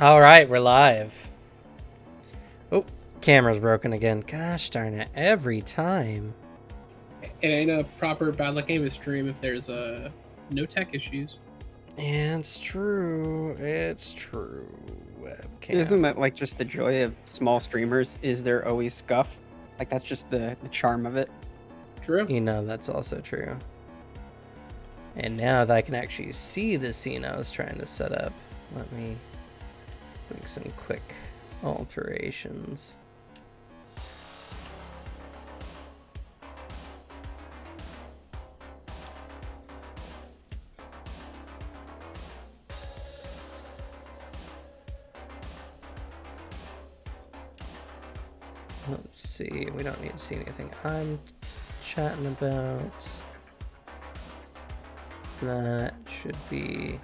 All right, we're live. Oh, camera's broken again. Gosh darn it, every time. It ain't a proper Bad Luck Amos stream if there's no tech issues. It's true. It's true. Webcam. Isn't that like just the joy of small streamers? Is there always scuff? Like that's just the charm of it. True. You know, that's also true. And now that I can actually see the scene I was trying to set up, let me make some quick alterations. Let's see, we don't need to see anything I'm chatting about. That should be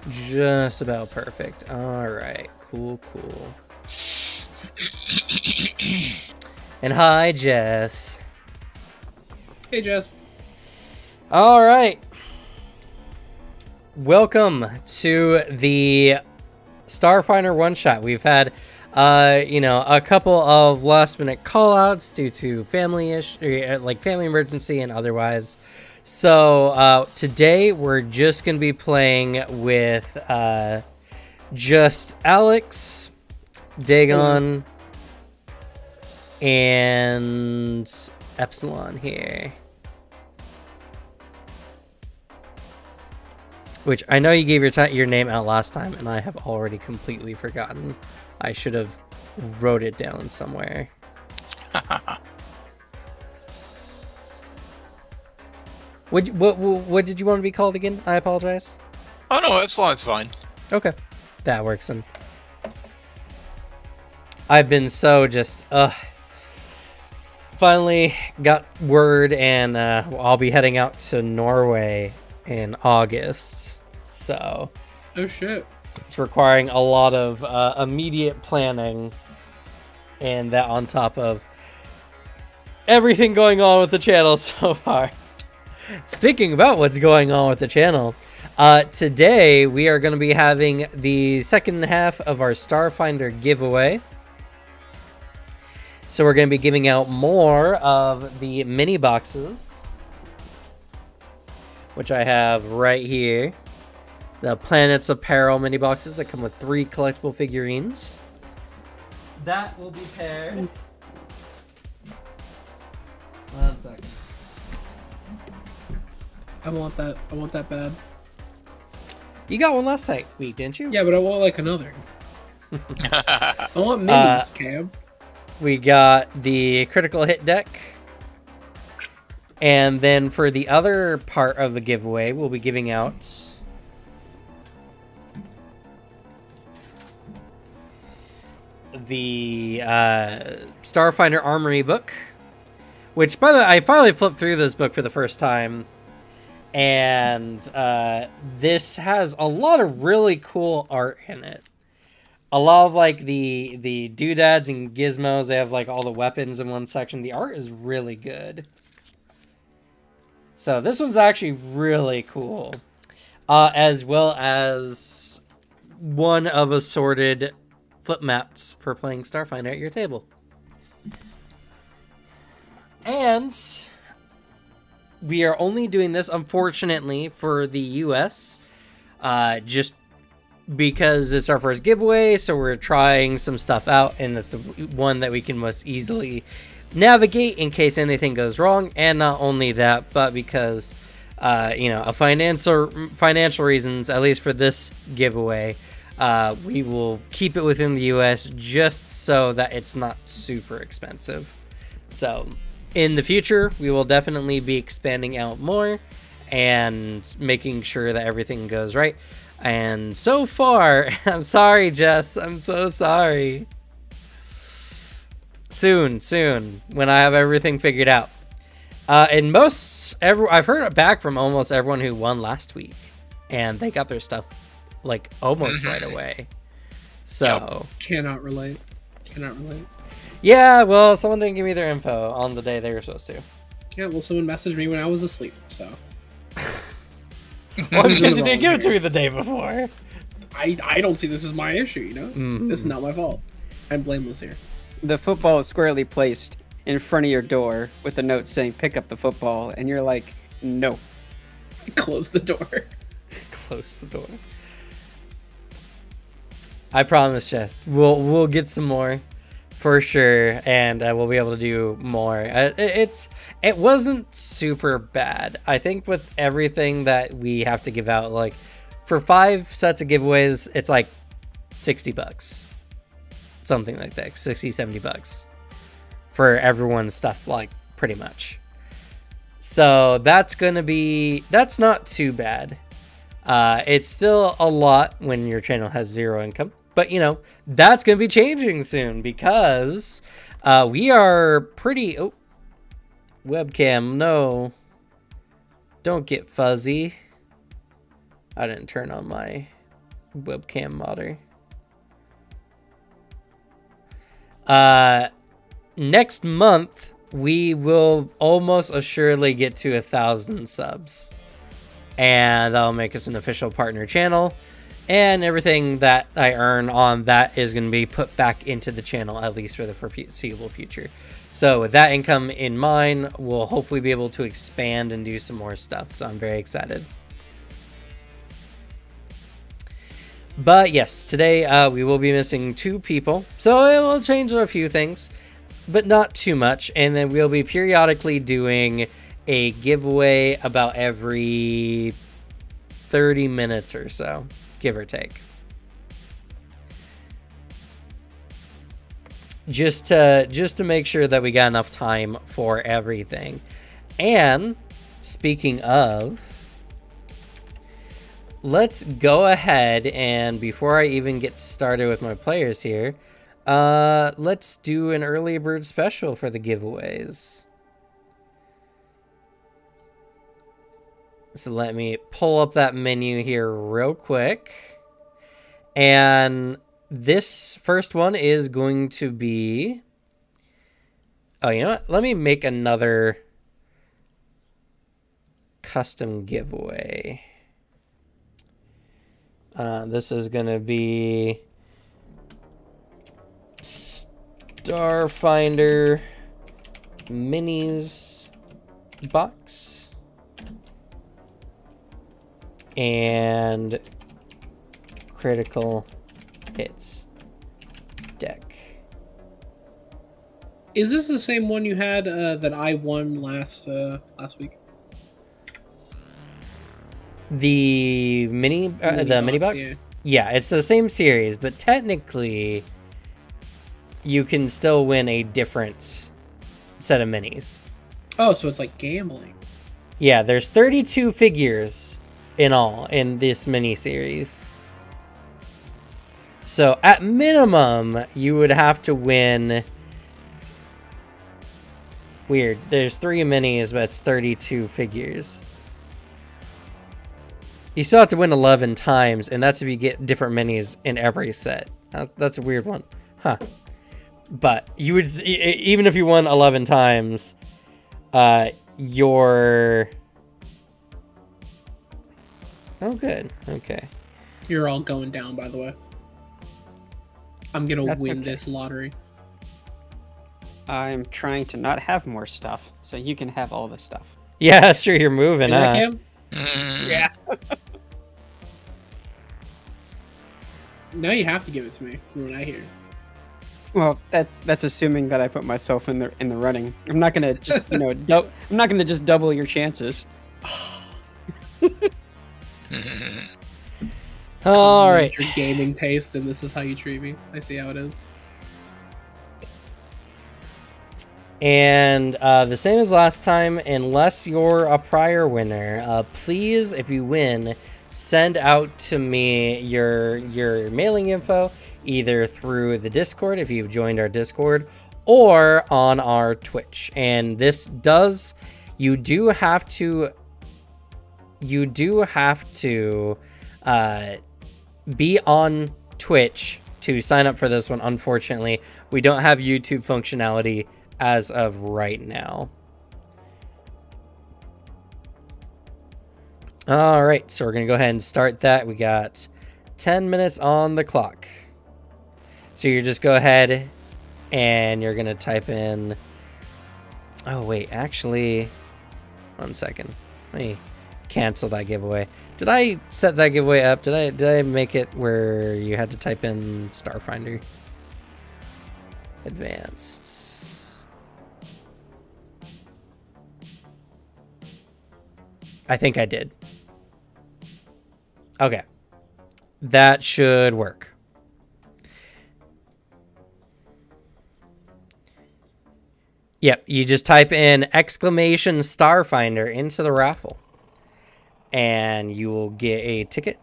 just about perfect. All right, cool. And hi, Jess. Hey, Jess. All right. Welcome to the Starfinder one-shot. We've had a couple of last-minute call-outs due to family emergency and otherwise. So today we're just gonna be playing with just Alex, Dagon, and Epsilon here. Which I know you gave your name out last time, and I have already completely forgotten. I should have wrote it down somewhere. What did you want to be called again? I apologize. Oh no, Epsilon's fine. Okay, that works. And I've been so just finally got word, and I'll be heading out to Norway in August. So, oh shit, it's requiring a lot of immediate planning, and that on top of everything going on with the channel so far. Speaking about what's going on with the channel, today we are going to be having the second half of our Starfinder giveaway. So we're going to be giving out more of the mini boxes, which I have right here. The Planets Apparel mini boxes that come with 3 collectible figurines. That will be paired. 1 second. I want that bad. You got one last week, didn't you? Yeah, but I want like another. I want minis, Cam. We got the critical hit deck. And then for the other part of the giveaway, we'll be giving out the Starfinder Armory book. Which, by the way, I finally flipped through this book for the first time. And this has a lot of really cool art in it. A lot of like the doodads and gizmos. They have like all the weapons in one section. The art is really good. So this one's actually really cool. As well as one of assorted flip mats for playing Starfinder at your table. And we are only doing this, unfortunately, for the US, just because it's our first giveaway, so we're trying some stuff out, and it's the one that we can most easily navigate in case anything goes wrong. And not only that, but because, of financial reasons, at least for this giveaway, we will keep it within the US just so that it's not super expensive. So in the future, we will definitely be expanding out more and making sure that everything goes right. And so far, I'm sorry, Jess. I'm so sorry. Soon, when I have everything figured out. And I've heard it back from almost everyone who won last week, and they got their stuff like almost right away. So Cannot relate. Yeah, well, someone didn't give me their info on the day they were supposed to. Yeah, well, someone messaged me when I was asleep, so. Well, because you didn't give it to me the day before. I don't see this as my issue, you know? This is not my fault. I'm blameless here. The football is squarely placed in front of your door with a note saying pick up the football, and you're like, no. Close the door. Close the door. I promise, Jess. We'll get some more for sure, and we'll be able to do more. It wasn't super bad. I think with everything that we have to give out, like for 5 sets of giveaways, it's like $60, something like that, $60-$70 for everyone's stuff, like pretty much. So that's not too bad. It's still a lot when your channel has 0 income, but you know, that's going to be changing soon because we are pretty... Oh, webcam, no. Don't get fuzzy. I didn't turn on my webcam modder. Next month, we will almost assuredly get to 1,000 subs. And that'll make us an official partner channel. And everything that I earn on that is going to be put back into the channel, at least for the foreseeable future. So with that income in mind, we'll hopefully be able to expand and do some more stuff. So I'm very excited. But yes, today we will be missing 2 people. So it will change a few things, but not too much. And then we'll be periodically doing a giveaway about every 30 minutes or so, give or take. Just to make sure that we got enough time for everything. And speaking of, let's go ahead and before I even get started with my players here, let's do an early bird special for the giveaways. So let me pull up that menu here real quick. And this first one is going to be... Oh, you know what? Let me make another custom giveaway. This is going to be Starfinder Minis box. And critical hits deck. Is this the same one you had that I won last week? The mini box? Yeah, it's the same series, but technically you can still win a different set of minis. Oh, so it's like gambling. Yeah, there's 32 figures in all in this mini series. So at minimum, you would have to win... Weird. There's 3 minis, but it's 32 figures. You still have to win 11 times, and that's if you get different minis in every set. That's a weird one. Huh. But you would... Even if you won 11 times, your... Oh, good. Okay. You're all going down, by the way. I'm gonna win this lottery. I'm trying to not have more stuff, so you can have all the stuff. Yeah, sure, you're moving, huh? Cam? Yeah. Now you have to give it to me from what I hear. Well, that's assuming that I put myself in the running. I'm not gonna just I'm not gonna just double your chances. All right. Your gaming taste, and this is how you treat me. I see how it is. And the same as last time, unless you're a prior winner, please, if you win, send out to me your mailing info, either through the Discord if you've joined our Discord, or on our Twitch. And this does, you do have to be on Twitch to sign up for this one. Unfortunately, we don't have YouTube functionality as of right now. All right, so we're gonna go ahead and start that. We got 10 minutes on the clock. So you just go ahead and you're going to type in... Oh, wait. Actually, 1 second. Let me cancel that giveaway. Did I set that giveaway up? Did I make it where you had to type in Starfinder? Advanced. I think I did. Okay. That should work. Yep, you just type in exclamation Starfinder into the raffle. And you will get a ticket.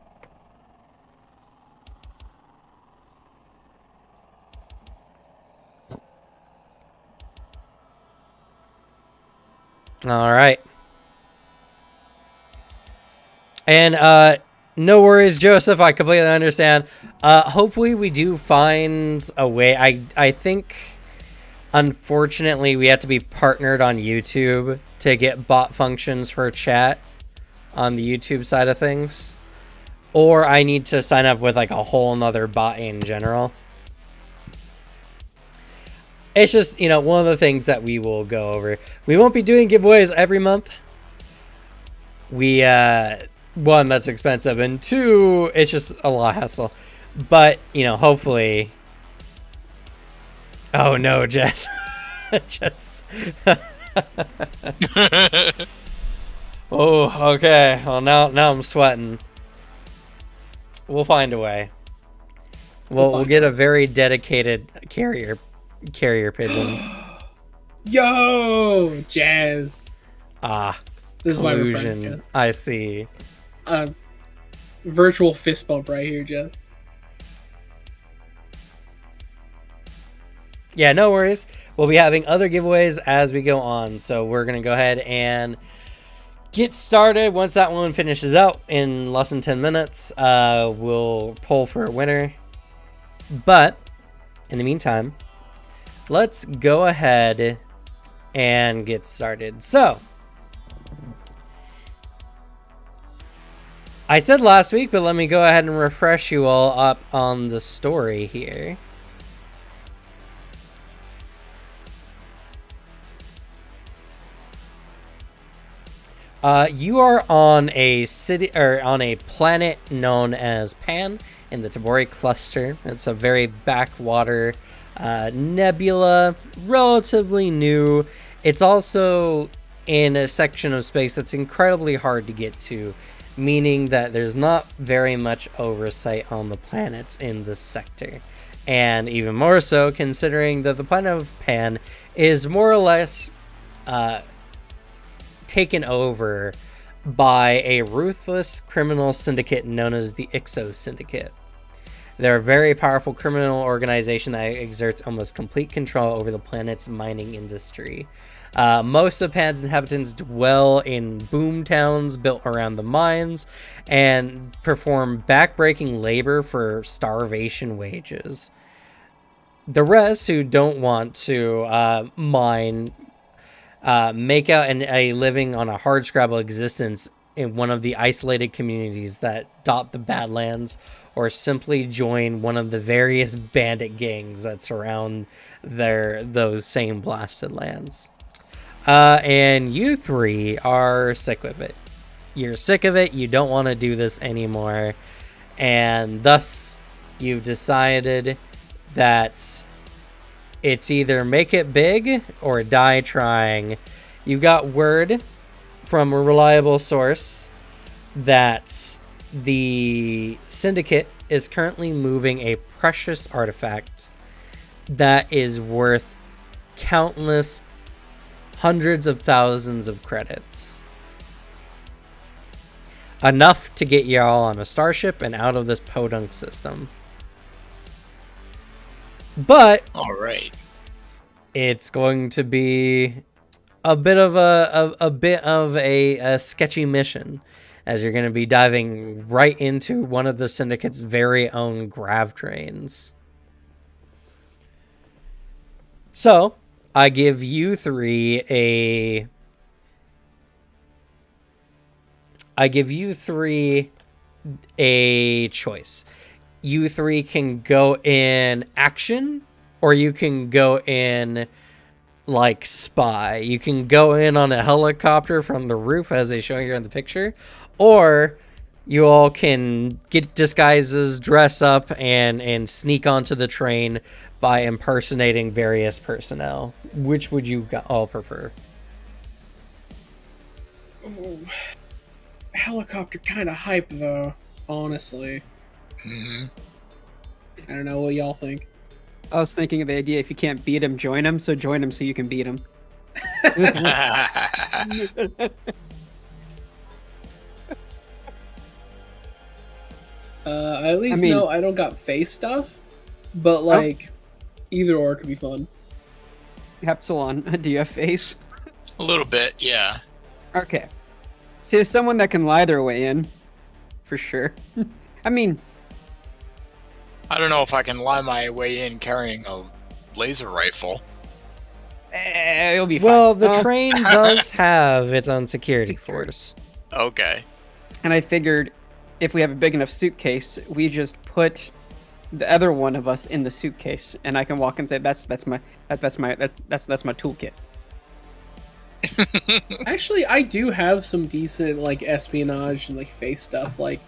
All right. And no worries, Joseph. I completely understand. Hopefully we do find a way. I think, unfortunately, we have to be partnered on YouTube to get bot functions for chat on the YouTube side of things. Or I need to sign up with like a whole nother bot in general. It's just, you know, one of the things that we will go over. We won't be doing giveaways every month. We, one, that's expensive, and two, it's just a lot of hassle. But, you know, hopefully... Oh, no, Jess. Jess. Oh, okay. Well, now I'm sweating. We'll find a way. We'll get a very dedicated carrier pigeon. Yo, Jazz. Ah, This is why we're friends, collusion. Jazz. I see. Virtual fist bump right here, Jazz. Yeah, no worries. We'll be having other giveaways as we go on. So we're going to go ahead and get started. Once that one finishes out in less than 10 minutes, we'll pull for a winner. But in the meantime, let's go ahead and get started. So I said last week, but let me go ahead and refresh you all up on the story here. You are on a city or on a planet known as Pan in the Tabori cluster. It's a very backwater nebula, relatively new. It's also in a section of space that's incredibly hard to get to, meaning that there's not very much oversight on the planets in this sector. And even more so, considering that the planet of Pan is more or less taken over by a ruthless criminal syndicate known as the Ixo Syndicate. They're a very powerful criminal organization that exerts almost complete control over the planet's mining industry. Most of Pan's inhabitants dwell in boom towns built around the mines and perform backbreaking labor for starvation wages. The rest, who don't want to mine, make out a living on a hardscrabble existence in one of the isolated communities that dot the Badlands, or simply join one of the various bandit gangs that surround those same blasted lands. And you three are sick of it. You're sick of it. You don't want to do this anymore. And thus, you've decided that it's either make it big or die trying. You got word from a reliable source that the Syndicate is currently moving a precious artifact that is worth countless hundreds of thousands of credits. Enough to get y'all on a starship and out of this podunk system. But All right. it's going to be a bit of a sketchy mission, as you're going to be diving right into one of the Syndicate's very own Grav-Trains. So I give you three a choice. you three can go in action, or you can go in like spy. You can go in on a helicopter from the roof as they show you in the picture, or you all can get disguises, dress up, and sneak onto the train by impersonating various personnel. Which would you all prefer? Ooh. Helicopter kind of hype though, honestly. Mhm. I don't know what y'all think. I was thinking of the idea, if you can't beat him, join him. So join him so you can beat him. I at least I mean- know I don't got face stuff, but like either or could be fun. Epsilon, do you have face? A little bit, yeah. Okay. See, there's someone that can lie their way in, for sure. I mean, I don't know if I can lie my way in carrying a laser rifle. it'll be fine. Well, the train does have its own security force. Okay. And I figured, if we have a big enough suitcase, we just put the other one of us in the suitcase, and I can walk and say, "That's my toolkit." Actually, I do have some decent like espionage and like face stuff. Like,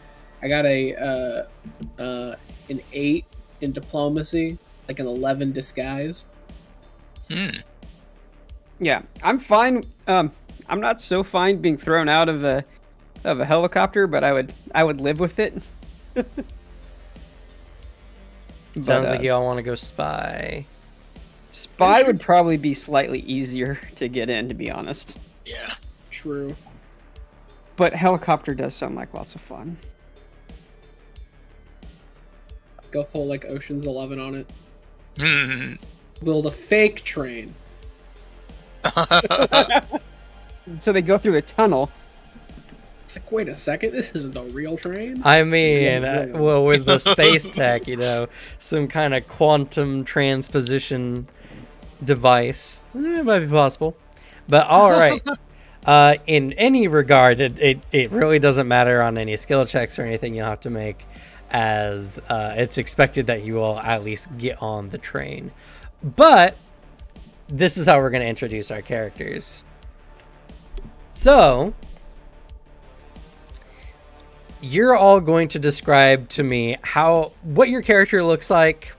I got an 8 in diplomacy, like an 11 disguise. Yeah, I'm fine. I'm not so fine being thrown out of a helicopter, but I would live with it. Sounds like you all want to go spy. Spy would probably be slightly easier to get in, to be honest. Yeah. True. But helicopter does sound like lots of fun. Go full like Ocean's 11 on it. Hmm. Build a fake train. So they go through a tunnel. It's like, wait a second, this isn't the real train. I mean, Yeah. well, with the space tech, some kind of quantum transposition device, it might be possible. But all right, in any regard, it really doesn't matter on any skill checks or anything you'll have to make, as it's expected that you will at least get on the train. But this is how we're going to introduce our characters. So you're all going to describe to me what your character looks like,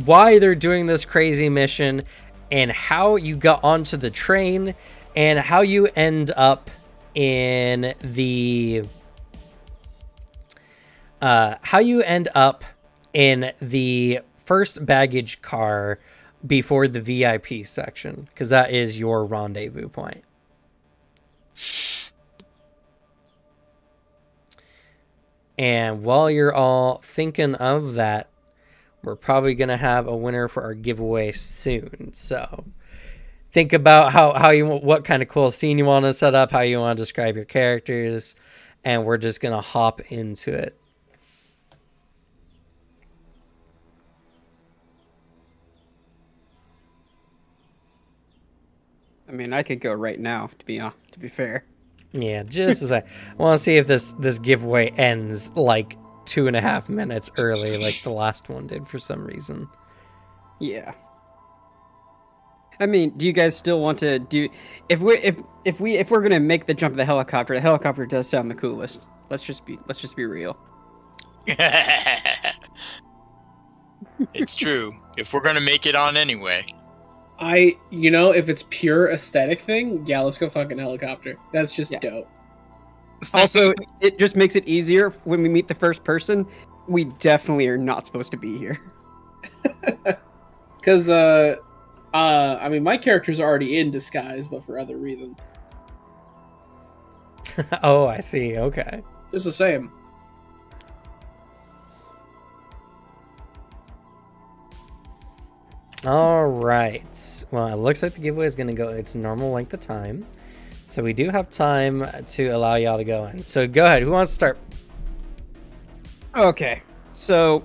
why they're doing this crazy mission, and how you got onto the train, and how you end up in the first baggage car before the VIP section, because that is your rendezvous point. And while you're all thinking of that, we're probably going to have a winner for our giveaway soon. So think about what kind of cool scene you want to set up, how you want to describe your characters, and we're just going to hop into it. I mean, I could go right now, to be fair. Yeah, just as I want to see if this giveaway ends like 2.5 minutes early, like the last one did for some reason. Yeah. I mean, do you guys still want to do? If we're gonna make the jump of the helicopter does sound the coolest. Let's just be real. It's true. If we're gonna make it on anyway. If it's pure aesthetic thing, yeah, let's go fucking helicopter. That's just dope. Also, it just makes it easier when we meet the first person. We definitely are not supposed to be here. Because, my character's already in disguise, but for other reasons. Oh, I see. Okay. It's the same. All right. Well, it looks like the giveaway is going to go its normal length of time. So we do have time to allow y'all to go in. So go ahead. Who wants to start? Okay. So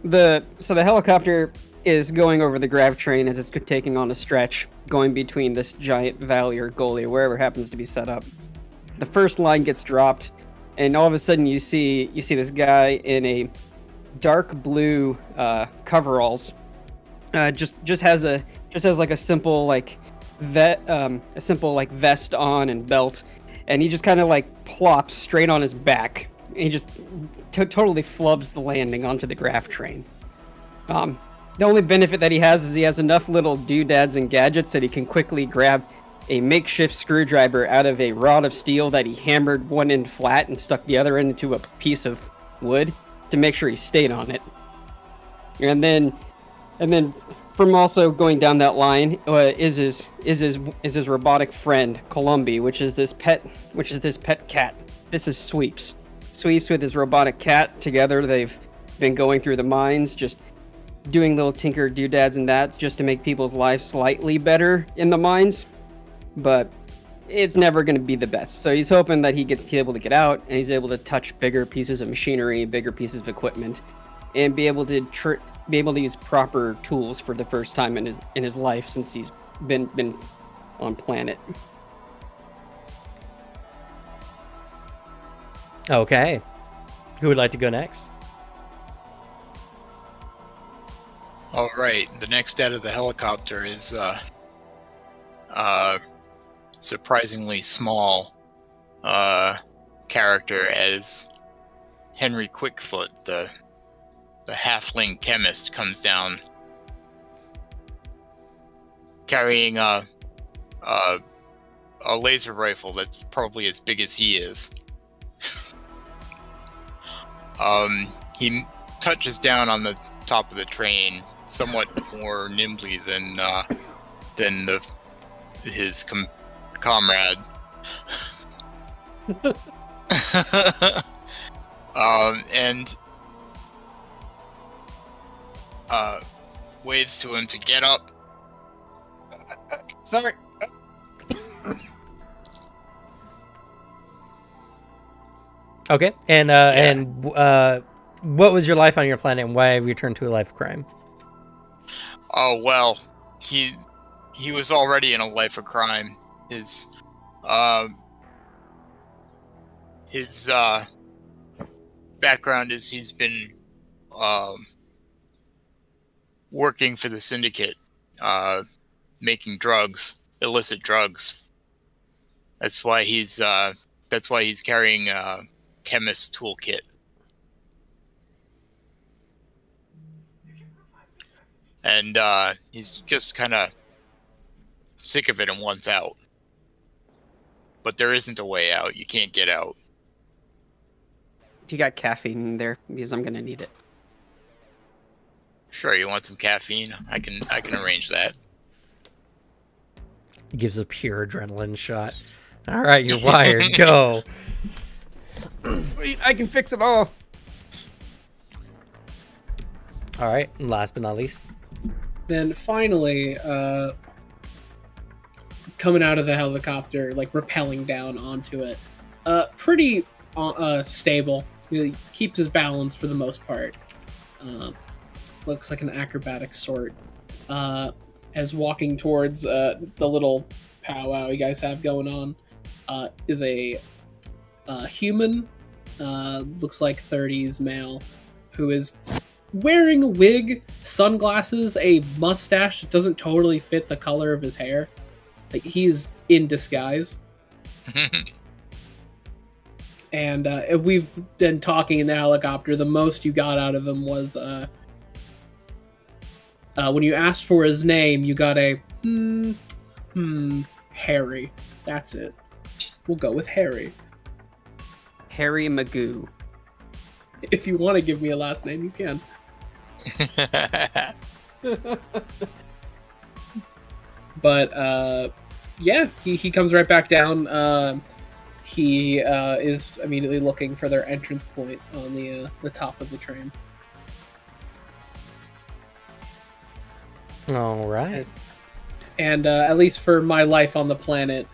the helicopter is going over the Grav-Train as it's taking on a stretch, going between this giant valley or gully or wherever happens to be set up. The first line gets dropped, and all of a sudden you see this guy in dark blue coveralls. Just has like a simple like vest on and belt, and he just kind of like plops straight on his back. And he just totally flubs the landing onto the Grav-Train. The only benefit that he has is he has enough little doodads and gadgets that he can quickly grab a makeshift screwdriver out of a rod of steel that he hammered one end flat and stuck the other end into a piece of wood to make sure he stayed on it. And then from also going down that line is his robotic friend Columbi, which is this pet cat. This is Sweeps. Sweeps with his robotic cat. Together they've been going through the mines, just doing little tinker doodads and that just to make people's lives slightly better in the mines, but it's never going to be the best. So he's hoping that he gets able to get out and he's able to touch bigger pieces of machinery, bigger pieces of equipment, and be able to use proper tools for the first time in his life since he's been on planet. Okay. Who would like to go next? All right, the next out of the helicopter is surprisingly small character as Henry Quickfoot, the halfling chemist, comes down carrying a laser rifle that's probably as big as he is. He touches down on the top of the train somewhat more nimbly than his comrade. And waves to him to get up. Sorry. Okay, and what was your life on your planet, and why have you turned to a life of crime? Oh well, he was already in a life of crime. His background is he's been working for the syndicate, making drugs, illicit drugs. That's why he's carrying a chemist toolkit. And he's just kind of sick of it and wants out. But there isn't a way out. You can't get out. You got caffeine in there because I'm gonna need it. Sure, you want some caffeine? I can arrange that. It gives a pure adrenaline shot. All right, you're wired. Go. Wait, I can fix it all. All right, and last but not least. Then finally, coming out of the helicopter, like rappelling down onto it, pretty stable. He keeps his balance for the most part. Looks like an acrobatic sort. As walking towards the little powwow you guys have going on, is a human, looks like 30s male, who is wearing a wig, sunglasses, a mustache that doesn't totally fit the color of his hair. Like, he's in disguise. And we've been talking in the helicopter. The most you got out of him was when you asked for his name, you got a Harry. That's it. We'll go with Harry. Harry Magoo. If you want to give me a last name, you can. But yeah, he comes right back down. He is immediately looking for their entrance point on the top of the train. All right. And at least for my life on the planet,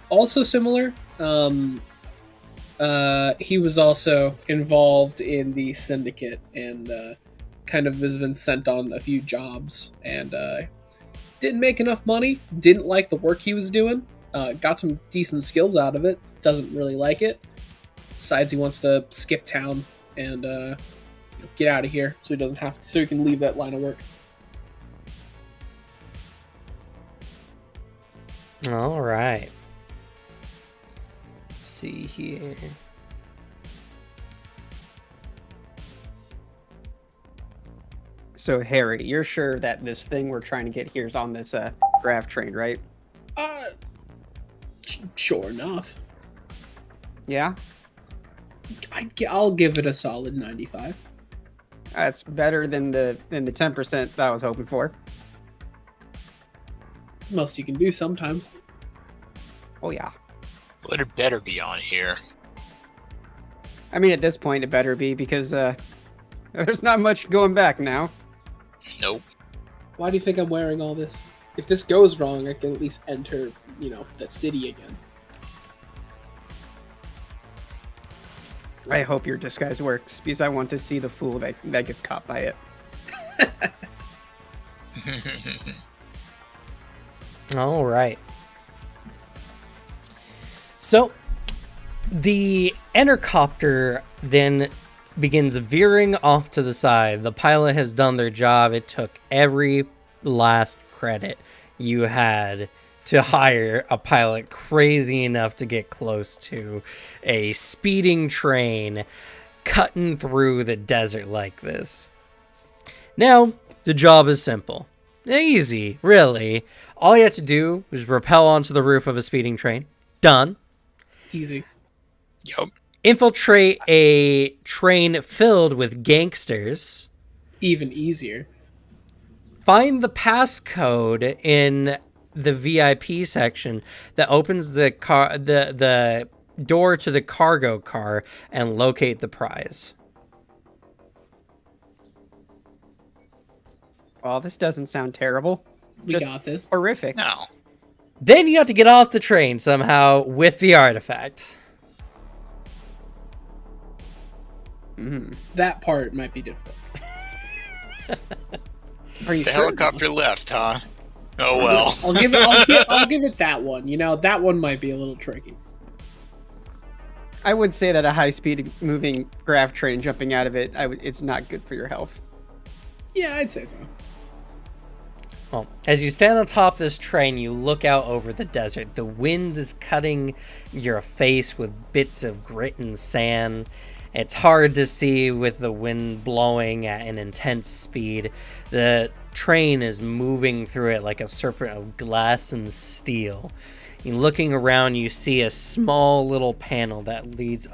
also similar. He was also involved in the syndicate and kind of has been sent on a few jobs and didn't make enough money, didn't like the work he was doing, got some decent skills out of it, doesn't really like it, decides he wants to skip town and get out of here, so he doesn't have to, so he can leave that line of work. All right. Let's see here. So Harry, you're sure that this thing we're trying to get here is on this Grav-Train, right? Sure enough. Yeah, I'll give it a solid 95. that's better than the 10% that I was hoping for. Most you can do sometimes. Oh yeah. Well, it better be on here. I mean, at this point, it better be because there's not much going back now. Nope. Why do you think I'm wearing all this? If this goes wrong, I can at least enter, that city again. I hope your disguise works because I want to see the fool that gets caught by it. All right. So the entercopter then begins veering off to the side. The pilot has done their job. It took every last credit you had to hire a pilot crazy enough to get close to a speeding train cutting through the desert like this. Now, the job is simple. Easy, really. All you have to do is rappel onto the roof of a speeding train. Done. Easy. Yup. Infiltrate a train filled with gangsters. Even easier. Find the passcode in the VIP section that opens the door to the cargo car and locate the prize. Well, this doesn't sound terrible. We Just got this. horrific. No. Then you have to get off the train somehow with the artifact. That part might be difficult. Are you The sure? helicopter left, huh? Oh well. I'll give it that one. That one might be a little tricky. I would say that a high-speed moving Grav-Train jumping out of it, it's not good for your health. Yeah, I'd say so. Well, as you stand on top of this train, you look out over the desert. The wind is cutting your face with bits of grit and sand. It's hard to see with the wind blowing at an intense speed. The train is moving through it like a serpent of glass and steel. And looking around, you see a small little panel that leads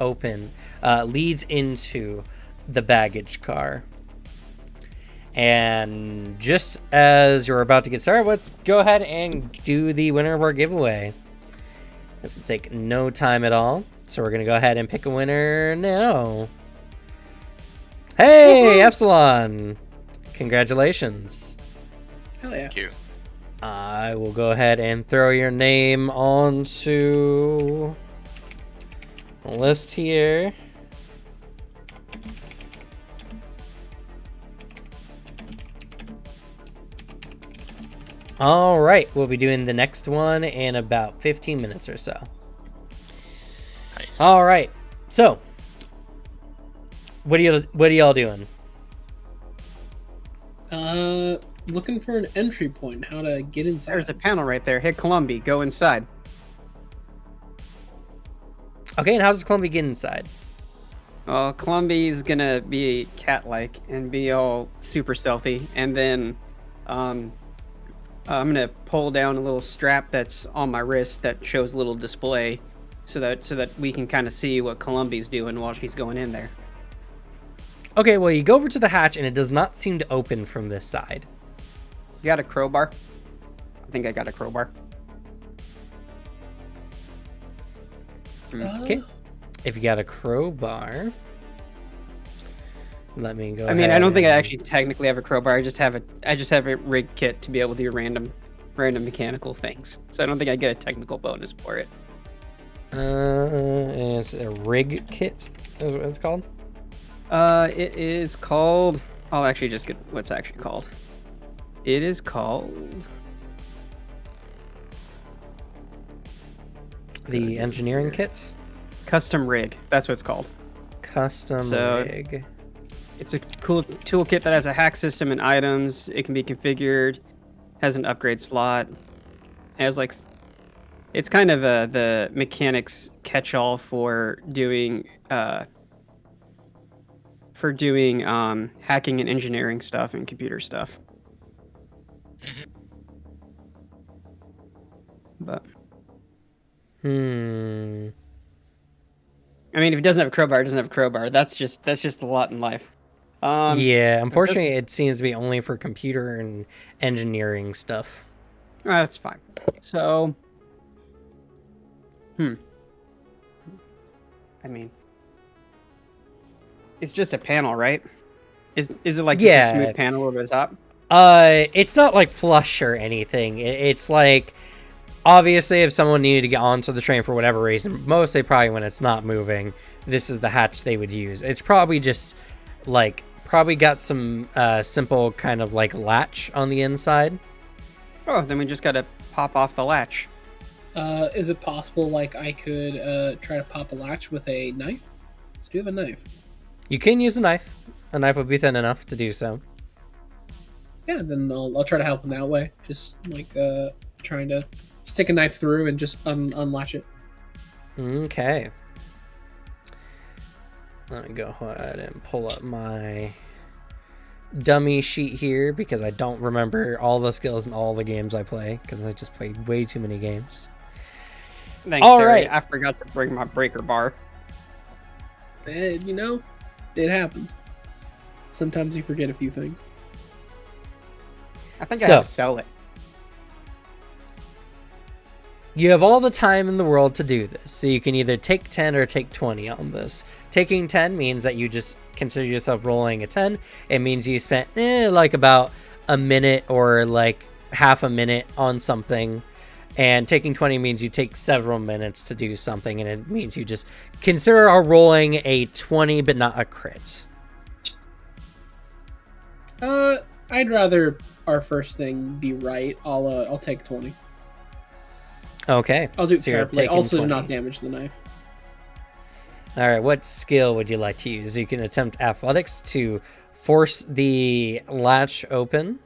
into the baggage car. And just as you're about to get started, let's go ahead and do the winner of our giveaway. This will take no time at all, so we're going to go ahead and pick a winner now. Hey, Woo-hoo! Epsilon! Congratulations. Hell yeah. Thank you. I will go ahead and throw your name onto a list here. All right, we'll be doing the next one in about 15 minutes or so. Nice. All right, so what are y'all doing? Looking for an entry point. How to get inside. There's a panel right there. Hit Columbia. Go inside. Okay, and how does Columbia get inside? Well, Columbia's gonna be cat-like and be all super stealthy, and then I'm gonna pull down a little strap that's on my wrist that shows a little display, so that we can kind of see what Columbia's doing while she's going in there. Okay, well, you go over to the hatch, and it does not seem to open from this side. You got a crowbar? I think I got a crowbar. Okay, if you got a crowbar, let me go. I mean, I don't think I and- actually technically have a crowbar. I just have a rig kit to be able to do random mechanical things. So I don't think I get a technical bonus for it. It's a rig kit, is what it's called. It is called. I'll actually just get what's actually called. It is called. The engineering kits. Custom rig. That's what it's called. Custom So- rig. It's a cool toolkit that has a hack system and items. It can be configured. Has an upgrade slot. Has like, it's kind of the mechanics catch-all for doing hacking and engineering stuff and computer stuff. But I mean, if it doesn't have a crowbar, it doesn't have a crowbar. That's just the lot in life. Yeah, unfortunately, it seems to be only for computer and engineering stuff. That's fine. So, I mean, it's just a panel, right? Is it like just a smooth panel over the top? It's not like flush or anything. It's like, obviously, if someone needed to get onto the train for whatever reason, mostly probably when it's not moving, this is the hatch they would use. It's probably just like got some simple kind of like latch on the inside. Oh, then we just gotta pop off the latch. Is it possible, like, I could try to pop a latch with a knife? So do you have a knife? You can use a knife. A knife would be thin enough to do so. Yeah, then I'll try to help in that way. Just like trying to stick a knife through and just unlatch it. Okay. Let me go ahead and pull up my dummy sheet here because I don't remember all the skills in all the games I play because I just played way too many games. Thanks, all Terry. right. I forgot to bring my breaker bar. And, it happens. Sometimes you forget a few things. I think I have to sell it. You have all the time in the world to do this, so you can either take 10 or take 20 on this. Taking 10 means that you just consider yourself rolling a 10. It means you spent like about a minute or like half a minute on something. And taking 20 means you take several minutes to do something, and it means you just consider rolling a 20 but not a crit. I'd rather our first thing be right. I'll take 20. Okay. I'll do it so you're carefully. taking Also, 20. do not damage the knife. All right, what skill would you like to use? You can attempt athletics to force the latch open,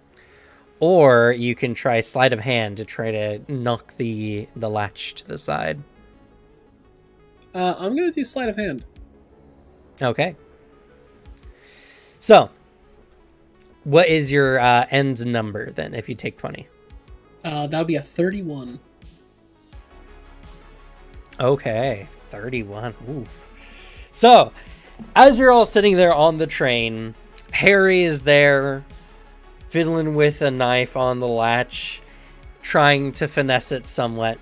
or you can try sleight of hand to try to knock the latch to the side. I'm gonna do sleight of hand. Okay. So, what is your end number then if you take 20? That'll be a 31. Okay, 31. Oof. So, as you're all sitting there on the train, Harry is there, fiddling with a knife on the latch, trying to finesse it somewhat.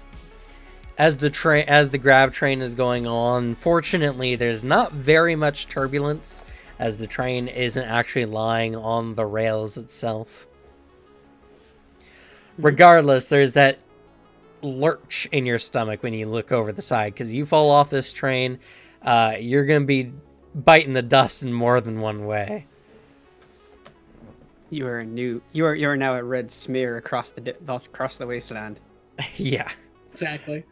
As the Grav-Train is going on, fortunately, there's not very much turbulence, as the train isn't actually lying on the rails itself. Regardless, there's that lurch in your stomach when you look over the side, because you fall off this train, you're going to be biting the dust in more than one way. You are now a red smear across the wasteland. Yeah. Exactly.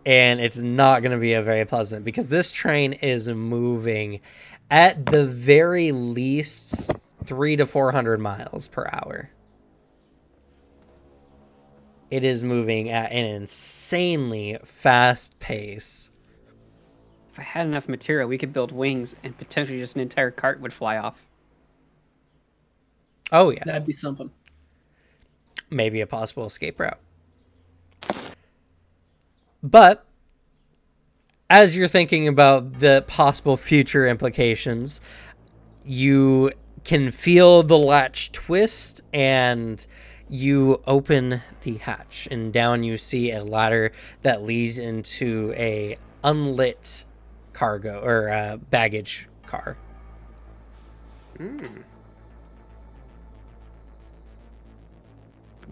And it's not going to be a very pleasant, because this train is moving at the very least 300 to 400 miles per hour. It is moving at an insanely fast pace. If I had enough material, we could build wings and potentially just an entire cart would fly off. Oh, yeah. That'd be something. Maybe a possible escape route. But as you're thinking about the possible future implications, you can feel the latch twist and you open the hatch, and down you see a ladder that leads into a unlit cargo or baggage car.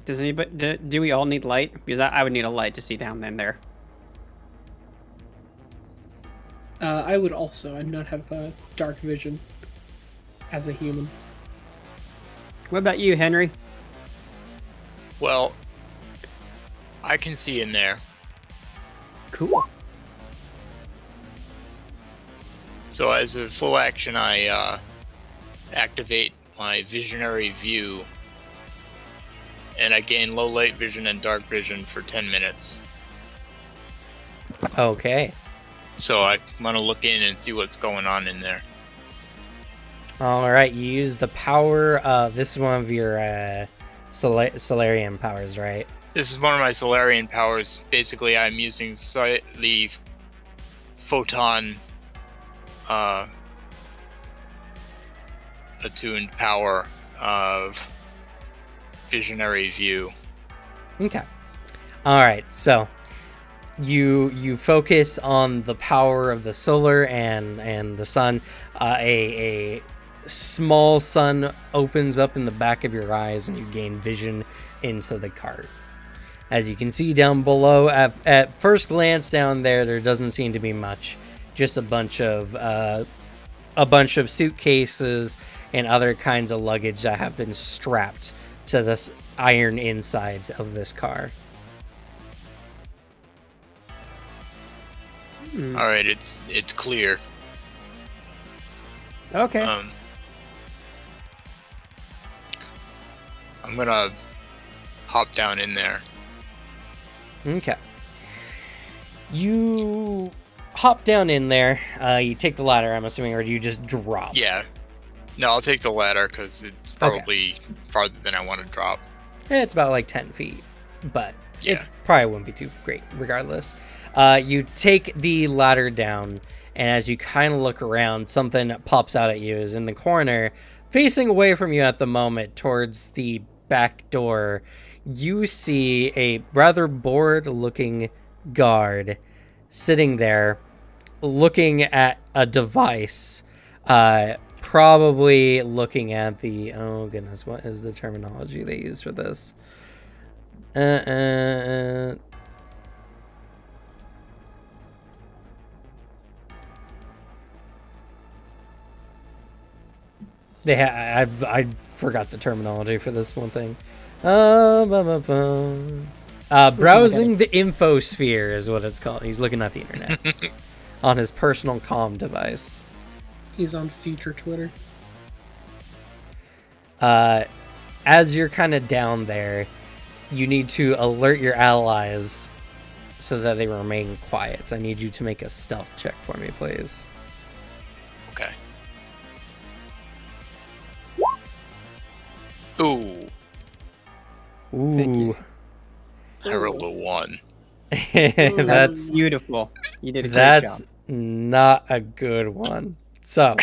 Does anybody? Do we all need light? Because I would need a light to see down in there. I would also. I do not have dark vision as a human. What about you, Henry? Well, I can see in there. Cool. So as a full action, I activate my visionary view, and I gain low light vision and dark vision for 10 minutes. Okay. So I want to look in and see what's going on in there. All right. You use the power of this is one of your Solarian powers, right? This is one of my Solarian powers. Basically, I'm using the photon attuned power of visionary view. Okay. All right. So you focus on the power of the solar and the sun. A small sun opens up in the back of your eyes, and you gain vision into the cart. As you can see down below, at first glance down there doesn't seem to be much. Just a bunch of suitcases and other kinds of luggage that have been strapped to this iron insides of this car. All right, it's clear. Okay. I'm gonna hop down in there. Okay. You hop down in there. You take the ladder, I'm assuming, or do you just drop? Yeah. No, I'll take the ladder because it's probably farther than I want to drop. It's about like 10 feet, but Yeah. it probably wouldn't be too great regardless. You take the ladder down, and as you kind of look around, something pops out at you. Is in the corner, facing away from you at the moment towards the back door. You see a rather bored-looking guard sitting there, looking at a device, probably looking at the... Oh, goodness, what is the terminology they use for this? I forgot the terminology for this one thing. Browsing the infosphere is what it's called. He's looking at the internet on his personal comm device. He's on future Twitter. As you're kind of down there, you need to alert your allies so that they remain quiet. I need you to make a stealth check for me, please. Okay. Ooh, Thank Ooh. you. I rolled a 1. That's Beautiful. You did a great that's job. not a good one. So,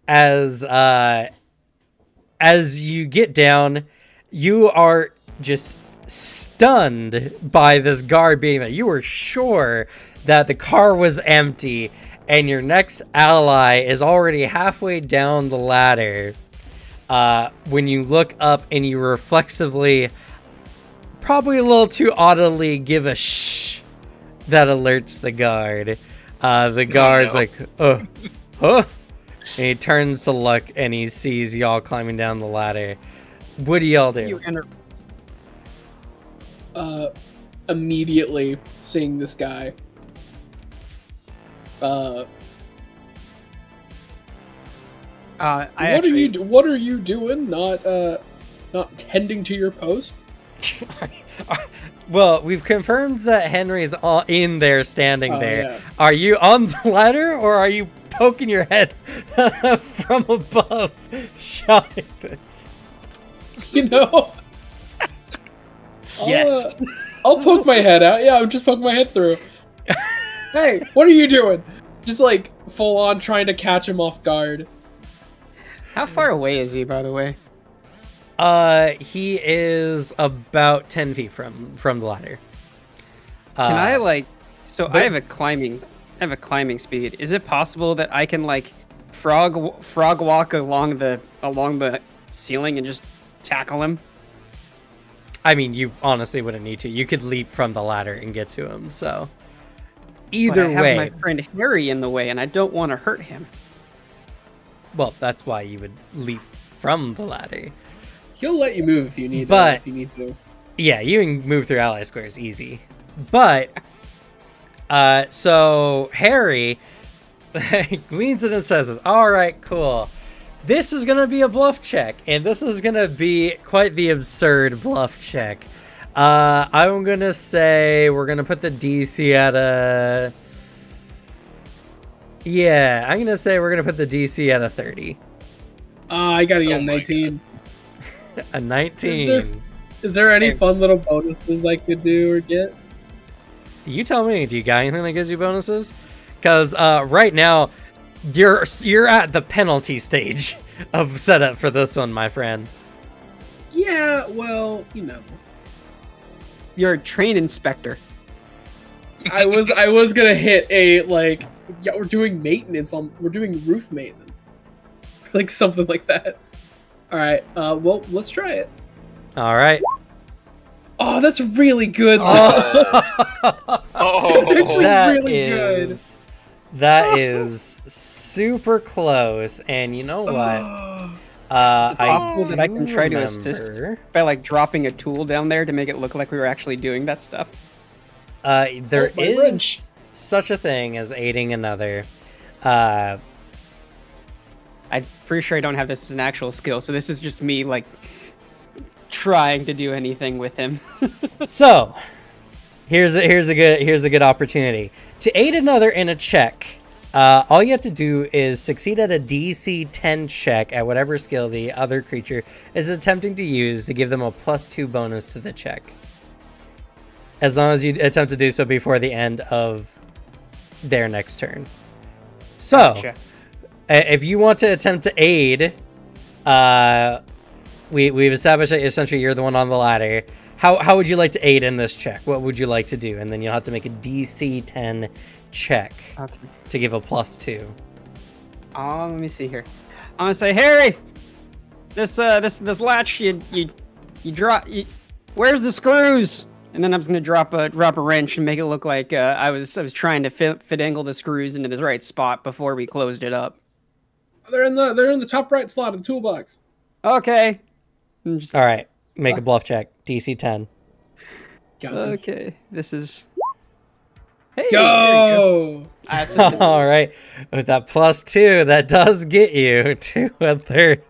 as you get down, you are just stunned by this guard being there. You were sure that the car was empty, and your next ally is already halfway down the ladder. When you look up and you reflexively, probably a little too audibly, give a shh that alerts the guard. The guard's like, huh? And he turns to look and he sees y'all climbing down the ladder. What do y'all do? You enter. Immediately seeing this guy. What What are you doing? Not tending to your post? Well, we've confirmed that Henry's in there, standing there. Yeah. Are you on the ladder, or are you poking your head from above, shouting this? You know. Yes. I'll poke my head out. Yeah, I'm just poking my head through. Hey, what are you doing? Just like full on trying to catch him off guard. How far away is he, by the way? He is about 10 feet from the ladder. Can I like? So I have a climbing speed. Is it possible that I can like frog walk along the ceiling and just tackle him? I mean, you honestly wouldn't need to. You could leap from the ladder and get to him. So But either I have way, my friend Harry in the way, and I don't want to hurt him. well, that's why you would leap from the ladder. He'll let you move if you need. But- if you need to. Yeah, you can move through ally squares easy. But so Harry Leans in and says, all right, cool. This is going to be a bluff check, and this is going to be quite the absurd bluff check. I'm going to say we're going to put the DC at a... Yeah, I'm going to say we're going to put the DC at a 30. I gotta get Oh a my 19. A 19. Is there any fun little bonuses I could do or get? You tell me, do you got anything that gives you bonuses? Because right now, you're at the penalty stage of setup for this one, my friend. Yeah, well, you know. You're a train inspector. I was gonna hit a, like, yeah, we're doing roof maintenance. Like, something like that. Alright, well, let's try it. All right. Oh, that's really good, though. Oh, It's That really good. that is super close. And you know what? Is it possible I that I can try to do assist remember, by like dropping a tool down there to make it look like we were actually doing that stuff? there my is wrench. such a thing as aiding another. I'm pretty sure I don't have this as an actual skill, so this is just me like trying to do anything with him. So, here's a good opportunity to aid another in a check. All you have to do is succeed at a DC 10 check at whatever skill the other creature is attempting to use to give them a +2 bonus to the check. As long as you attempt to do so before the end of their next turn. So, Gotcha. if you want to attempt to aid, we've established that essentially you're the one on the ladder. How would you like to aid in this check? What would you like to do? And then you'll have to make a DC 10 check Okay. to give a +2. Let me see here. I'm gonna say, Harry, this latch you drop. Where's the screws? And then I'm just gonna drop a wrench and make it look like I was trying to fit angle the screws into the right spot before we closed it up. They're in the top right slot of the toolbox. Okay. And just- All right, make a bluff check. DC 10. Got this. okay. This is. Hey. There you Go! go. All right, with that +2, that does get you to a 30.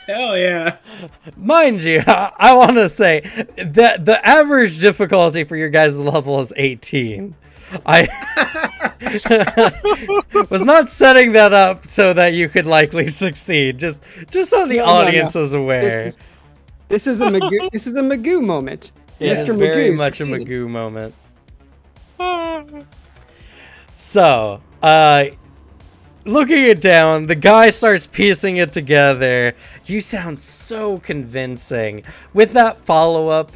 Hell yeah. Mind you, I want to say that the average difficulty for your guys' level is 18. I was not setting that up so that you could likely succeed. Just so the No, audience no. is aware. This is a Magoo. This is a Magoo moment. It is Mr. very Magoo much a succeeded. Magoo moment. So, looking it down, the guy starts piecing it together. You sound so convincing. With that follow up,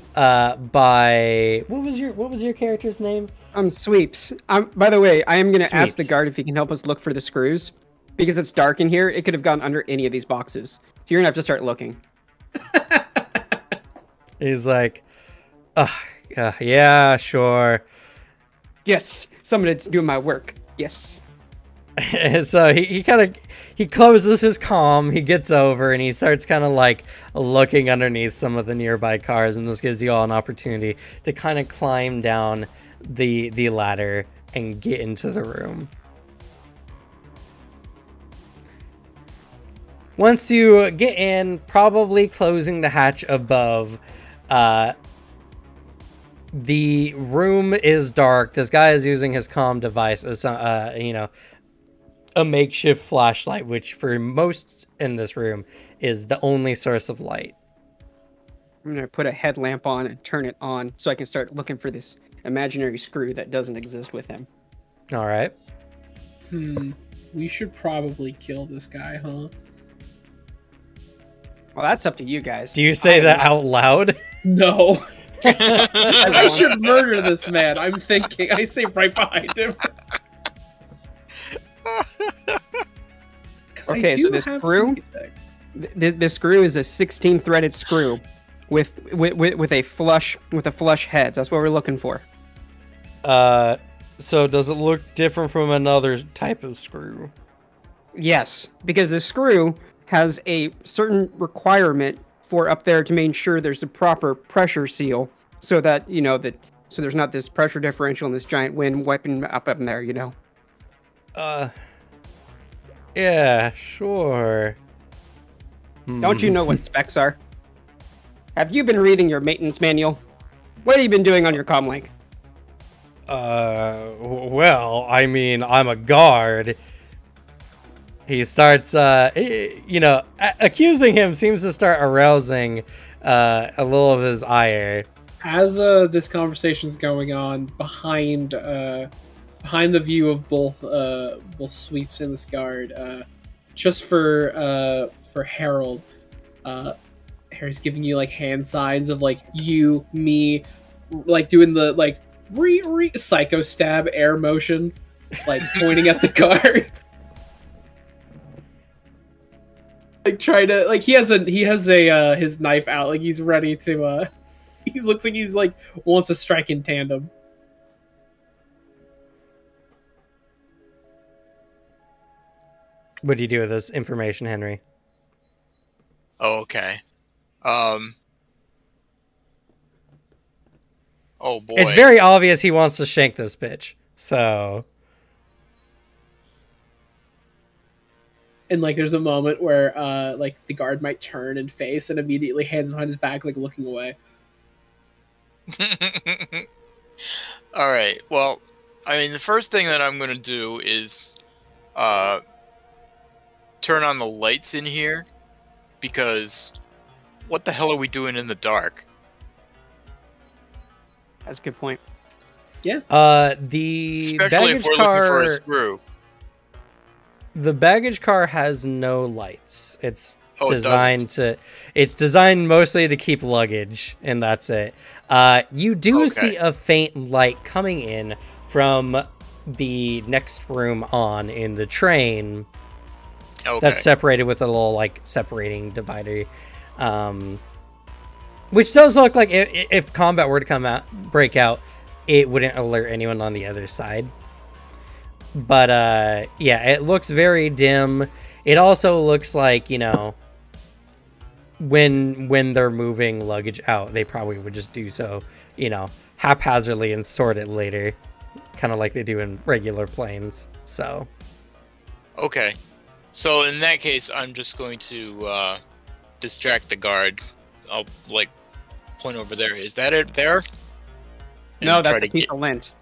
by what was your character's name? Sweeps. By the way, I am gonna ask the Sweeps. guard if he can help us look for the screws, because it's dark in here. It could have gone under any of these boxes. So you're gonna have to start looking. He's like, yeah, sure. Yes, somebody's doing my work. Yes. And so he closes his comm, he gets over, and he starts kind of like looking underneath some of the nearby cars, and this gives you all an opportunity to kind of climb down the ladder and get into the room. Once you get in, probably closing the hatch above, the room is dark. This guy is using his comm device as, a makeshift flashlight, which for most in this room is the only source of light. I'm gonna put a headlamp on and turn it on so I can start looking for this imaginary screw that doesn't exist with him. All right. We should probably kill this guy, huh? Well, that's up to you guys. Do you say that out loud? No. I should murder this man. I'm thinking. I say right behind him. 'Cause I Okay, do so this have screw? sneak attack. The screw is a 16-threaded screw with a flush head. That's what we're looking for. So does it look different from another type of screw? Yes, because the screw has a certain requirement for up there to make sure there's a proper pressure seal, so that so there's not this pressure differential and this giant wind wiping up in there. Yeah, sure. Don't you know what specs are? Have you been reading your maintenance manual? What have you been doing on your comlink? Well, I mean, I'm a guard. He starts, accusing him seems to start arousing a little of his ire. As this conversation's going on behind the view of both Sweeps and this guard, just for Harold, Harry's giving you like hand signs of like you, me, like doing the like psycho stab air motion, like pointing at the guard. Like trying to like he has a his knife out, like he's ready to he looks like he's like wants to strike in tandem. What do you do with this information, Henry? Oh, okay. Oh boy. It's very obvious he wants to shank this bitch. So. And like there's a moment where like the guard might turn and face and immediately hands behind his back, like looking away. All right. Well, I mean, the first thing that I'm going to do is turn on the lights in here, because what the hell are we doing in the dark? That's a good point. Yeah. The Especially baggage if we're car, looking for a screw. The baggage car has no lights. It's it it's designed mostly to keep luggage, and that's it. You do see a faint light coming in from the next room on in the train. Okay. That's separated with a little like separating divider. Which does look like if combat were to break out, it wouldn't alert anyone on the other side. But yeah, it looks very dim. It also looks like, when they're moving luggage out, they probably would just do so, haphazardly and sort it later, kind of like they do in regular planes. So. Okay. So in that case, I'm just going to distract the guard. I'll like point over there. Is that it there? No, And try that's a to piece of lint.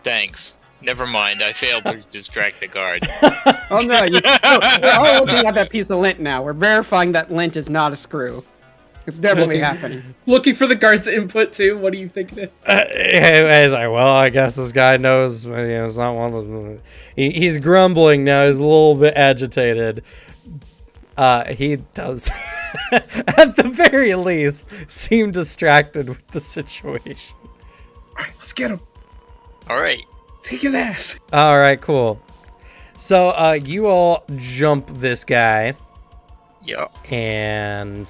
Thanks. Never mind. I failed to distract the guard. Oh no, we're all looking at that piece of lint now. We're verifying that lint is not a screw. It's definitely happening. Looking for the guard's input too. What do you think it is? He's like, well, I guess this guy knows. It's not one of them. He's grumbling now. He's a little bit agitated. He does, at the very least, seem distracted with the situation. All right, let's get him. All right. Take his ass. All right, cool. So, you all jump this guy. Yeah. And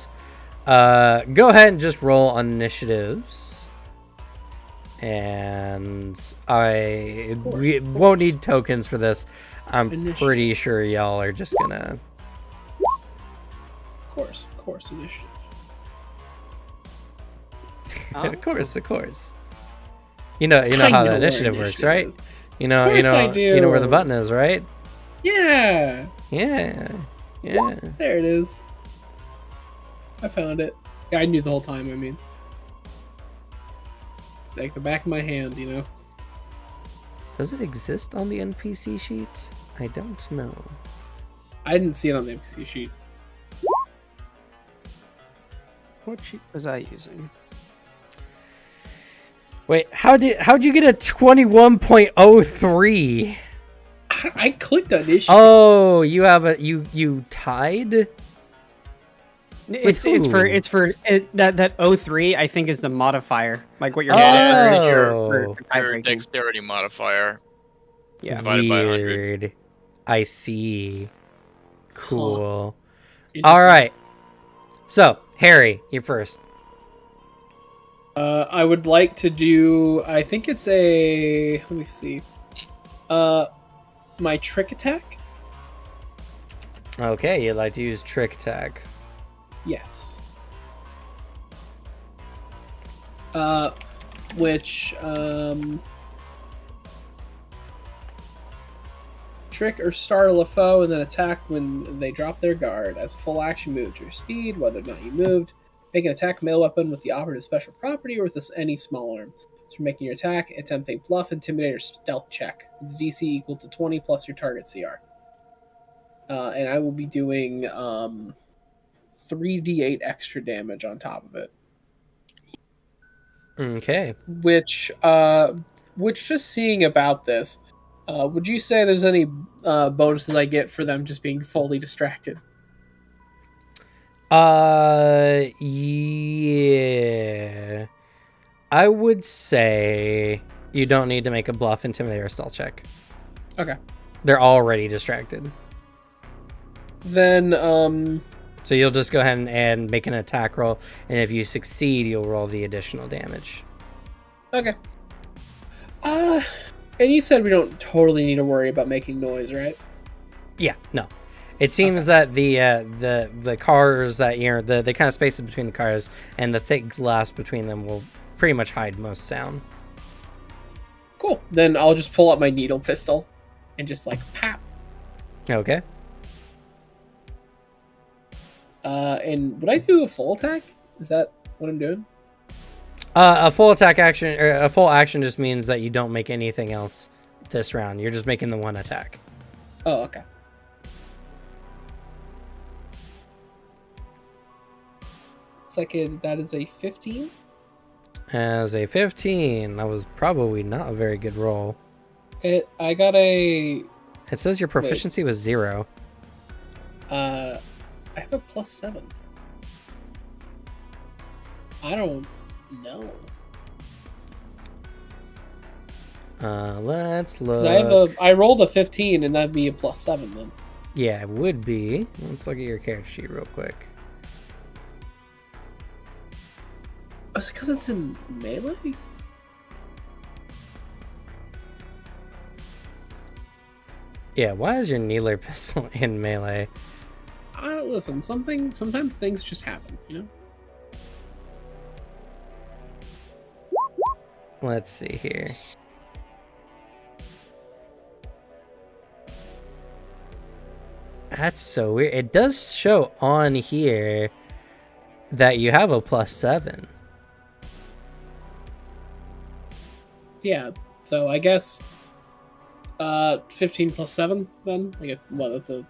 go ahead and just roll on initiatives. And we won't need tokens for this. I'm pretty sure y'all are just gonna. Of course, initiative. Of course. You know how the initiative works, right? You know I do. You know where the button is, right? Yeah. Yeah. There it is. I found it. Yeah, I knew the whole time. I mean, like the back of my hand, Does it exist on the NPC sheet? I don't know. I didn't see it on the NPC sheet. What sheet was I using? Wait, how'd you get a 21.03? I clicked on initiative. Oh, you have you tied? It's for that 03, I think, is the modifier, like what you're Oh. Your dexterity modifier. Yeah. Divided by 100. Weird. I see. Cool. Interesting. All right. So, Harry, you're first. I would like to do. I think it's a. Let me see. My trick attack. Okay, you'd like to use trick attack. Yes. Which trick or startle a foe and then attack when they drop their guard. As a full action, move to your speed, whether or not you moved. Make an attack melee weapon with the operative special property or with any small arm. So making your attack, attempt a bluff, intimidate, or stealth check. With the DC equal to 20 plus your target CR. And I will be doing 3d8 extra damage on top of it. Okay. Which just seeing about this, would you say there's any bonuses I get for them just being fully distracted? Yeah. I would say you don't need to make a bluff, intimidate, or stealth check. Okay. They're already distracted. Then, So you'll just go ahead and make an attack roll, and if you succeed, you'll roll the additional damage. okay. And you said we don't totally need to worry about making noise, right? Yeah, no. It seems that the cars that the kind of spaces between the cars and the thick glass between them will pretty much hide most sound. Cool. Then I'll just pull out my needle pistol and just like pop. Okay. And would I do a full attack? Is that what I'm doing? A full attack action, or a full action, just means that you don't make anything else this round. You're just making the one attack. Oh, okay. That is a 15. As a 15, that was probably not a very good roll. I got a. It says your proficiency was 0. I have a +7. I don't know. Let's 'Cause look. I rolled a 15, and that'd be a +7 then. Yeah, it would be. Let's look at your character sheet real quick. Oh, is it because it's in melee? Yeah, why is your needler pistol in melee? Listen, sometimes things just happen, you know? Let's see here. That's so weird. It does show on here that you have a +7. Yeah, so I guess 15 + 7 then? That's a...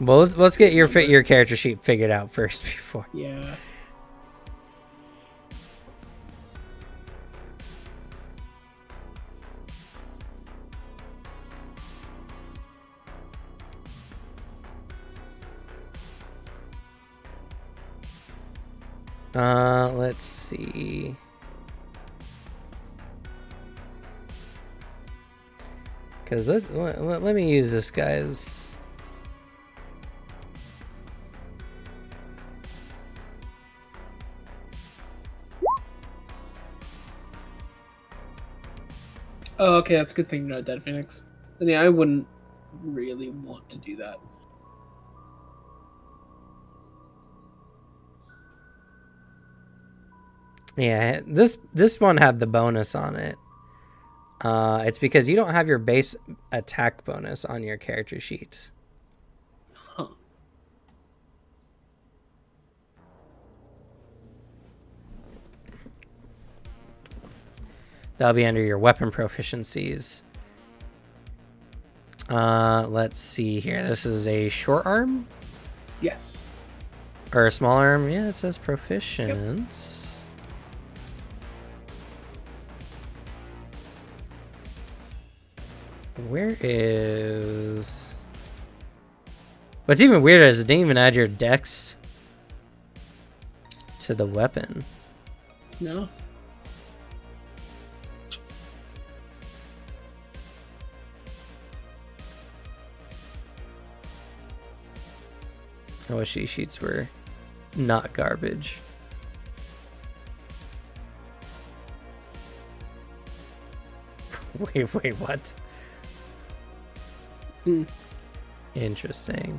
Well, let's get your character sheet figured out first before. Yeah. Let's see. Because let me use this guy's. Oh, okay, that's a good thing to know, Dead Phoenix. Then yeah, I wouldn't really want to do that. Yeah, this one had the bonus on it. It's because you don't have your base attack bonus on your character sheet. Huh. That'll be under your weapon proficiencies. Let's see here. This is a short arm? Yes. Or a small arm? Yeah, it says proficient. Yep. Where is... What's even weirder is it didn't even add your dex to the weapon. No. I wish these sheets were not garbage. Wait, what? Interesting.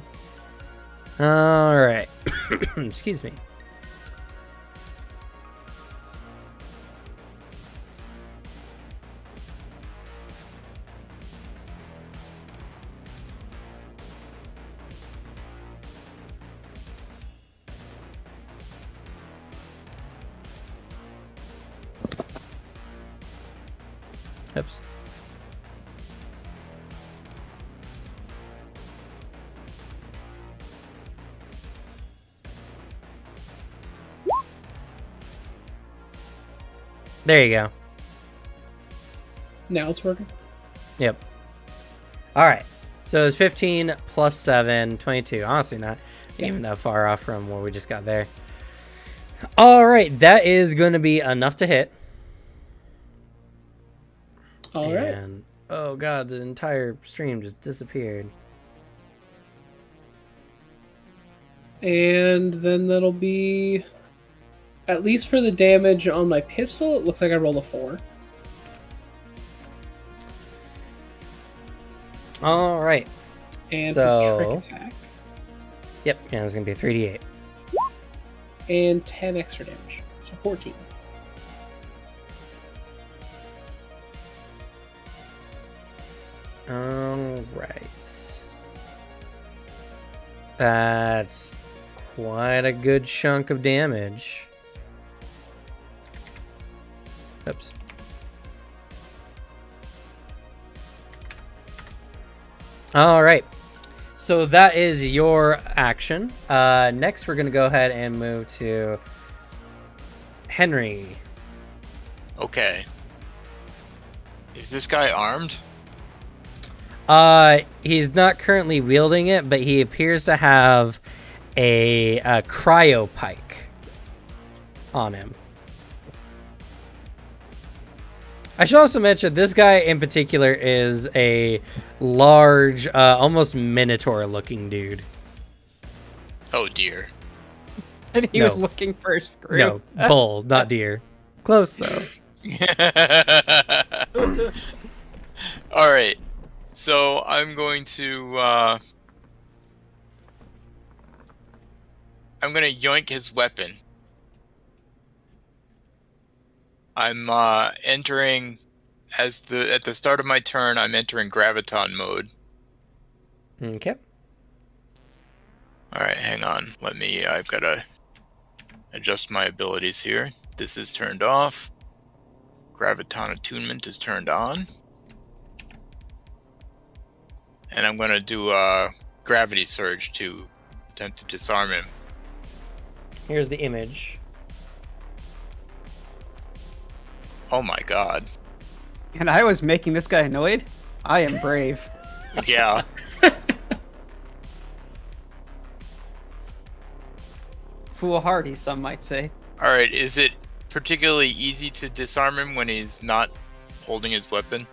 All right. Excuse me. Oops. There you go. Now it's working. Yep. All right. So it's 15 plus 7, 22. Honestly, not even that far off from what we just got there. All right. That is going to be enough to hit. All right. And, oh, God, the entire stream just disappeared. And then that'll be, at least for the damage on my pistol, it looks like I rolled a 4. All right. And So- for trick attack, Yep. Yeah, it's going to be a 3d8. and 10 extra damage. So 14. All right. That's quite a good chunk of damage. Oops. All right. So that is your action. Next, we're going to go ahead and move to Henry. Okay. Is this guy armed? He's not currently wielding it, but he appears to have a cryo pike on him. I should also mention this guy in particular is a large, almost minotaur-looking dude. Oh dear. And he No. was looking for a screw. No, bull, not deer. Close though. All right. So I'm going to yoink his weapon. I'm entering at the start of my turn. I'm entering graviton mode. Okay. All right, hang on. I've got to adjust my abilities here. This is turned off. Graviton attunement is turned on. And I'm going to do a gravity surge to attempt to disarm him. Here's the image. Oh my god. And I was making this guy annoyed? I am brave. Yeah. Foolhardy, some might say. All right, is it particularly easy to disarm him when he's not holding his weapon?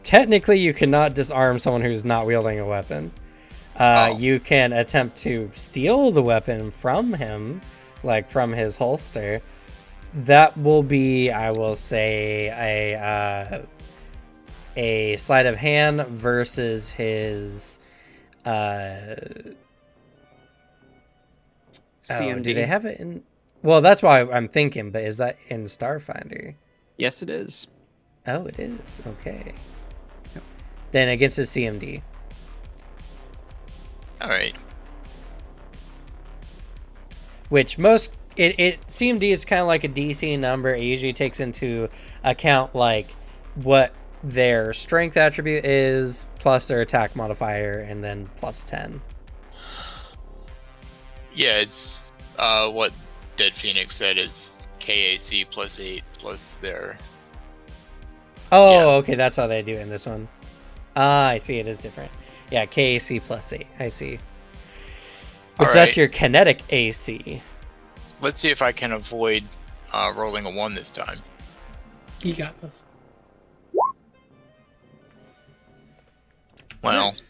Technically, you cannot disarm someone who's not wielding a weapon. You can attempt to steal the weapon from him, like from his holster. That will be, I will say, a sleight of hand versus his. CMD. Oh, do they have it in? Well, that's why I'm thinking. But is that in Starfinder? Yes, it is. Oh, it is. Okay. Then against his CMD. All right. Which it CMD is kind of like a DC number. It usually takes into account like what their strength attribute is plus their attack modifier and then plus 10. Yeah, it's what Dead Phoenix said is KAC plus 8 plus their. Oh, Yeah. okay, that's how they do it in this one. Ah, I see, it is different. Yeah, KAC plus 8. I see. Which All that's right. your kinetic AC. Let's see if I can avoid rolling a 1 this time. You got this. Well, Nice.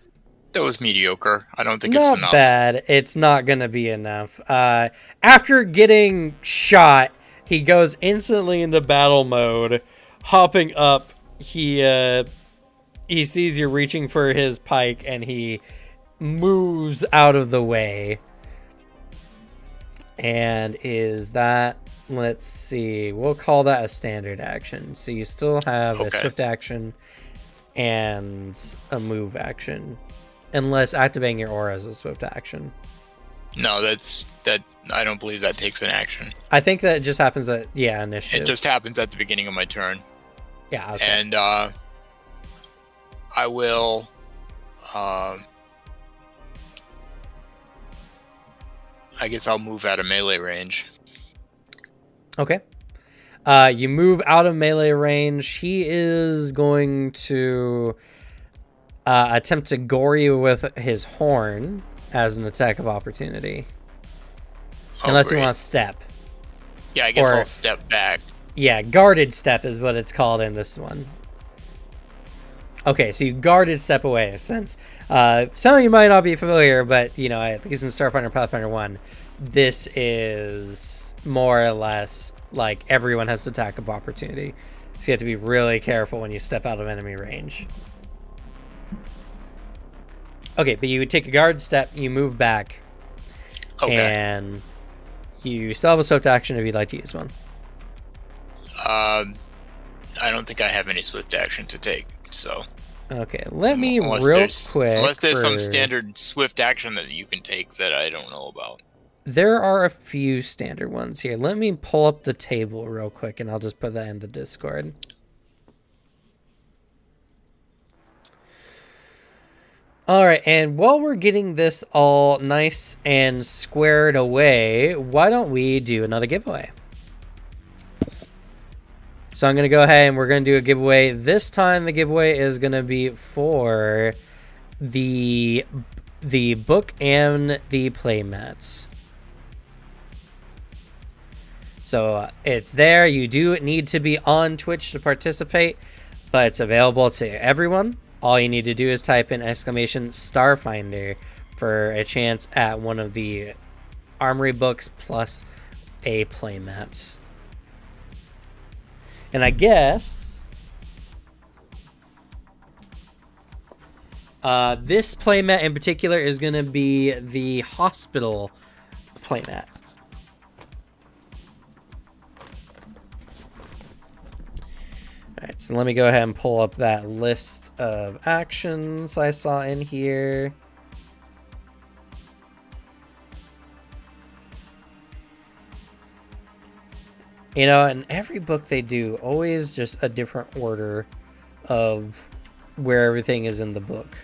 that was mediocre. I don't think it's Not enough. bad. It's not gonna be enough. After getting shot, he goes instantly into battle mode. Hopping up, he sees you reaching for his pike, and he moves out of the way. And is that? Let's see. We'll call that a standard action. So you still have a Okay. swift action and a move action, unless activating your aura is a swift action. No, that. I don't believe that takes an action. I think that just happens at initiative. It just happens at the beginning of my turn. Yeah. Okay. And I will. I guess I'll move out of melee range. Okay. You move out of melee range. He is going to attempt to gore you with his horn as an attack of opportunity. Unless you want to step. Yeah, I guess Or- I'll step back. Yeah, guarded step is what it's called in this one. Okay, so you guarded step away. Since some of you might not be familiar, but at least in Starfinder Pathfinder 1, this is more or less like everyone has attack of opportunity. So you have to be really careful when you step out of enemy range. Okay, but you would take a guard step, you move back, and you still have a swift action if you'd like to use one. I don't think I have any swift action to take, so. Okay, let me Unless real there's- quick. Unless there's some for- standard swift action that you can take that I don't know about. There are a few standard ones here. Let me pull up the table real quick, and I'll just put that in the Discord. All right, and while we're getting this all nice and squared away, why don't we do another giveaway? So I'm going to go ahead and we're going to do a giveaway. This time the giveaway is going to be for the book and the playmats. So it's there. You do need to be on Twitch to participate, but it's available to everyone. All you need to do is type in !Starfinder for a chance at one of the Armory books plus a playmat. And I guess this playmat in particular is going to be the hospital playmat. Alright, so let me go ahead and pull up that list of actions I saw in here. In every book they do, always just a different order of where everything is in the book.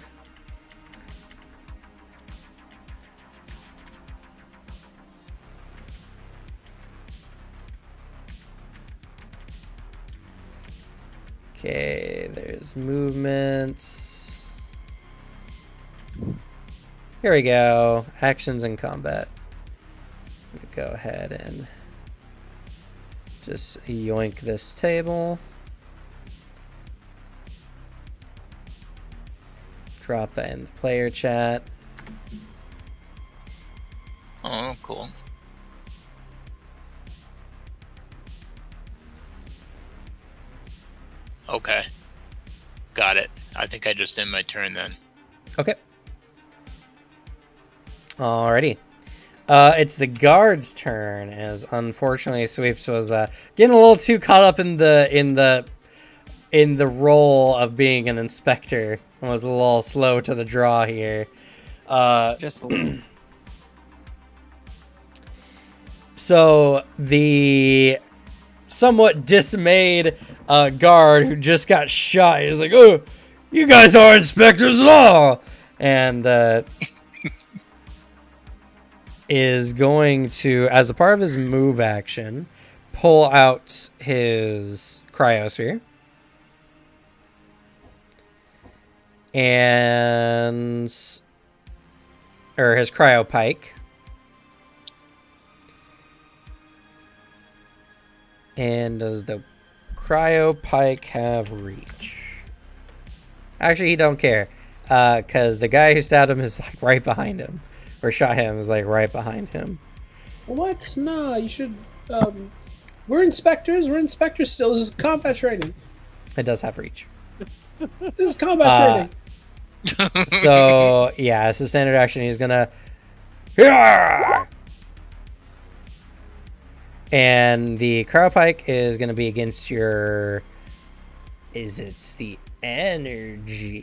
Okay, there's movements. Here we go. Actions and combat. Go ahead and just yoink this table. Drop that in the player chat. Oh, cool. Okay. Got it. I think I just end my turn then. Okay. Alrighty. It's the guard's turn, as unfortunately Sweeps was getting a little too caught up in the role of being an inspector and was a little slow to the draw here. Just a little. So the somewhat dismayed guard who just got shot is like, "Oh, you guys are inspectors at all," and is going to, as a part of his move action, pull out his cryosphere or his cryo pike. And does the cryo pike have reach? Actually, he don't care, because the guy who stabbed him is like right behind him, or shot him is like right behind him. What? No, you should. We're inspectors. We're inspectors still. This is combat training. It does have reach. This is combat training. So yeah, as a standard action, he's gonna. Hyah! And the cryo pike is gonna be against your. It's the energy.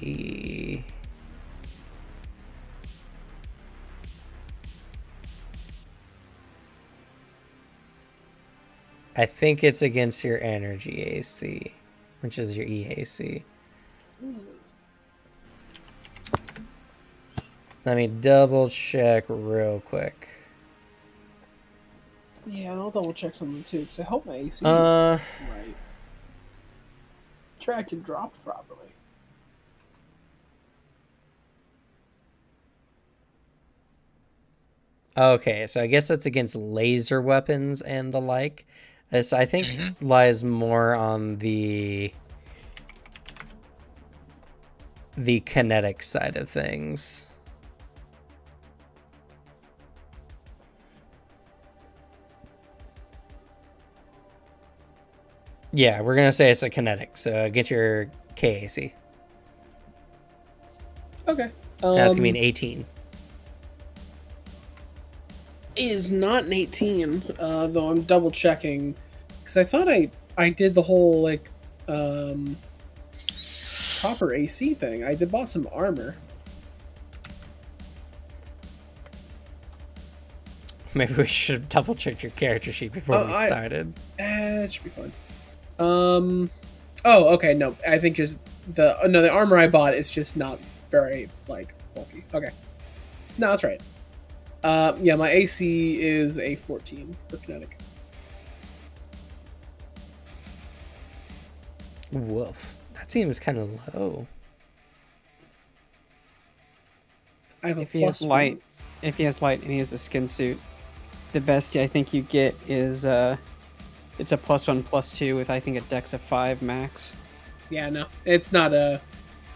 I think it's against your energy AC, which is your EAC. Let me double check real quick. Yeah, and I'll double check something too, because I hope my AC Uh, right. Track and dropped properly. okay, so I guess that's against laser weapons and the like. This, I think, lies more on the kinetic side of things. Yeah, we're gonna say it's a kinetic. So get your KAC. Okay. That's gonna be an 18. Is not an 18, though I'm double checking, because I thought I did the whole like proper AC thing. I did bought some armor. Maybe we should have double checked your character sheet before we started. It should be fine. Oh, okay. No, I think just the armor I bought is just not very like bulky. Okay. No, that's right. Yeah, my AC is a 14 for kinetic. Woof. That seems kind of low. I have a If he has plus light, one. if he has light and he has a skin suit, the best I think you get is it's a +1/+2 with I think a Dex of 5 max. Yeah, no, it's not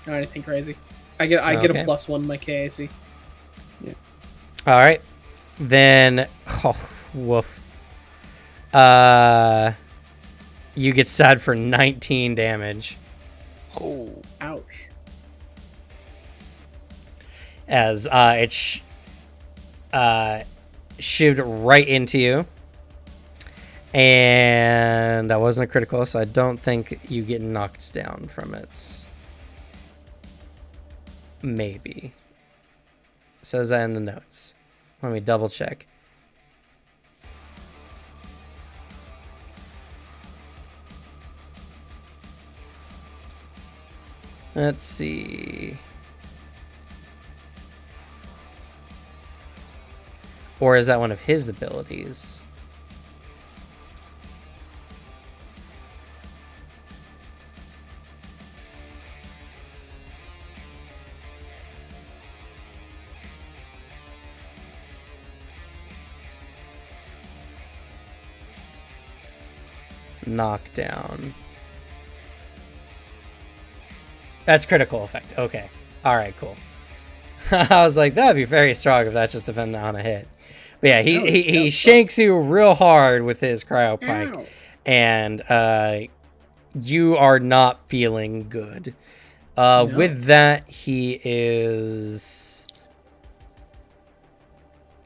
anything crazy. I get a Okay. +1 in my KAC. All right. Then, oh, woof. You get sad for 19 damage Oh, Ouch. as it shivved right into you. And that wasn't a critical, so I don't think you get knocked down from it. Maybe. Says that in the notes. Let me double check. Let's see. Or is that one of his abilities? Knockdown. That's critical effect. Okay. All right, cool. I was like, that'd be very strong if that's just defending on a hit. But yeah, he shanks you real hard with his cryo pike. Ow. And you are not feeling good. No. With that, he is...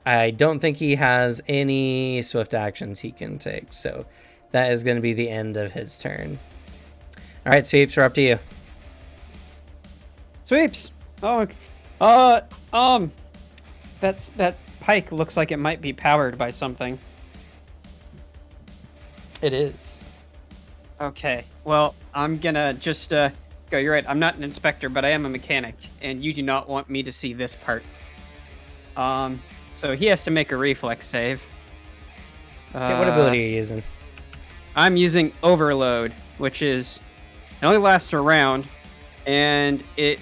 I don't think he has any swift actions he can take, so that is going to be the end of his turn. All right, Sweeps, we're up to you. Sweeps. Oh, okay. That pike looks like it might be powered by something. It is. Okay. Well, I'm gonna just go. You're right. I'm not an inspector, but I am a mechanic, and you do not want me to see this part. So he has to make a reflex save. Okay, what ability are you using? I'm using Overload, which is it only lasts a round, and it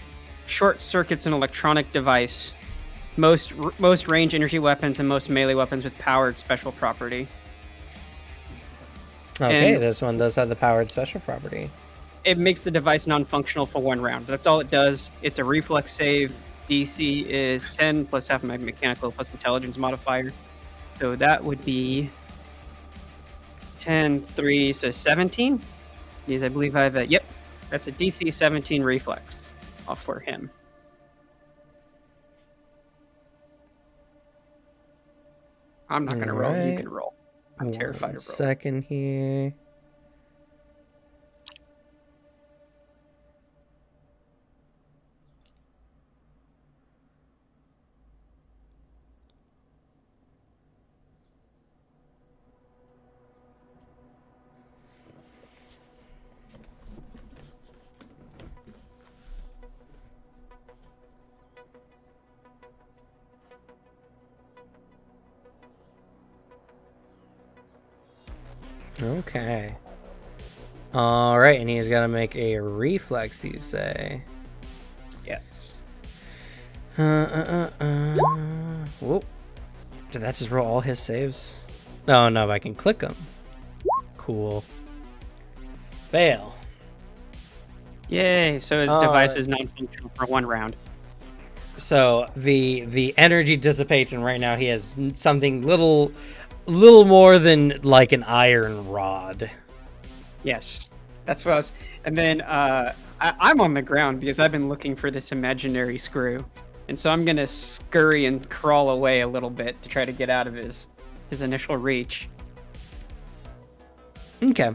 short circuits an electronic device. Most range energy weapons and most melee weapons with powered special property. Okay, And this one does have the powered special property. it makes the device non-functional for 1 round. That's all it does. It's a reflex save. DC is 10 plus half my mechanical plus intelligence modifier. So that would be 10, 3, so 17. Because I believe I have a, yep, that's a DC 17 reflex for him. I'm not going to roll. You Alright. can roll. I'm terrified of rolling. Second here. Okay. All right, and he's got to make a reflex, you say? Yes. Whoop. Did that just roll all his saves? Oh, no, I can click them. Cool. Fail. Yay! So his device is non-functional for 1 round. So the energy dissipates, and right now he has something little more than like an iron rod. Yes, that's what I was. And then I'm on the ground because I've been looking for this imaginary screw, and so I'm gonna scurry and crawl away a little bit to try to get out of his initial reach. Okay.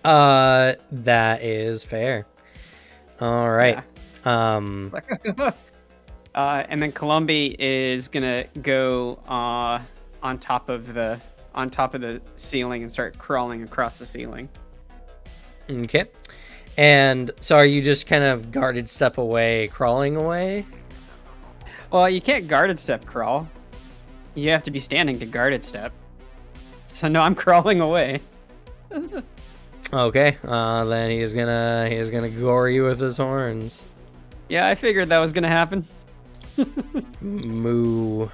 That is fair. All right. Yeah. And then Columbi is gonna go on top of the ceiling and start crawling across the ceiling. Okay. And so are you just kind of guarded step away, crawling away? Well, you can't guarded step crawl. You have to be standing to guarded step. So no, I'm crawling away. Okay. Then he's gonna gore you with his horns. Yeah, I figured that was gonna happen. Moo.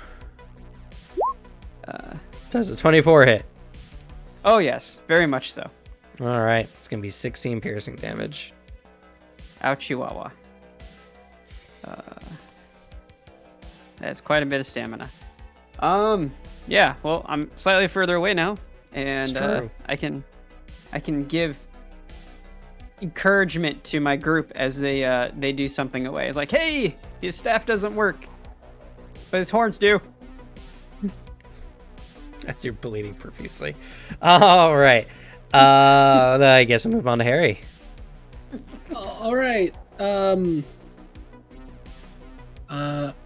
Does a 24 hit? Oh yes, very much so. All right. It's gonna be 16 piercing damage. Ouch, Chihuahua. That's quite a bit of stamina. Yeah. Well, I'm slightly further away now, and true. I can give encouragement to my group as they do something away. It's like, hey, his staff doesn't work, but his horns do. As you're bleeding profusely. All right. I guess we'll move on to Harry. All right.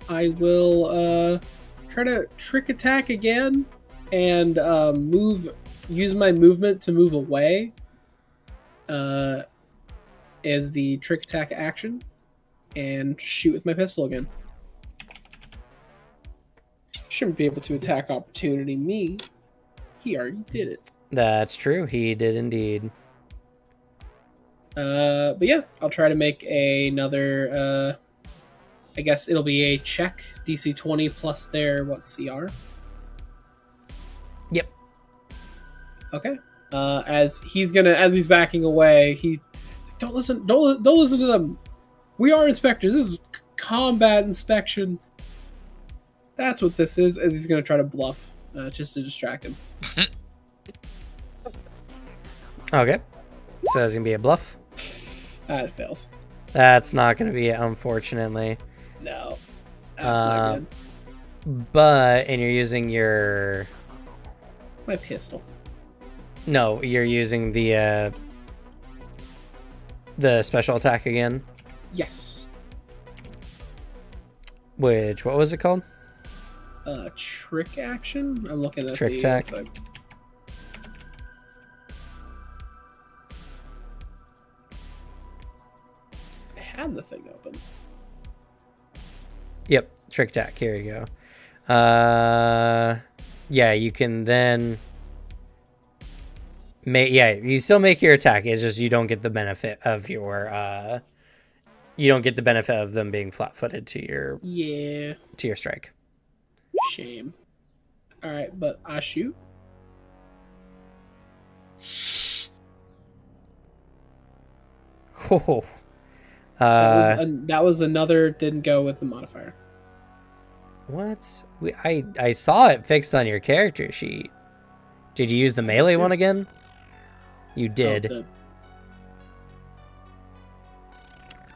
I will try to trick attack again and use my movement to move away as the trick attack action and shoot with my pistol again. Shouldn't be able to attack opportunity me. He already did it. That's true. He did indeed. But yeah, I'll try to make another. I guess it'll be a check DC 20 plus their CR. Yep. Okay. As he's backing away, don't listen to them. We are inspectors. This is combat inspection. That's what this is. As he's gonna try to bluff, just to distract him. Okay. So it's gonna be a bluff. It fails. That's not gonna be it, unfortunately. No, that's not good. And you're using your. My pistol. No, you're using the special attack again. Yes. What was it called? Trick action. I'm looking at Trick the attack. I had the thing open. Yep, trick attack. Here you go. Yeah, you can then. You still make your attack. It's just you don't get the benefit of your. You don't get the benefit of them being flat-footed to your. Yeah. To your strike. Shame. All right, but I shoot. Oh. That was another didn't go with the modifier. What? I saw it fixed on your character sheet. Did you use the melee one again? You did.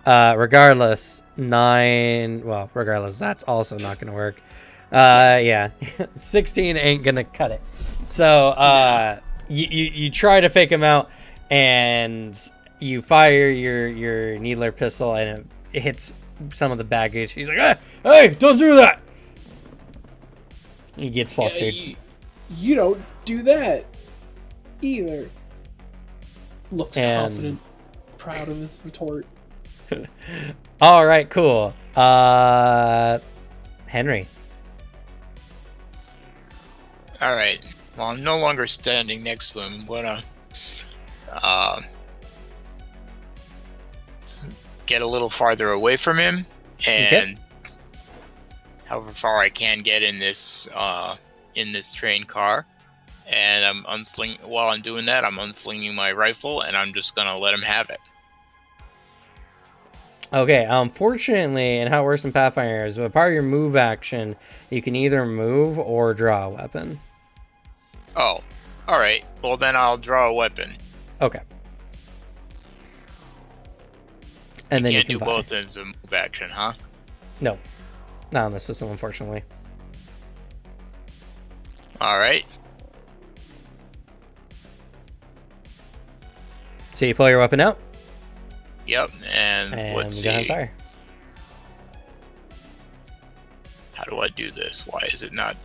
Regardless, 9. Well, regardless, that's also not gonna work. Yeah, 16 ain't gonna cut it. So, you try to fake him out, and you fire your needler pistol, and it hits some of the baggage. He's like, "Hey, don't do that!" He gets flustered. Yeah, you don't do that either. Looks confident, proud of his retort. All right, cool. Henry. All right. Well, I'm no longer standing next to him. I'm gonna uh, get a little farther away from him, and however far I can get in this train car. And I'm while I'm doing that, I'm unslinging my rifle, and I'm just gonna let him have it. Okay, fortunately, and how it works in Pathfinder is, with part of your move action, you can either move or draw a weapon. Oh, alright. Well, then I'll draw a weapon. Okay. And then you can't can do fire. both as a move action, huh? No. Not on the system, unfortunately. Alright. So you pull your weapon out. Yep, and let's go ahead and see. fire. How do I do this? Why is it not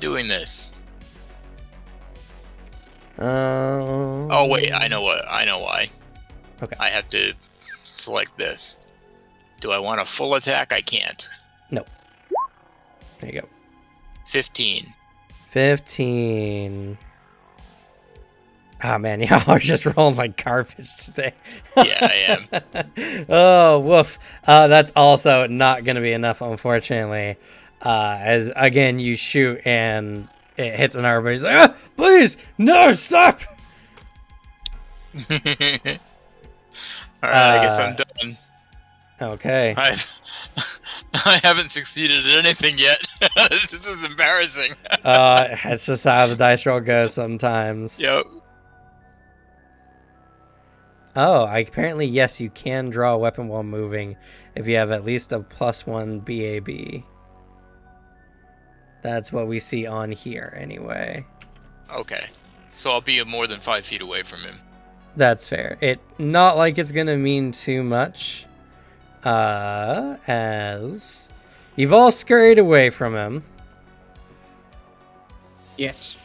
doing this? Oh wait, I know why. Okay. I have to select this. Do I want a full attack? I can't. No. There you go. 15. 15. Oh man, y'all are just rolling like garbage today. Yeah, I am. Oh, woof. That's also not going to be enough, unfortunately. As, again, you shoot and it hits an arm, but he's like, please, no, stop! Alright, I guess I'm done. Okay. I haven't succeeded at anything yet. This is embarrassing. It's just how the dice roll goes sometimes. Yep. Oh, apparently, yes, you can draw a weapon while moving if you have at least a +1 BAB. That's what we see on here, anyway. Okay. So I'll be more than 5 feet away from him. That's fair. Not like it's gonna mean too much. As you've all scurried away from him. Yes.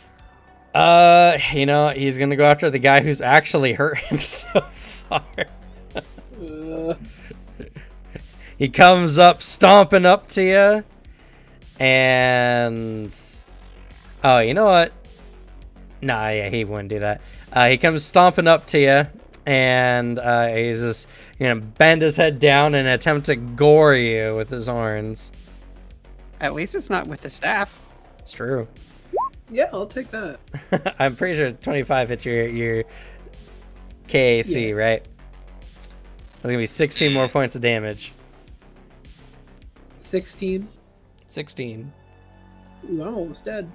He's gonna go after the guy who's actually hurt him so far. He comes up, stomping up to you, and oh, you know what? Nah, yeah, he wouldn't do that. He comes stomping up to you, and he's just gonna bend his head down and attempt to gore you with his horns. At least it's not with the staff. It's true. Yeah, I'll take that. I'm pretty sure 25 hits your KAC, Yeah. right? That's gonna be 16 more points of damage. 16. 16. Ooh, I'm almost dead.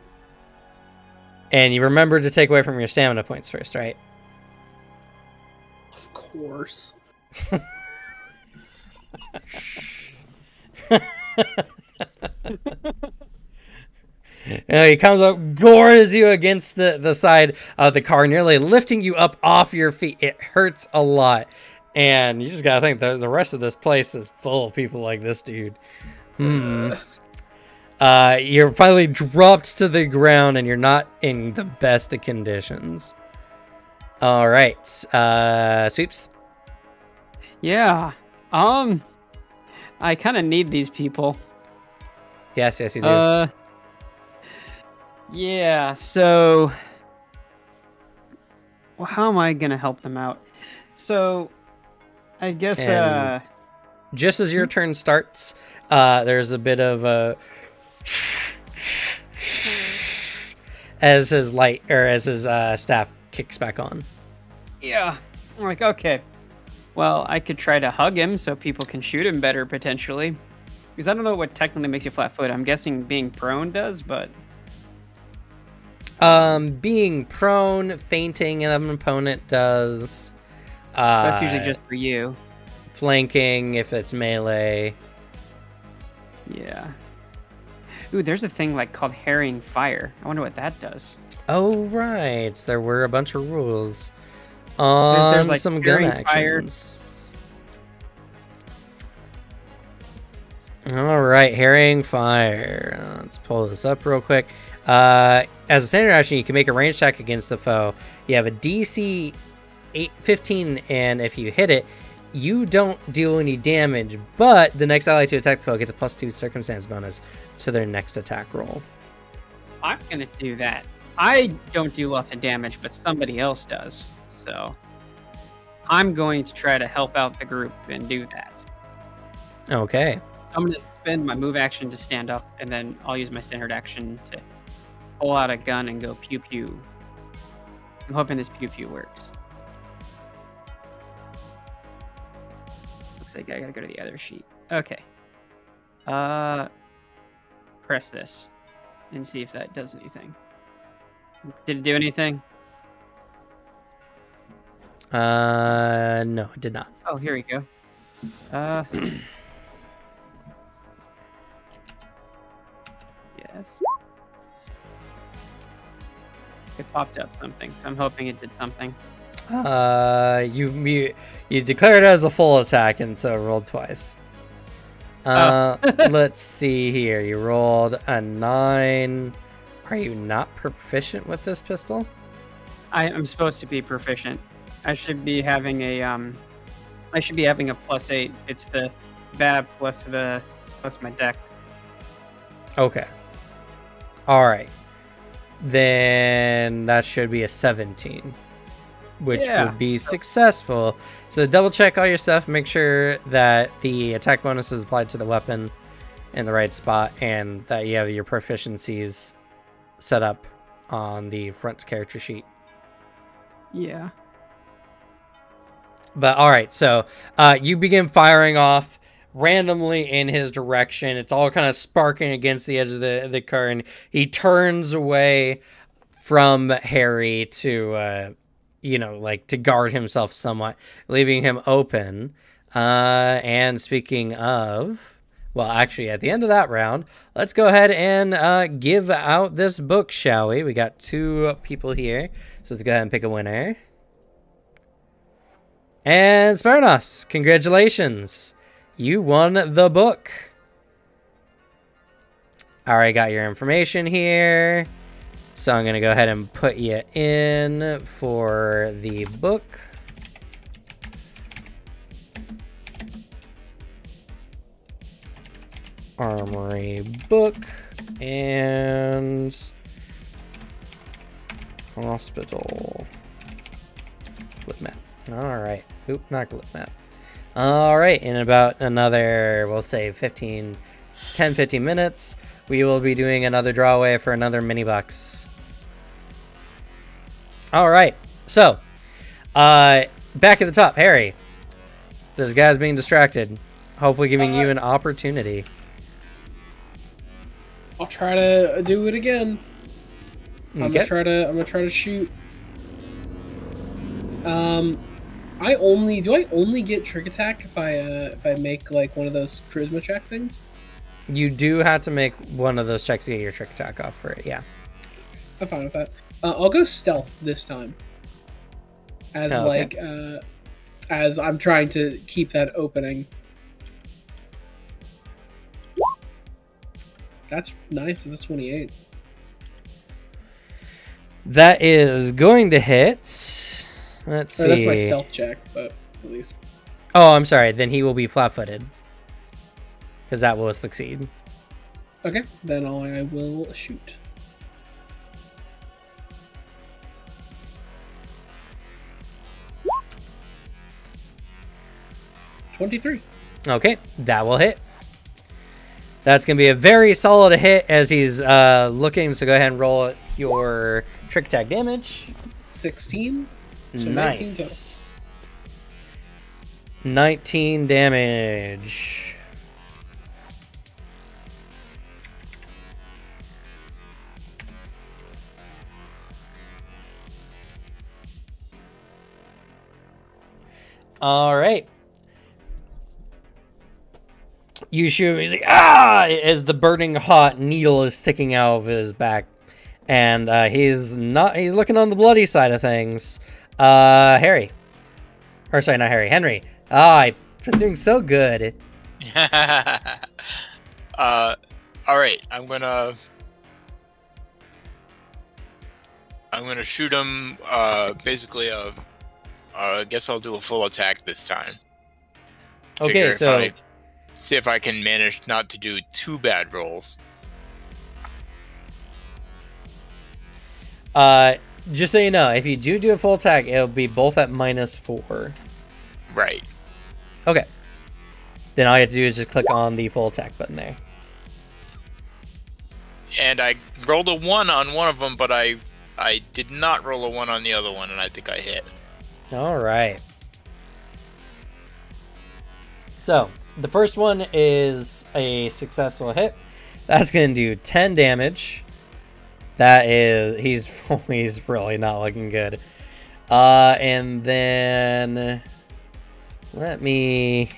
And you remember to take away from your stamina points first, right? Of course. He comes up, gores you against the side of the car, nearly lifting you up off your feet. It hurts a lot. And you just gotta think the rest of this place is full of people like this dude. You're finally dropped to the ground, and you're not in the best of conditions. All right, Sweeps. Yeah. I kind of need these people. Yes, you do. Yeah, so well, how am I gonna help them out? So I guess And just as your turn starts, there's a bit of a as his staff kicks back on. yeah. I'm like, okay. Well, I could try to hug him so people can shoot him better potentially. Because I don't know what technically makes you flat-footed. I'm guessing being prone does, but Being prone, fainting an opponent does. that's usually just for you. Flanking if it's melee. Yeah. Ooh, there's a thing like called harrying fire. I wonder what that does. Oh right, there were a bunch of rules on there's, like, some gun harrying fire. actions. All right, harrying fire. Let's pull this up real quick. As a standard action, you can make a range attack against the foe. You have a DC 15, and if you hit it, you don't deal any damage, but the next ally to attack the foe gets a +2 circumstance bonus to their next attack roll. I'm gonna do that. I don't do lots of damage, but somebody else does. So I'm going to try to help out the group and do that. Okay. So I'm gonna spend my move action to stand up, and then I'll use my standard action to pull out a gun and go pew pew. I'm hoping this pew pew works. Looks like I gotta go to the other sheet. Okay. Press this and see if that does anything. Did it do anything? No, it did not. Oh, here we go. Yes. It popped up something, so I'm hoping it did something. You declared it as a full attack, and so rolled twice. Let's see here. You rolled a 9. Are you not proficient with this pistol? I'm supposed to be proficient. I should be having a +8. It's the BAB plus my dex. Okay. All right. Then that should be a 17, which would be successful. So double check all your stuff. Make sure that the attack bonus is applied to the weapon in the right spot, and that you have your proficiencies set up on the front character sheet. Yeah. But all right, so you begin firing off randomly in his direction. It's all kind of sparking against the edge of the car, and he turns away from Harry to, to guard himself somewhat, leaving him open. And speaking of, well, actually, at the end of that round, let's go ahead and give out this book, shall we? We got 2 people here, so let's go ahead and pick a winner. And Sparnos, congratulations. You won the book. Alright, got your information here. So I'm going to go ahead and put you in for the book. Armory book and hospital flip map. All right. Oop, not flip map. All right. In about another, we'll say 10, 15 minutes, we will be doing another drawaway for another mini box. All right. So, back at the top, Harry. This guy's being distracted. Hopefully giving you an opportunity. I'll try to do it again. Okay. I'm gonna try to shoot. I only get trick attack if I make like one of those charisma check things? You do have to make one of those checks to get your trick attack off for it, yeah. I'm fine with that. I'll go stealth this time. As as I'm trying to keep that opening. That's nice. That's 28. That is going to hit. Let's see. That's my stealth check, but at least. Oh, I'm sorry. Then he will be flat-footed. Because that will succeed. Okay, then I will shoot. $23. Okay, that will hit. That's going to be a very solid hit as he's looking. So go ahead and roll your trick attack damage. 16. So Nice. 19 damage. All right. You shoot him. He's like, ah! As the burning hot needle is sticking out of his back. And he's looking on the bloody side of things. Harry. Or sorry, not Harry. Henry. I was doing so good. Alright, I'm gonna shoot him, basically, I guess I'll do a full attack this time. Okay, so See if I can manage not to do 2 bad rolls. Just so you know, if you do a full attack, it'll be both at -4. Right. Okay. Then all you have to do is just click on the full attack button there. And I rolled a 1 on one of them, but I did not roll a 1 on the other one, and I think I hit. All right. So the first one is a successful hit. That's going to do 10 damage. That is, he's really not looking good. And then let me.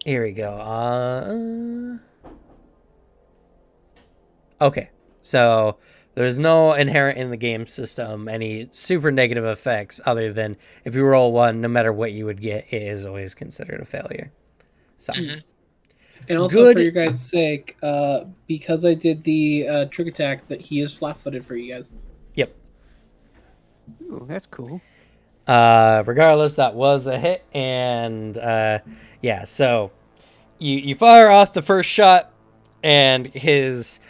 Here we go. Okay, so there's no inherent in the game system any super negative effects other than if you roll 1, no matter what you would get, it is always considered a failure. So, And also Good. for your guys' sake, because I did the trick attack, that he is flat-footed for you guys. yep. Ooh, that's cool. Regardless, that was a hit, and yeah, so you fire off the first shot, and his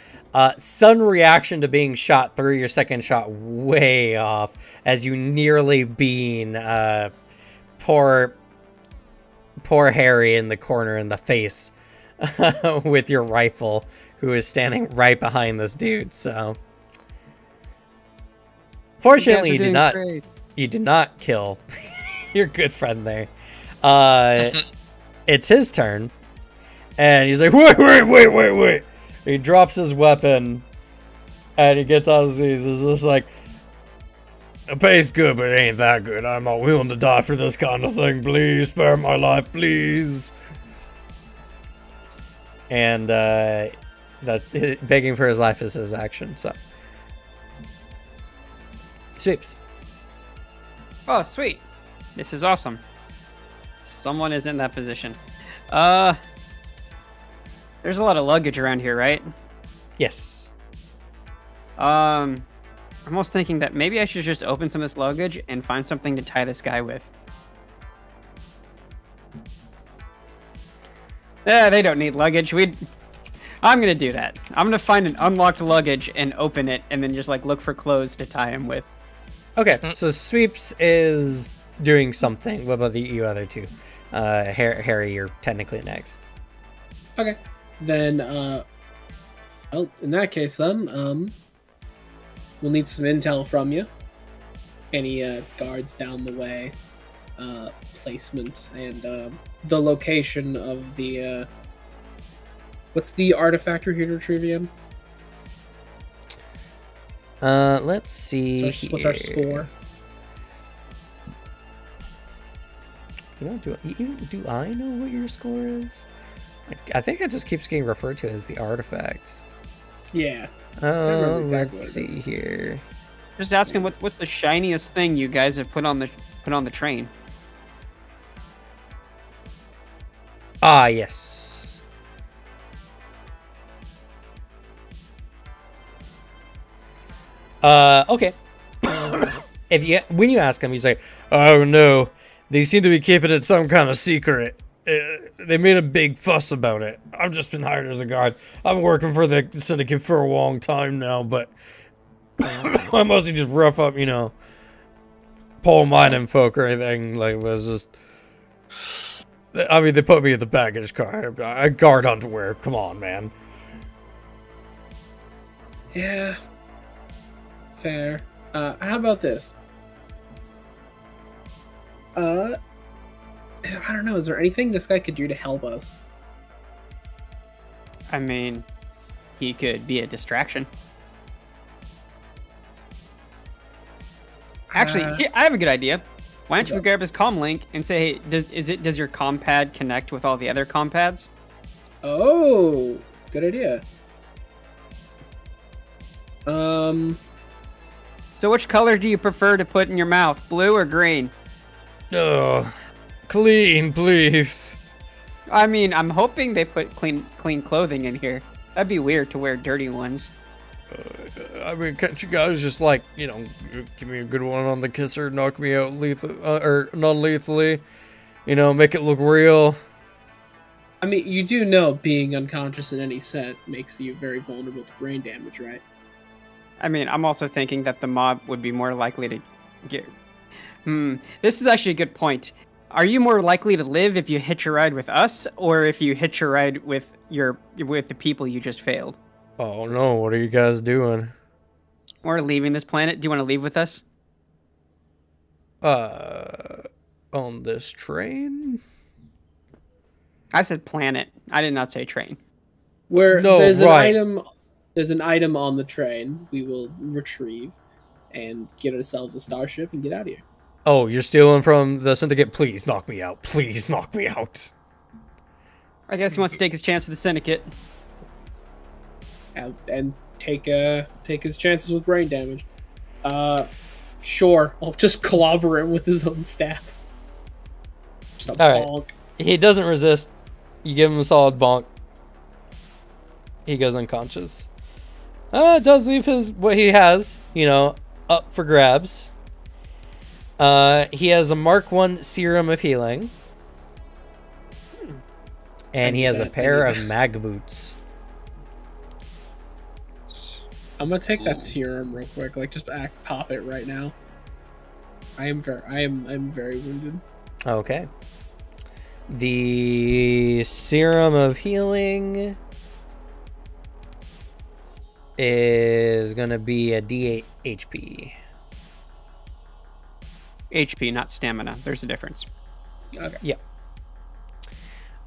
sudden reaction to being shot through your second shot way off as you nearly bean poor Harry in the corner in the face with your rifle, who is standing right behind this dude. So fortunately, you did not kill your good friend there. It's his turn, and he's like, wait. He drops his weapon, and he gets on his knees. It's just like, the pay's good, but it ain't that good. I'm not willing to die for this kind of thing. Please spare my life, please. And that's begging for his life is his action. So sweeps. Oh, sweet. This is awesome. Someone is in that position. There's a lot of luggage around here, right? Yes. I'm almost thinking that maybe I should just open some of this luggage and find something to tie this guy with. They don't need luggage. I'm gonna do that. I'm gonna find an unlocked luggage and open it, and then just like look for clothes to tie him with. Okay, so sweeps is doing something. What about you other two? Harry, you're technically next. Okay. Then, well, in that case, then, we'll need some intel from you. Any guards down the way, placement, and the location of the. What's the artifact you're here to retrieve again? Let's see. What's our score? You know, do I know what your score is? I think it just keeps getting referred to as the artifacts. Yeah. Let's see here. Just asking what's the shiniest thing you guys have put on the train? Ah, yes. Okay. When you ask him, he's like, "Oh no, they seem to be keeping it some kind of secret. They made a big fuss about it. I've just been hired as a guard. I've been working for the syndicate for a long time now, but I mostly just rough up, coal mining folk or anything. Like, was just. I mean, they put me in the baggage car. I guard underwear. Come on, man." Yeah. Fair. How about this? I don't know. Is there anything this guy could do to help us? I mean, he could be a distraction. Actually, I have a good idea. Why don't you grab his comm link and say, hey, does your comm pad connect with all the other comm pads? Oh, good idea. So which color do you prefer to put in your mouth, blue or green? Oh, clean, please. I mean, I'm hoping they put clean clothing in here. That'd be weird to wear dirty ones. I mean, can't you guys just like, give me a good one on the kisser, knock me out lethal or non-lethally, make it look real. I mean, you do know being unconscious in any set makes you very vulnerable to brain damage, right? I mean, I'm also thinking that the mob would be more likely to get... This is actually a good point. Are you more likely to live if you hitch a ride with us, or if you hitch a ride with the people you just failed? Oh no, what are you guys doing? Or leaving this planet? Do you want to leave with us? On this train? I said planet. I did not say train. There's an item on the train we will retrieve and get ourselves a starship and get out of here. Oh, you're stealing from the syndicate? Please knock me out. Please knock me out. I guess he wants to take his chance with the syndicate. And take his chances with brain damage. Sure. I'll just clobber him with his own staff. Just a All right. bonk. He doesn't resist. You give him a solid bonk. He goes unconscious. It does leave what he has, up for grabs. He has a Mark 1 Serum of Healing. And he has a pair of mag boots. I'm gonna take that serum real quick. Like, just pop it right now. I'm very wounded. Okay. The Serum of Healing is gonna be a D8 HP. HP, not stamina. There's a difference. Okay. Yeah.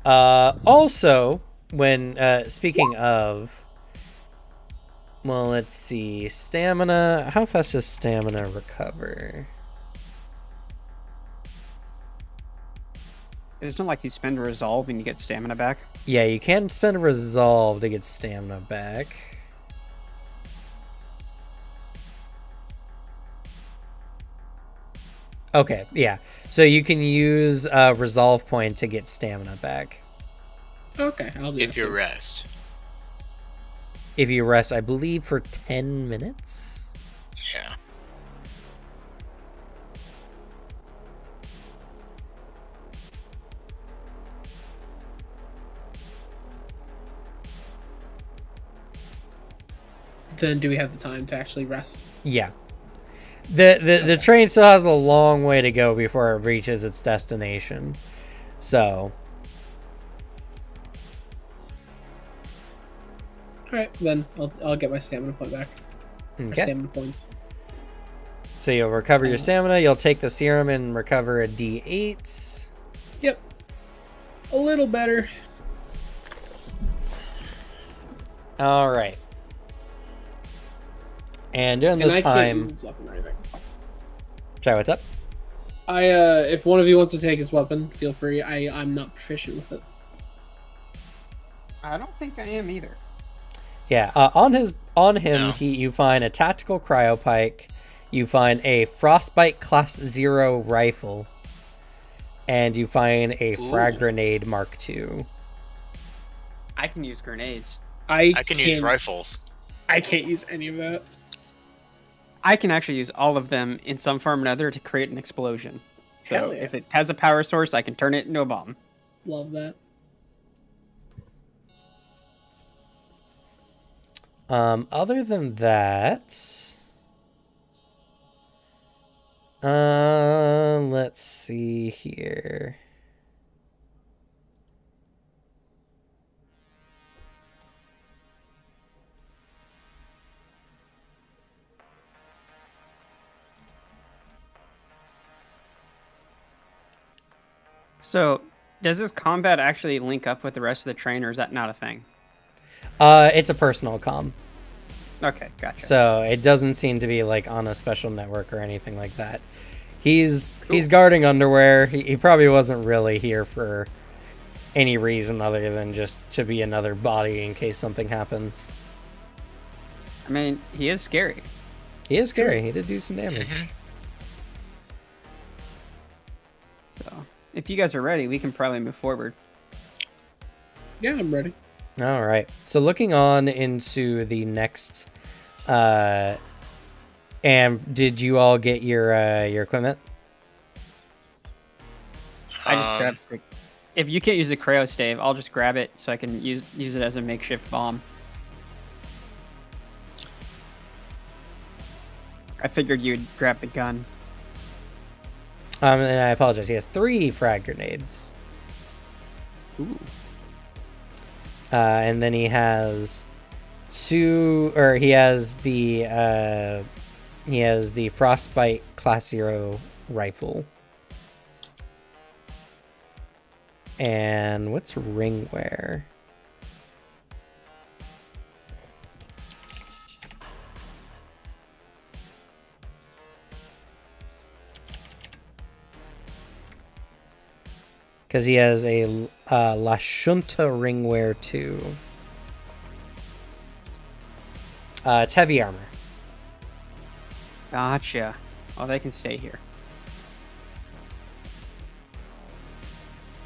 Also, when speaking of, well, let's see, stamina. How fast does stamina recover? It's not like you spend a resolve and you get stamina back. Yeah, you can spend a resolve to get stamina back. Okay, yeah. So you can use a resolve point to get stamina back. Okay, I'll do If that you too. rest. If you rest, I believe, for 10 minutes? Yeah. Then do we have the time to actually rest? Yeah. The train still has a long way to go before it reaches its destination. So, Alright, then I'll get my stamina point back. Or okay. stamina points. So you'll recover your stamina, you'll take the serum and recover a D8. Yep. A little better. All right. And during this I can't time, use his weapon or anything. sorry, what's up? If one of you wants to take his weapon, feel free. I'm not proficient with it. I don't think I am either. Yeah, on him, No. you find a tactical cryopike, you find a frostbite class 0 rifle, and you find a frag grenade Mark II. I can use grenades. I can use rifles. I can't use any of that. I can actually use all of them in some form or another to create an explosion. So Hell yeah. if it has a power source, I can turn it into a bomb. Love that. Other than that, let's see here. So does this combat actually link up with the rest of the train, or is that not a thing? It's a personal comm. Okay, gotcha. So it doesn't seem to be like on a special network or anything like that. He's guarding underwear. He probably wasn't really here for any reason other than just to be another body in case something happens. I mean, he is scary. He is scary. He did do some damage. So if you guys are ready, we can probably move forward. Yeah, I'm ready. All right. So looking on into the next, and did you all get your equipment? I just grabbed the... If you can't use the cryo stave, I'll just grab it so I can use it as a makeshift bomb. I figured you'd grab the gun. And I apologize. He has 3 frag grenades. Ooh. And then he has 2, or he has the Frostbite Class 0 rifle. And what's ringwear? Because he has a La Shunta ringwear too. It's heavy armor. Gotcha. Oh, they can stay here.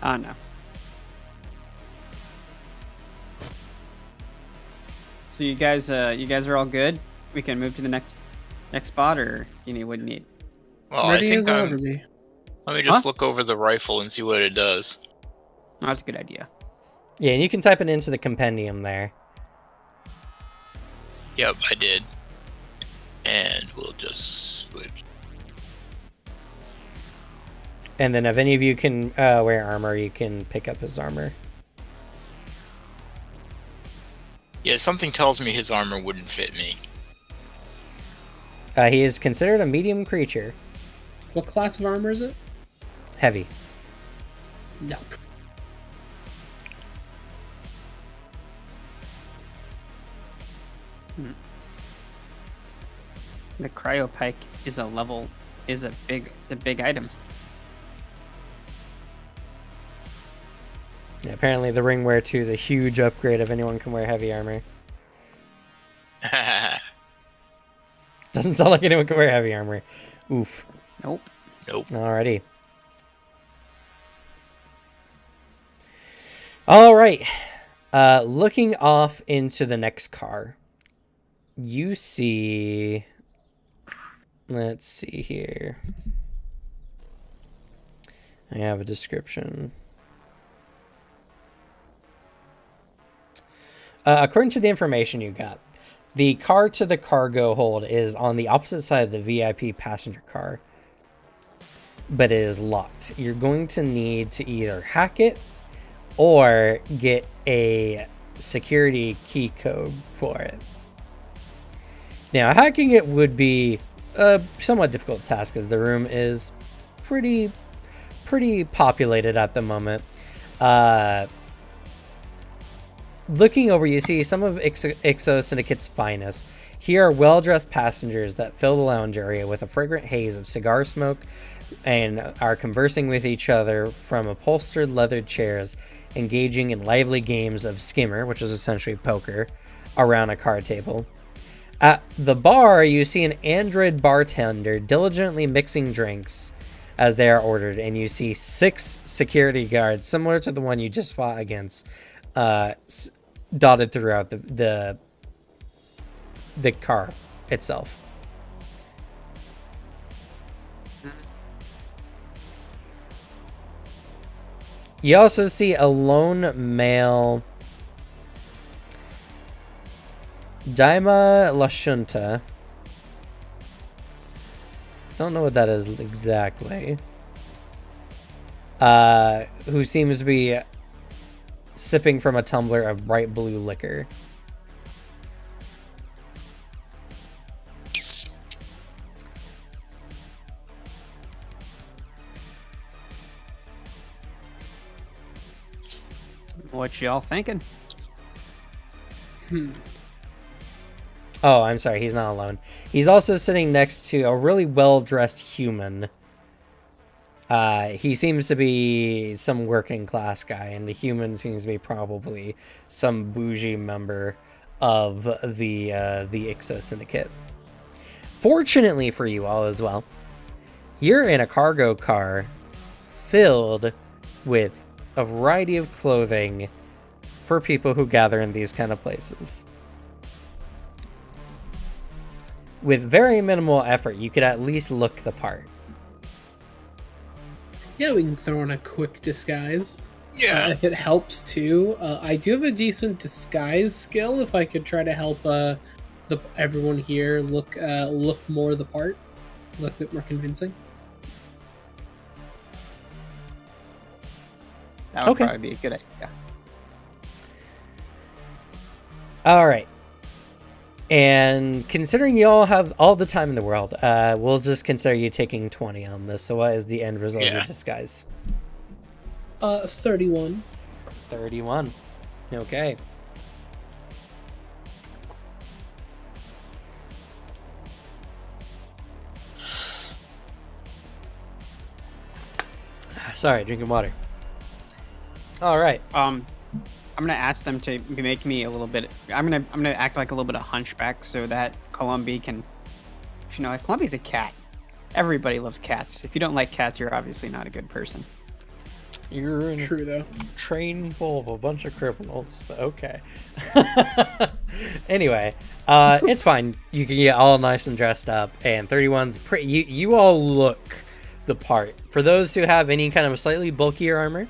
Oh, no. So you guys are all good? We can move to the next spot, or you need what you need? Well, Ready I think as ever, me. let me just look over the rifle and see what it does. Oh, that's a good idea. Yeah, and you can type it into the compendium there. Yep, I did. And we'll just switch. And then if any of you can wear armor, you can pick up his armor. Yeah, something tells me his armor wouldn't fit me. He is considered a medium creature. What class of armor is it? Heavy. Yuck. The cryopike is a big item. Yeah, apparently the ringwear 2 is a huge upgrade if anyone can wear heavy armor. Doesn't sound like anyone can wear heavy armor. Oof. Nope. Alrighty. Alright. Looking off into the next car, you see... Let's see here. I have a description. According to the information you got, the car to the cargo hold is on the opposite side of the VIP passenger car, but it is locked. You're going to need to either hack it or get a security key code for it. Now, hacking it would be a somewhat difficult task as the room is pretty populated at the moment. Looking over, you see some of Ixo Syndicate's finest. Here are well-dressed passengers that fill the lounge area with a fragrant haze of cigar smoke and are conversing with each other from upholstered leather chairs, engaging in lively games of skimmer, which is essentially poker, around a card table. At the bar, you see an android bartender diligently mixing drinks as they are ordered, and you see 6 security guards, similar to the one you just fought against, dotted throughout the car itself. You also see a lone male, Daima Lashunta. Don't know what that is exactly. Who seems to be sipping from a tumbler of bright blue liquor. What y'all thinking? Oh, I'm sorry, he's not alone. He's also sitting next to a really well-dressed human. He seems to be some working class guy, and the human seems to be probably some bougie member of the Ixo Syndicate. Fortunately for you all as well, you're in a cargo car filled with a variety of clothing for people who gather in these kind of places. With very minimal effort, you could at least look the part. Yeah, we can throw in a quick disguise. Yeah. If it helps too. I do have a decent disguise skill. If I could try to help everyone here look more the part, look a bit more convincing. That would Okay. probably be a good idea. All right. And considering you all have all the time in the world, we'll just consider you taking 20 on this. So what is the end result of your disguise? 31. 31. Okay. Sorry, drinking water. All right. I'm gonna ask them to make me a little bit. I'm gonna act like a little bit of hunchback so that Columbi can. You know, like Columbi's a cat. Everybody loves cats. If you don't like cats, you're obviously not a good person. You're in True though. a train full of a bunch of criminals, but okay. Anyway, it's fine. You can get all nice and dressed up, and 31's pretty. You all look the part. For those who have any kind of slightly bulkier armor,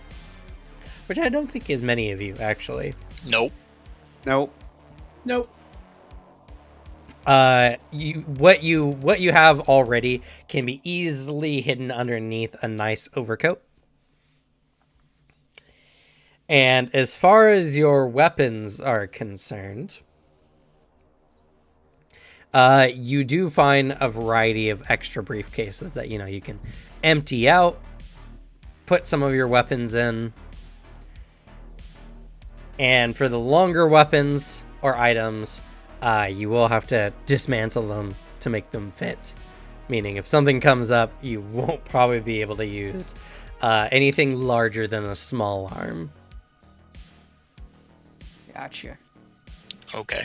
which I don't think is many of you actually. Nope. Nope. Nope. What you have already can be easily hidden underneath a nice overcoat. And as far as your weapons are concerned, you do find a variety of extra briefcases that you can empty out, put some of your weapons in. And for the longer weapons or items, you will have to dismantle them to make them fit. Meaning if something comes up, you won't probably be able to use anything larger than a small arm. Gotcha. Okay.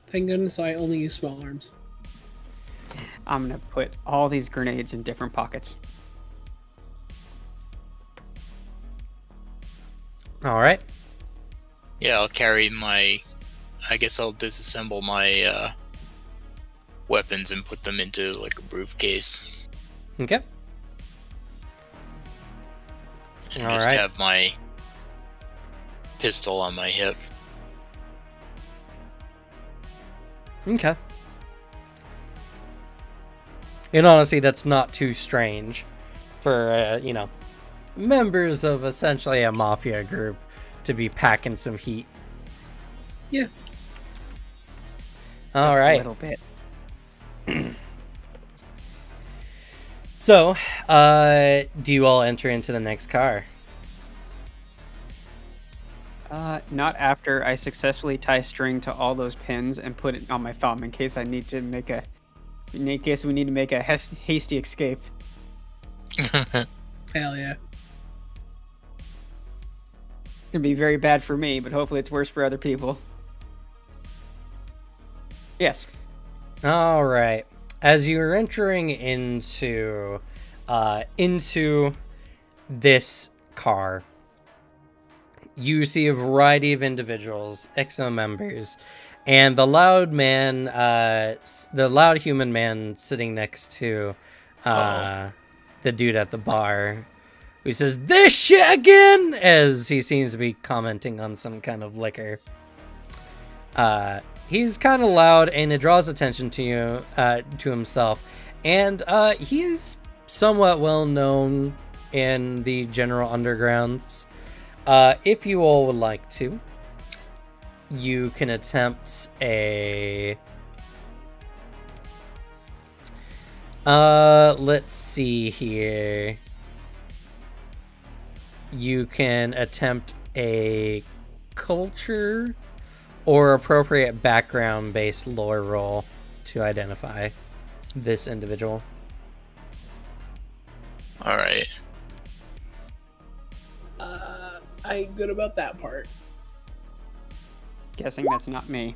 Thank goodness I only use small arms. I'm gonna put all these grenades in different pockets. All right. Yeah, I'll carry my. I guess I'll disassemble my weapons and put them into like a briefcase. Okay. And All just right. have my pistol on my hip. Okay. And honestly, that's not too strange for, members of essentially a mafia group to be packing some heat. Yeah. All A right. little bit. So, do you all enter into the next car? Not after I successfully tie string to all those pins and put it on my thumb in case I need to make a. In case we need to make a hasty escape. Hell yeah. It could be very bad for me, but hopefully it's worse for other people. Yes. All right. As you're entering into this car, you see a variety of individuals, XO members, and the loud human man sitting next to the dude at the bar, who says, "This shit again," as he seems to be commenting on some kind of liquor. He's kind of loud, and it draws attention to you, to himself, and he is somewhat well known in the general undergrounds. If you all would like to, you can attempt a. Let's see here. You can attempt a culture or appropriate background-based lore roll to identify this individual. All right. I ain't good about that part. Guessing that's not me.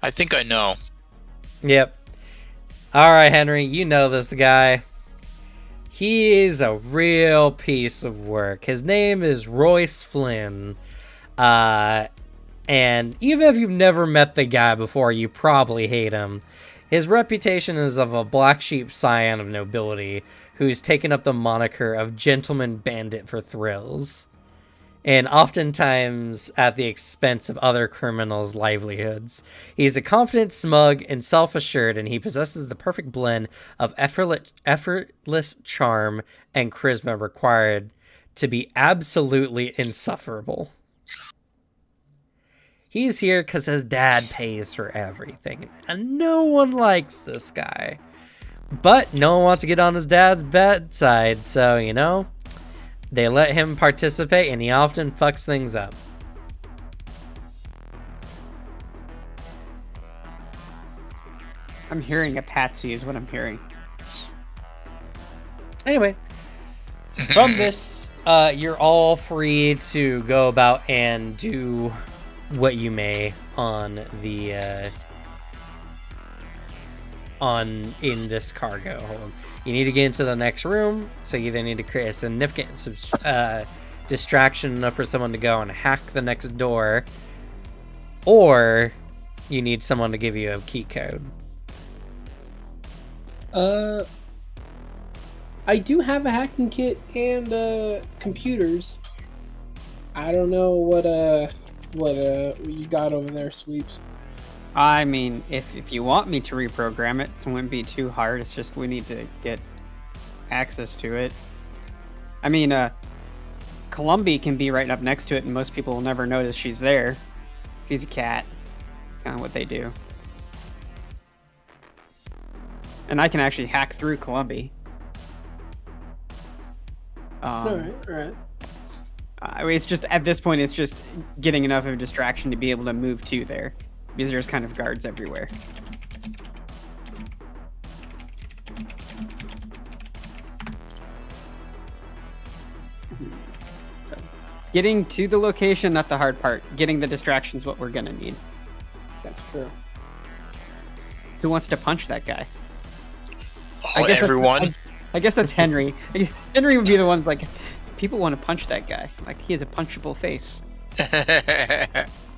I think I know. Yep. All right, Henry, you know this guy. He is a real piece of work. His name is Royce Flynn. And even if you've never met the guy before, you probably hate him. His reputation is of a black sheep scion of nobility who's taken up the moniker of gentleman bandit for thrills, and oftentimes at the expense of other criminals' livelihoods. He's a confident, smug, and self-assured, and he possesses the perfect blend of effortless charm and charisma required to be absolutely insufferable. He's here because his dad pays for everything, and no one likes this guy. But no one wants to get on his dad's bedside, so, you know, they let him participate, and he often fucks things up. I'm hearing a patsy is what I'm hearing. Anyway, from this, you're all free to go about and do what you may on the in this cargo hold. You need to get into the next room, so you either need to create a significant distraction enough for someone to go and hack the next door, or you need someone to give you a key code. I do have a hacking kit and computers. I don't know what you got over there, Sweeps. I mean, if you want me to reprogram it, it wouldn't be too hard. It's just we need to get access to it. I mean, Columbi can be right up next to it, and most people will never notice she's there. She's a cat. Kind of what they do. And I can actually hack through Columbi. All right. I mean, it's just, at this point, it's just getting enough of a distraction to be able to move to there. Because there's kind of guards everywhere. So, getting to the location, not the hard part. Getting the distraction's what we're gonna need. That's true. Who wants to punch that guy? Oh, everyone. I guess that's Henry. Henry would be the one's like, people want to punch that guy. Like, he has a punchable face.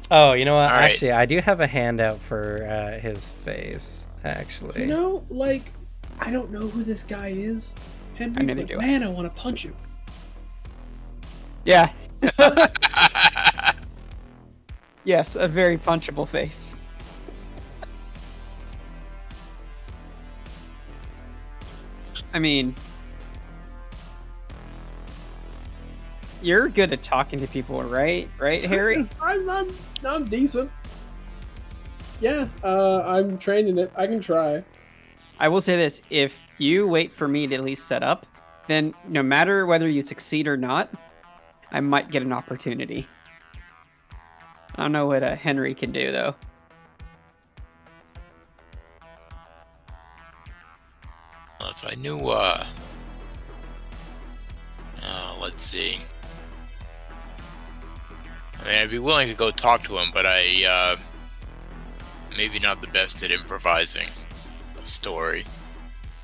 Oh, you know what? All right. Actually, I do have a handout for his face, actually. You know, like, I don't know who this guy is, Henry, neither but do I. man, I want to punch him. Yeah. Yes, a very punchable face. I mean, you're good at talking to people, right? Right, Harry? I'm decent. Yeah, I'm training it. I can try. I will say this: if you wait for me to at least set up, then no matter whether you succeed or not, I might get an opportunity. I don't know what Henry can do though. Well, if I knew, let's see. I mean, I'd be willing to go talk to him, but I, maybe not the best at improvising a story.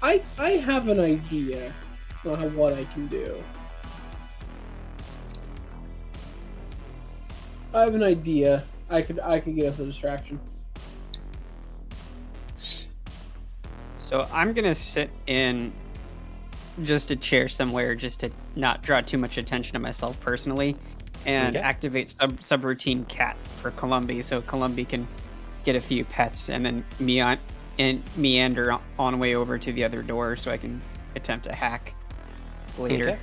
I have an idea on what I can do. I have an idea. I could get us a distraction. So I'm gonna sit in just a chair somewhere, just to not draw too much attention to myself personally, and Okay. activate subroutine cat for Columbi, so Columbi can get a few pets, and then meander on way over to the other door, so I can attempt to hack later. Okay.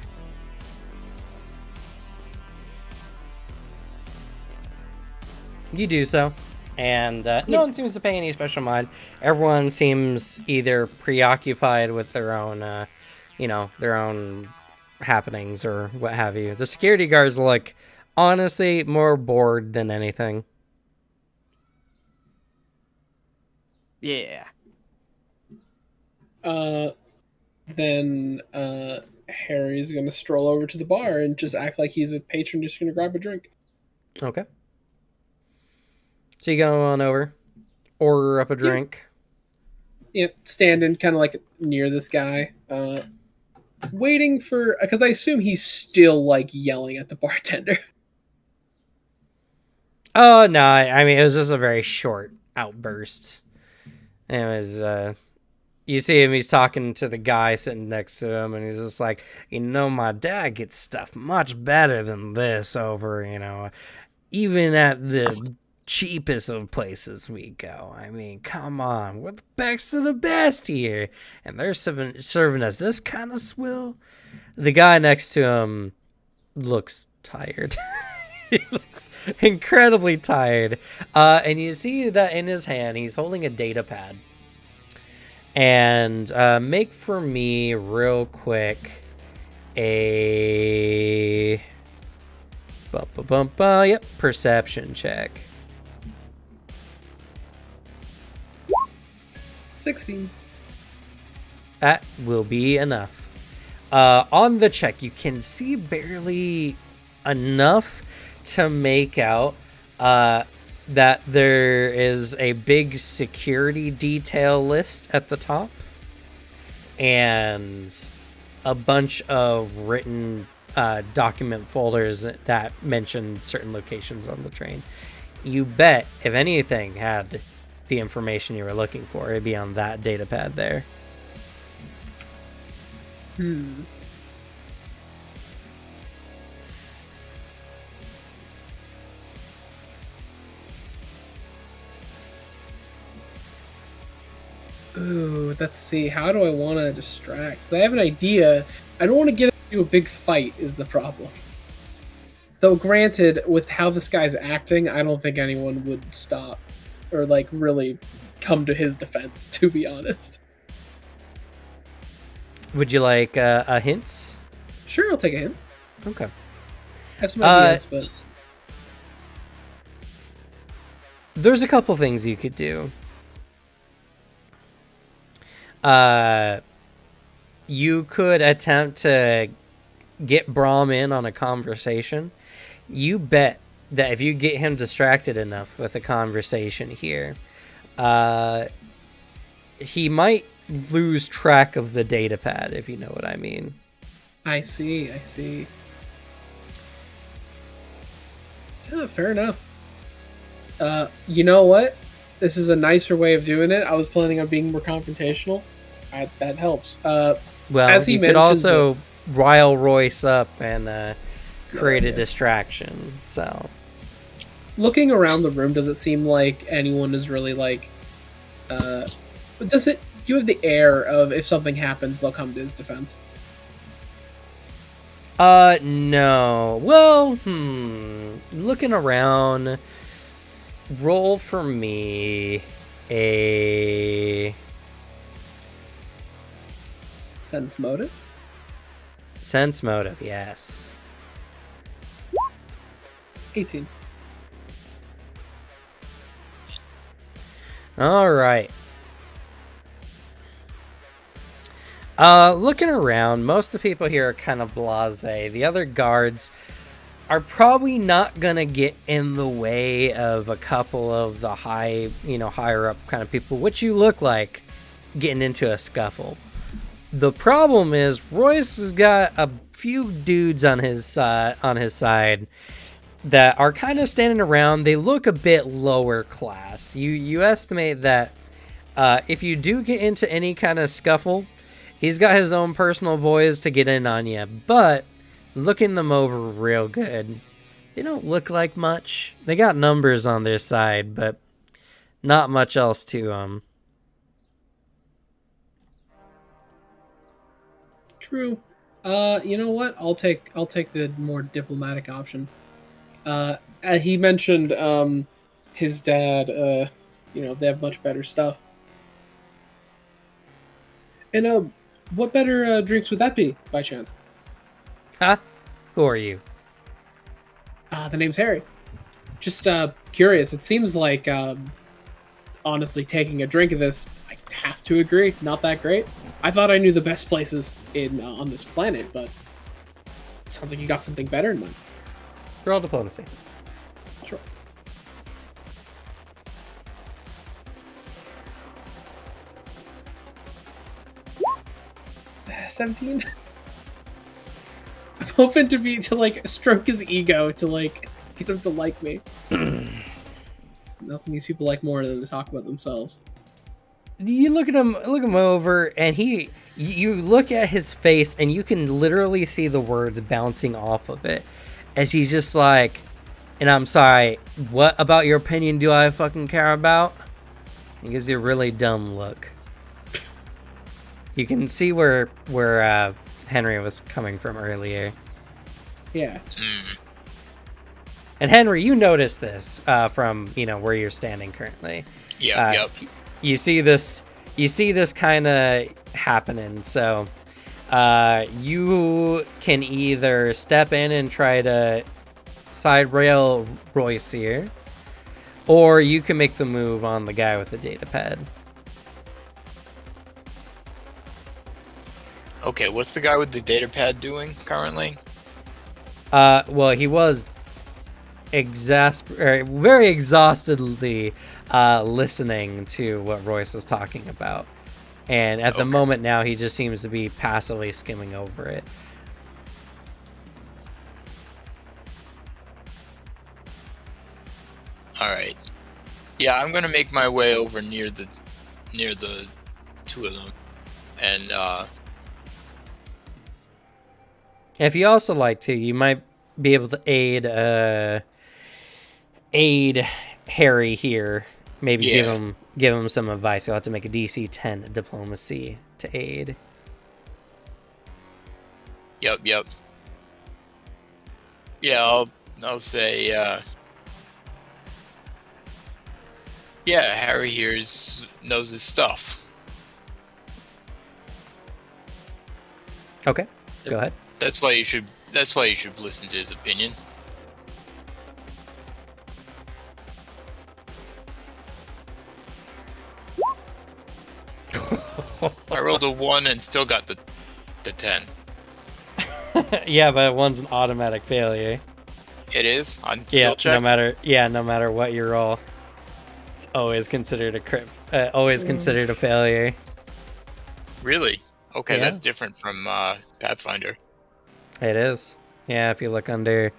You do so, and no one seems to pay any special mind. Everyone seems either preoccupied with their own, their own happenings or what have you. The security guards look, honestly, more bored than anything. Yeah. Then Harry's gonna stroll over to the bar and just act like he's a patron, just gonna grab a drink. Okay. So you go on over, order up a drink. Yeah, standing kind of like near this guy, waiting for, because I assume he's still like yelling at the bartender. Oh no, I mean it was just a very short outburst. It was you see him, he's talking to the guy sitting next to him, and he's just like, my dad gets stuff much better than this over, even at the cheapest of places we go. I mean, come on, we're the best of the best here, and they're serving us this kind of swill. The guy next to him looks tired. He looks incredibly tired. And you see that in his hand, he's holding a data pad. And make for me real quick a perception check. 16. That will be enough. On the check, you can see barely enough to make out that there is a big security detail list at the top and a bunch of written document folders that mention certain locations on the train. You bet if anything had the information you were looking for, it'd be on that data pad there. Ooh, let's see. How do I want to distract? 'Cause I have an idea. I don't want to get into a big fight is the problem. Though granted, with how this guy's acting, I don't think anyone would stop or like really come to his defense, to be honest. Would you like a hint? Sure, I'll take a hint. Okay. I have some ideas, but There's a couple things you could do. You could attempt to get Brahm in on a conversation. You bet that if you get him distracted enough with a conversation here, he might lose track of the data pad, if you know what I mean. I see. Yeah, fair enough. You know what? This is a nicer way of doing it. I was planning on being more confrontational. That helps. Well, as he you could mentions also rile Royce up and create a distraction. So, looking around the room, does it seem like anyone is really like? Does it? You have the air of if something happens, they'll come to his defense. No. Well, looking around, roll for me a Sense motive. sense motive. Yes. 18. All right. Looking around, most of the people here are kind of blasé. The other guards are probably not gonna get in the way of a couple of the higher up kind of people, which you look like getting into a scuffle. The problem is Royce has got a few dudes on his side that are kind of standing around. They look a bit lower class. You estimate that if you do get into any kind of scuffle, he's got his own personal boys to get in on you. But looking them over real good, they don't look like much. They got numbers on their side, but not much else to them. True. You know what? I'll take the more diplomatic option. He mentioned his dad. They have much better stuff. And what better drinks would that be, by chance? Huh? Who are you? The name's Harry. Just curious. It seems like, honestly, taking a drink of this, I have to agree, not that great. I thought I knew the best places on this planet, but it sounds like you got something better in mind. Roll diplomacy. Sure. $17. hoping to like stroke his ego to like get him to like me. Nothing these people like more than to talk about themselves. You look him over, and you look at his face, and you can literally see the words bouncing off of it, as he's just like, and I'm sorry, what about your opinion do I fucking care about? He gives you a really dumb look. You can see where Henry was coming from earlier. Yeah. And Henry, you notice this from where you're standing currently. Yep. You see this kind of happening. So you can either step in and try to side rail Royce here, or you can make the move on the guy with the data pad. Okay, what's the guy with the data pad doing currently? Well, he was very exhaustedly listening to what Royce was talking about. And at the moment now, he just seems to be passively skimming over it. Alright. Yeah, I'm gonna make my way over near the two of them. And if you also like to, you might be able to aid Harry here. Maybe give him some advice. You'll have to make a DC 10 diplomacy to aid. Yep. Yeah, I'll say yeah, Harry here knows his stuff. Okay, go ahead. That's why you should listen to his opinion. I rolled a 1 and still got the 10. Yeah, but one's an automatic failure. It is on skill checks? no matter what you roll, it's always considered a crit, always considered a failure. Really? Okay, Yeah. That's different from Pathfinder. It is. Yeah, if you look under,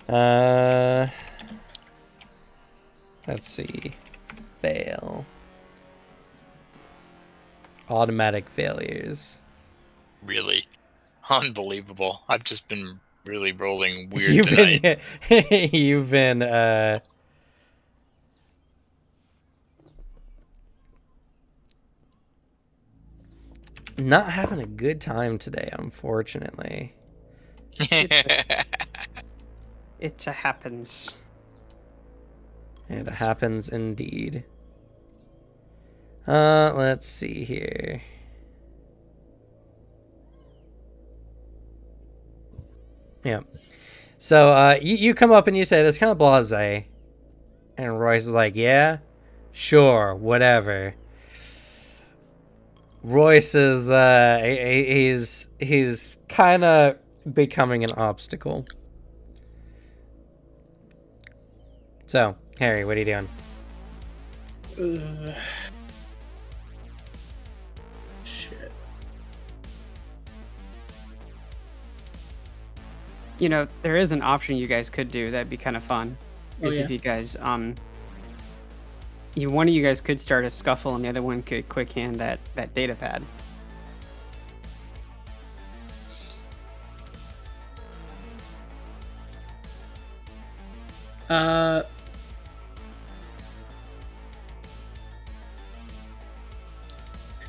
let's see, fail, automatic failures. Really? Unbelievable. I've just been really rolling weird tonight. You've been not having a good time today, unfortunately. It happens. It happens indeed. Let's see here. Yeah. So, you come up and you say this kind of blasé. And Royce is like, yeah, sure, whatever. Royce is, he's kind of becoming an obstacle. So, Harry, what are you doing? Shit. You know, there is an option you guys could do that'd be kind of fun. Is if you guys, one of you guys could start a scuffle and the other one could quick hand that data pad.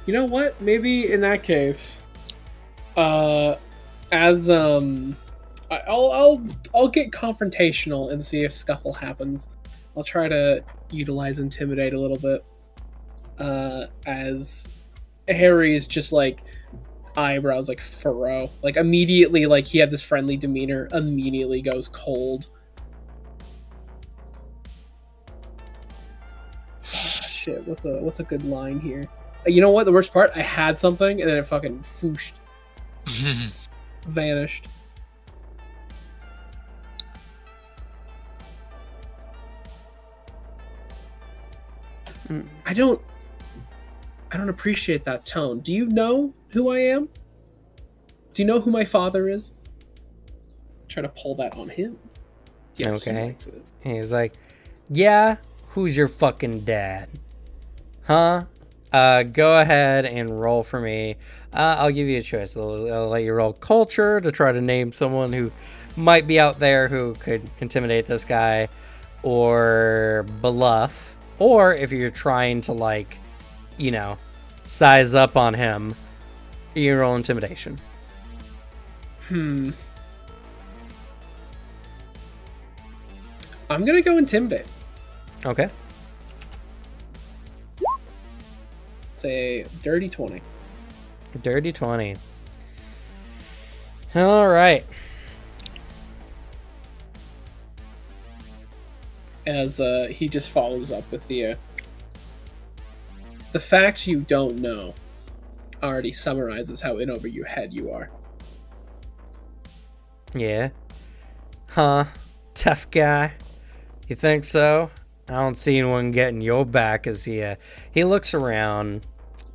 You know what? Maybe in that case, I'll get confrontational and see if scuffle happens. I'll try to utilize intimidate a little bit. As Harry is just like eyebrows like furrow, like immediately, like he had this friendly demeanor, immediately goes cold. Shit, what's a good line here? You know what? The worst part, I had something and then it fucking fooshed, vanished. I don't appreciate that tone. Do you know who I am? Do you know who my father is? try to pull that on him. Yeah, Okay. And he's like, yeah, who's your fucking dad? Huh? Go ahead and roll for me. I'll give you a choice. I'll let you roll culture to try to name someone who might be out there who could intimidate this guy, or bluff, or if you're trying to, like, you know, size up on him, you roll intimidation. I'm gonna go intimidate. Okay. Say dirty 20. Dirty 20. All right. As he just follows up with the fact you don't know already summarizes how in over your head you are. Yeah. Huh? Tough guy. You think so? I don't see anyone getting your back as he looks around,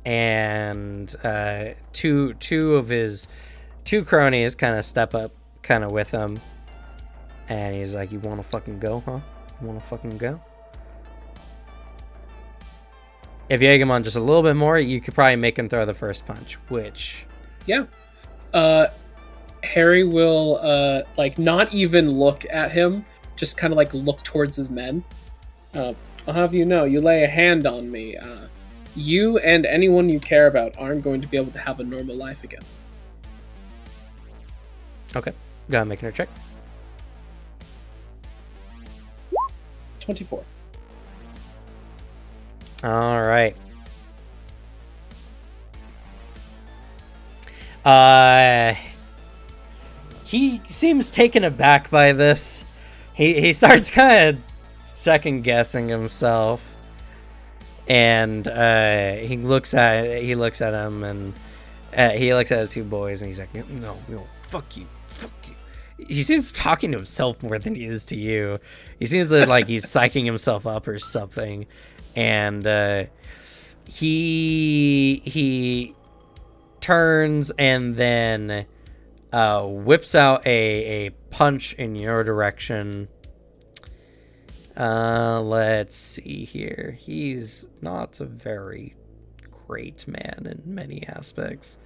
and two of his cronies kind of step up kind of with him, and he's like, you want to fucking go, huh? You want to fucking go? If you egg him on just a little bit more, you could probably make him throw the first punch, which... Yeah. Harry will, like, not even look at him, just kind of, like, look towards his men. I'll have you know, you lay a hand on me, you and anyone you care about aren't going to be able to have a normal life again. Okay. Go ahead and make another check. 24. All right. He seems taken aback by this. He starts kind of second guessing himself, and he looks at him, and he looks at his two boys, and he's like, no, fuck you. He seems talking to himself more than he is to you. He seems like he's psyching himself up or something, and he turns and then whips out a punch in your direction. Let's see here. He's not a very great man in many aspects.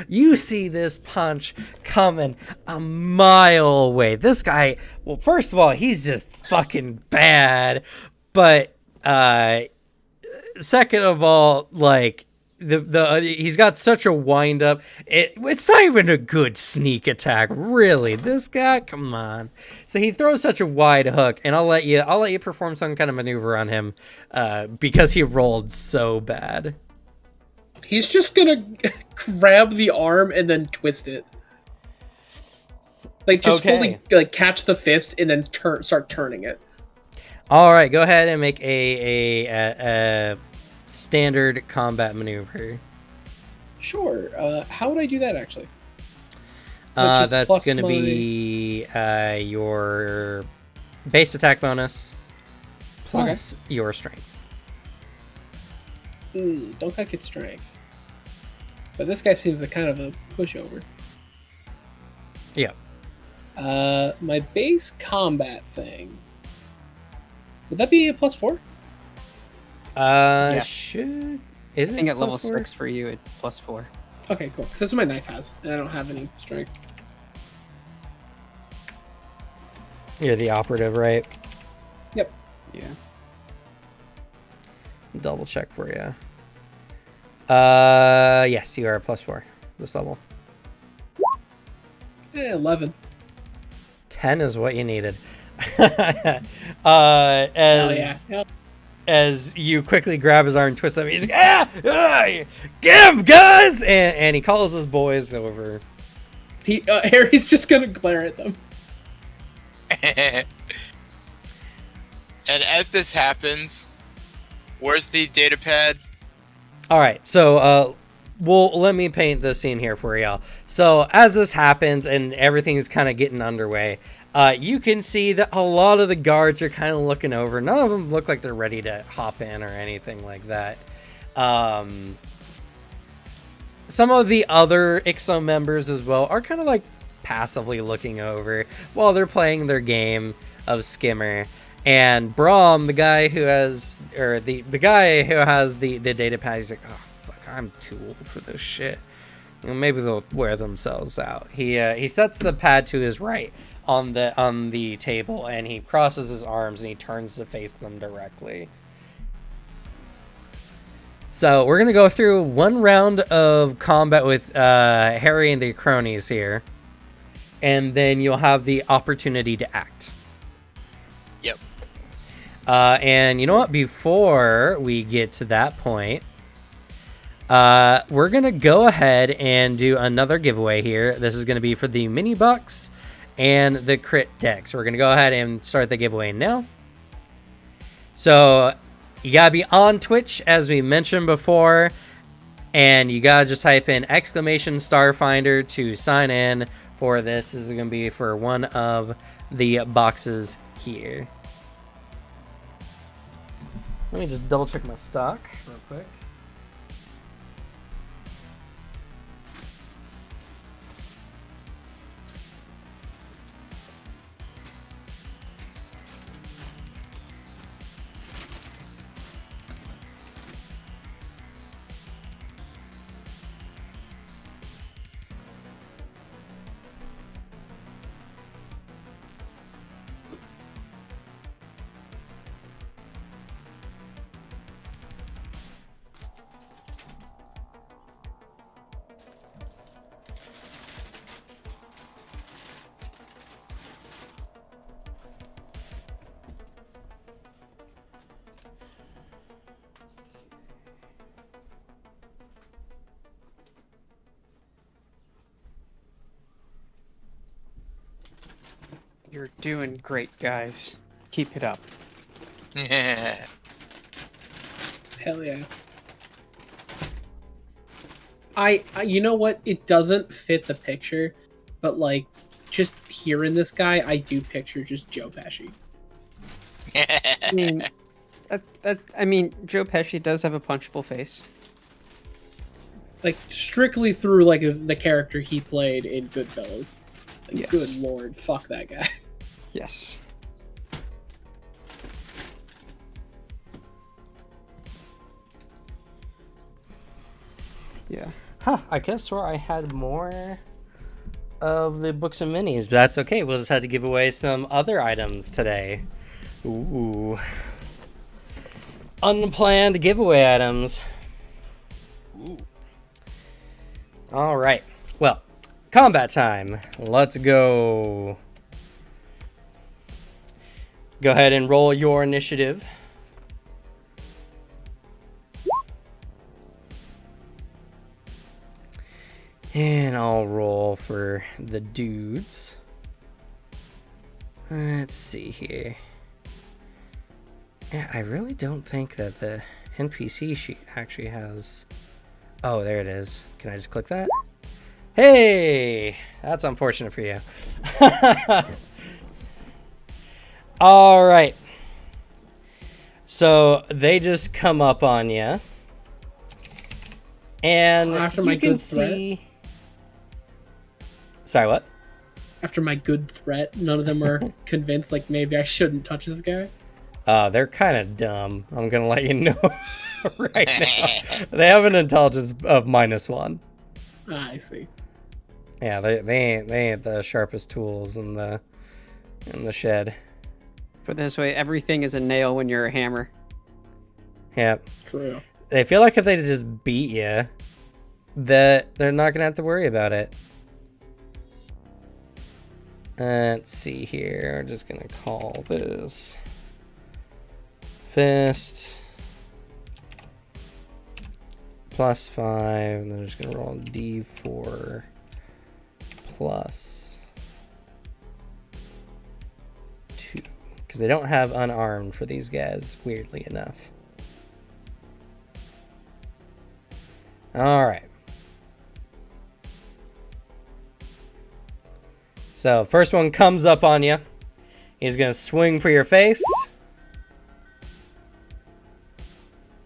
You see this punch coming a mile away. This guy, well, first of all, he's just fucking bad, but second of all, like, he's got such a wind up. It's not even a good sneak attack, really. This guy, come on. So he throws such a wide hook, and I'll let you perform some kind of maneuver on him, because he rolled so bad. He's just gonna grab the arm and then twist it. Like, just fully, like, catch the fist and then start turning it. All right, go ahead and make a standard combat maneuver. Sure. How would I do that, actually? That's going to be your base attack bonus plus your strength. Ooh, don't get strength. But this guy seems like kind of a pushover. Yeah. My base combat thing. Would that be a +4? Yeah. Should... Is I it think at level +4? 6 for you, it's +4. Okay, cool. Because that's what my knife has, and I don't have any strength. You're the operative, right? Yep. Yeah. Double check for you. Yes, you are a +4 this level. 11. 10 is what you needed. As you quickly grab his arm and twist him, he's like, get him, guys! And he calls his boys over. Harry's just gonna glare at them. And as this happens, where's the data pad? All right, so Well, let me paint the scene here for y'all. So as this happens and everything's kind of getting underway, you can see that a lot of the guards are kind of looking over. None of them look like they're ready to hop in or anything like that. Some of the other IXO members as well are kind of like passively looking over while they're playing their game of Skimmer. And Braum, the guy who has, or the guy who has the data pad, he's like, oh fuck, I'm too old for this shit. Maybe they'll wear themselves out. He sets the pad to his right on the table, and he crosses his arms and he turns to face them directly. So we're gonna go through one round of combat with Harry and the cronies here, and then you'll have the opportunity to act. Yep. And you know what? Before we get to that point, we're going to go ahead and do another giveaway here. This is going to be for the mini box and the crit deck. So we're going to go ahead and start the giveaway now. So you got to be on Twitch, as we mentioned before. And you got to just type in !Starfinder to sign in for this. This is going to be for one of the boxes here. Let me just double check my stock real quick. You're doing great, guys. Keep it up. Hell yeah. I you know what? It doesn't fit the picture, but like just hearing this guy, I do picture just Joe Pesci. I mean, I mean, Joe Pesci does have a punchable face. Like strictly through like the character he played in Goodfellas. Like, Yes. Good lord, fuck that guy. Yes. Yeah. Huh, I could have swore I had more of the books and minis, but that's okay. We'll just have to give away some other items today. Ooh. Unplanned giveaway items. All right. Well, combat time. Let's go. Go ahead and roll your initiative. And I'll roll for the dudes. Let's see here. Yeah, I really don't think that the NPC sheet actually has... Oh, there it is. Can I just click that? Hey! That's unfortunate for you. Alright. So, they just come up on you. And After you my can good threat? see... Sorry, what? After my good threat, none of them are convinced like maybe I shouldn't touch this guy. They're kind of dumb. I'm gonna let you know right now. They have an intelligence of -1. Ah, I see. Yeah, they ain't the sharpest tools in the shed. Put it this way, everything is a nail when you're a hammer. Yeah, True. they feel like if they just beat you, that they're not gonna have to worry about it. Let's see here. We're just gonna call this fist +5, and then we're just gonna roll D4 +2, because they don't have unarmed for these guys, weirdly enough. All right. So first one comes up on you. He's gonna swing for your face.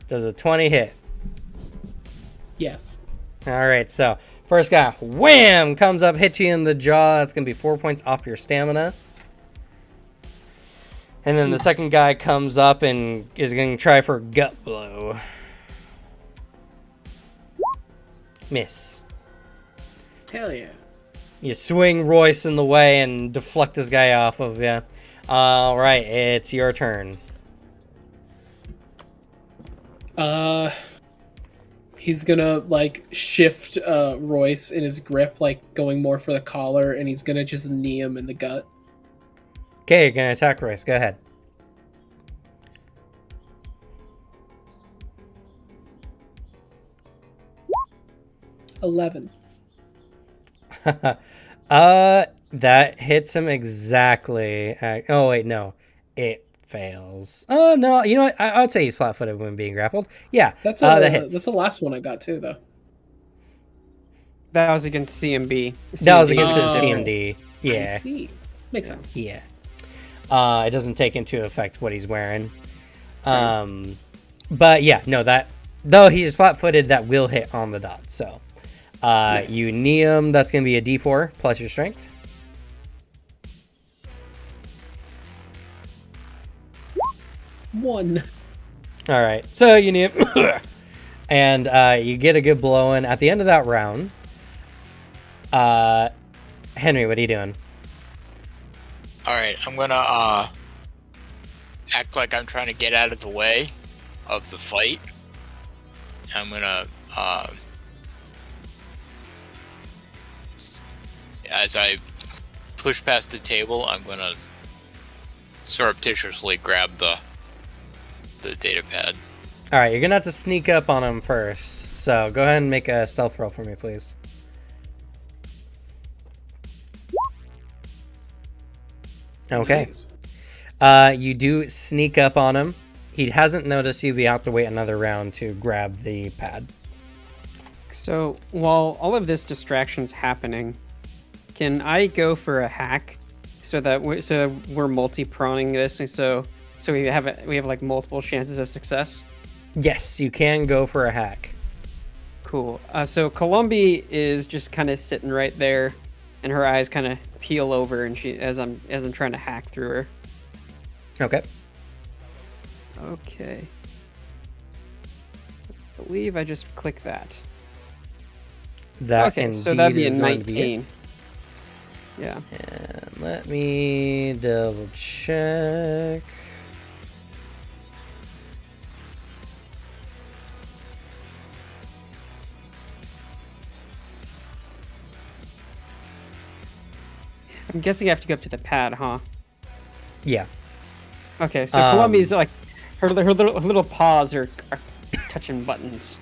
Does a 20 hit? Yes. All right, so first guy, wham, comes up, hits you in the jaw. That's gonna be 4 points off your stamina. And then the second guy comes up and is gonna try for gut blow. Miss. Hell yeah. You swing Royce in the way and deflect this guy off of you. All right, it's your turn. He's gonna like shift Royce in his grip, like going more for the collar, and he's gonna just knee him in the gut. Okay, you're gonna attack Royce. Go ahead. $11. That hits him exactly. Oh wait, no, it fails. Oh no, you know what? I would say he's flat-footed when being grappled. Yeah, That's that hits. that's the last one I got too, though. That was against CMB. That was against his Oh. CMD. Yeah, I see. Makes sense. yeah. It doesn't take into effect what he's wearing. But yeah, no, that though he's flat-footed, that will hit on the dot. So, Nice. you knee him. That's gonna be a D4 plus your strength. 1. All right, so you need, and you get a good blow in at the end of that round. Henry, what are you doing? All right, I'm gonna act like I'm trying to get out of the way of the fight. I'm gonna as I push past the table, I'm gonna surreptitiously grab the data pad. All right, you're gonna have to sneak up on him first. So go ahead and make a stealth roll for me, please. Okay. Nice. You do sneak up on him. He hasn't noticed you. You have to wait another round to grab the pad. So while all of this distraction's happening, can I go for a hack so that we're multi-proning this, and so we have like multiple chances of success? Yes, you can go for a hack. Cool. So Columbi is just kind of sitting right there, and her eyes kind of peel over, and she as I'm trying to hack through her. Okay. Okay. I believe I just click that. That Okay, indeed so that'd be a is going to be it. 19. Yeah. And let me double check. I'm guessing I have to go up to the pad, huh? Yeah. Okay, so Columbi's like her little paws are touching buttons.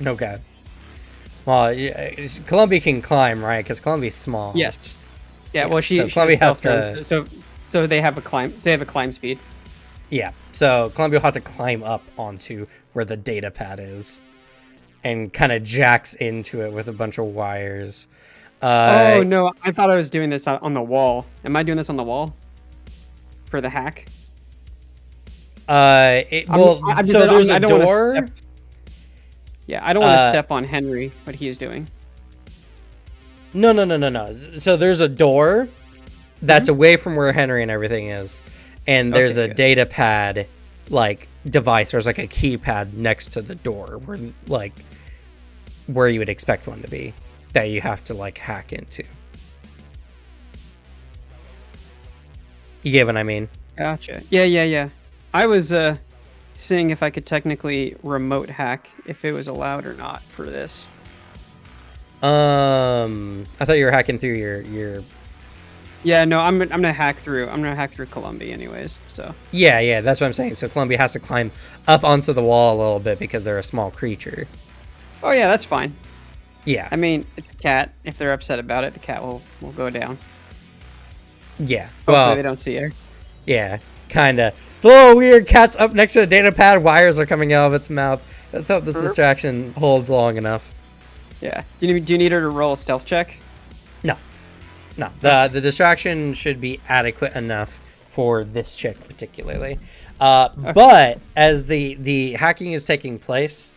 Okay. Well, Columbia can climb, right? Because Columbia's small. Yes. Yeah. Yeah, Well, so she's Columbia a has stealth to- girl, so they have a climb. They have a climb speed. Yeah. So Columbia will have to climb up onto where the data pad is, and kind of jacks into it with a bunch of wires. Oh no! I thought I was doing this on the wall. Am I doing this on the wall? For the hack? So there's a I don't wanna door. step- Yeah, I don't want to step on Henry. What he is doing. No. So there's a door that's Mm-hmm. away from where Henry and everything is, and there's Okay, a good. data pad like device. There's like a keypad next to the door where you would expect one to be that you have to like hack into. You get what I mean? Gotcha. Yeah. I was seeing if I could technically remote hack if it was allowed or not for this. I thought you were hacking through your. Yeah, no, I'm gonna hack through. I'm gonna hack through Columbia anyways. So. Yeah, that's what I'm saying. So Columbia has to climb up onto the wall a little bit because they're a small creature. Oh yeah, that's fine. Yeah. I mean, it's a cat. If they're upset about it, the cat will go down. Yeah. Hopefully Well, they don't see her. yeah, kind of. It's a little weird. Cat's up next to a data pad. Wires are coming out of its mouth. Let's hope this distraction holds long enough. Yeah. Do you need her to roll a stealth check? No. No, the distraction should be adequate enough for this chick particularly. Okay. But as the hacking is taking place,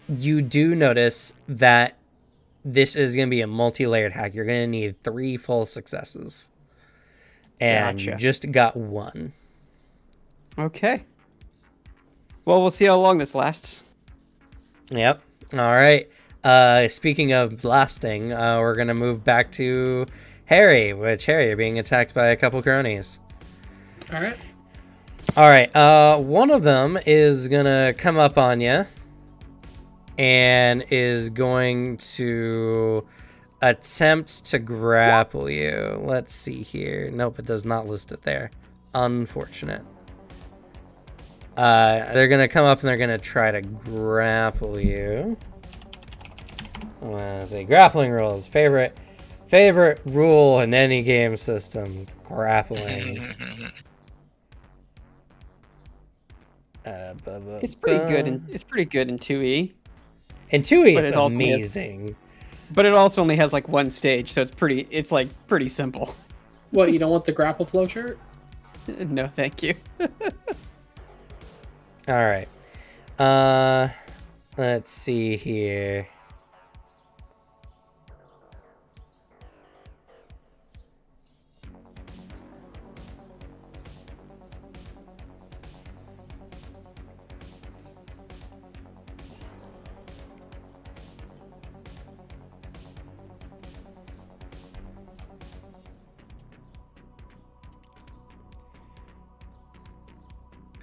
you do notice that this is going to be a multi-layered hack. You're going to need 3 full successes. And you just got 1. Okay. Well, we'll see how long this lasts. Yep. All right. Speaking of lasting, we're going to move back to Harry, Harry, you're being attacked by a couple cronies. All right. All right. One of them is going to come up on you and is going to attempt to grapple you. Let's see here. Nope, it does not list it there. Unfortunate. They're going to come up and they're going to try to grapple you. Let's see. Grappling rules. Favorite rule in any game system. Grappling. It's pretty good. It's pretty good in 2E. In 2E, it's amazing. But it also only has like 1 stage, so it's pretty simple. What, you don't want the grapple flowchart? No, thank you. All right. Let's see here.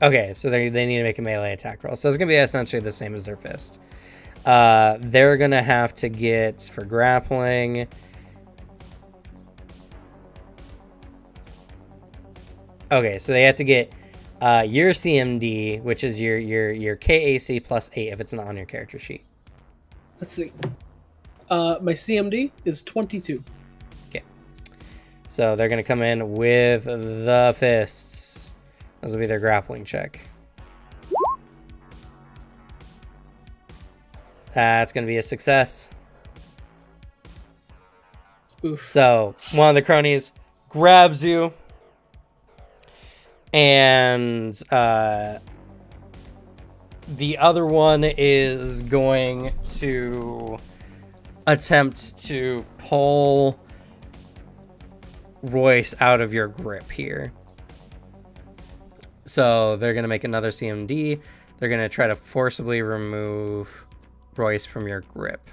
Okay, so they need to make a melee attack roll. So it's going to be essentially the same as their fist. They're going to have to get, for grappling... Okay, so they have to get your CMD, which is your KAC plus 8 if it's not on your character sheet. Let's see. My CMD is 22. Okay. So they're going to come in with the fists. This will be their grappling check. That's going to be a success. Oof. So one of the cronies grabs you, and the other one is going to attempt to pull Royce out of your grip here. So they're going to make another CMD. They're going to try to forcibly remove Royce from your grip.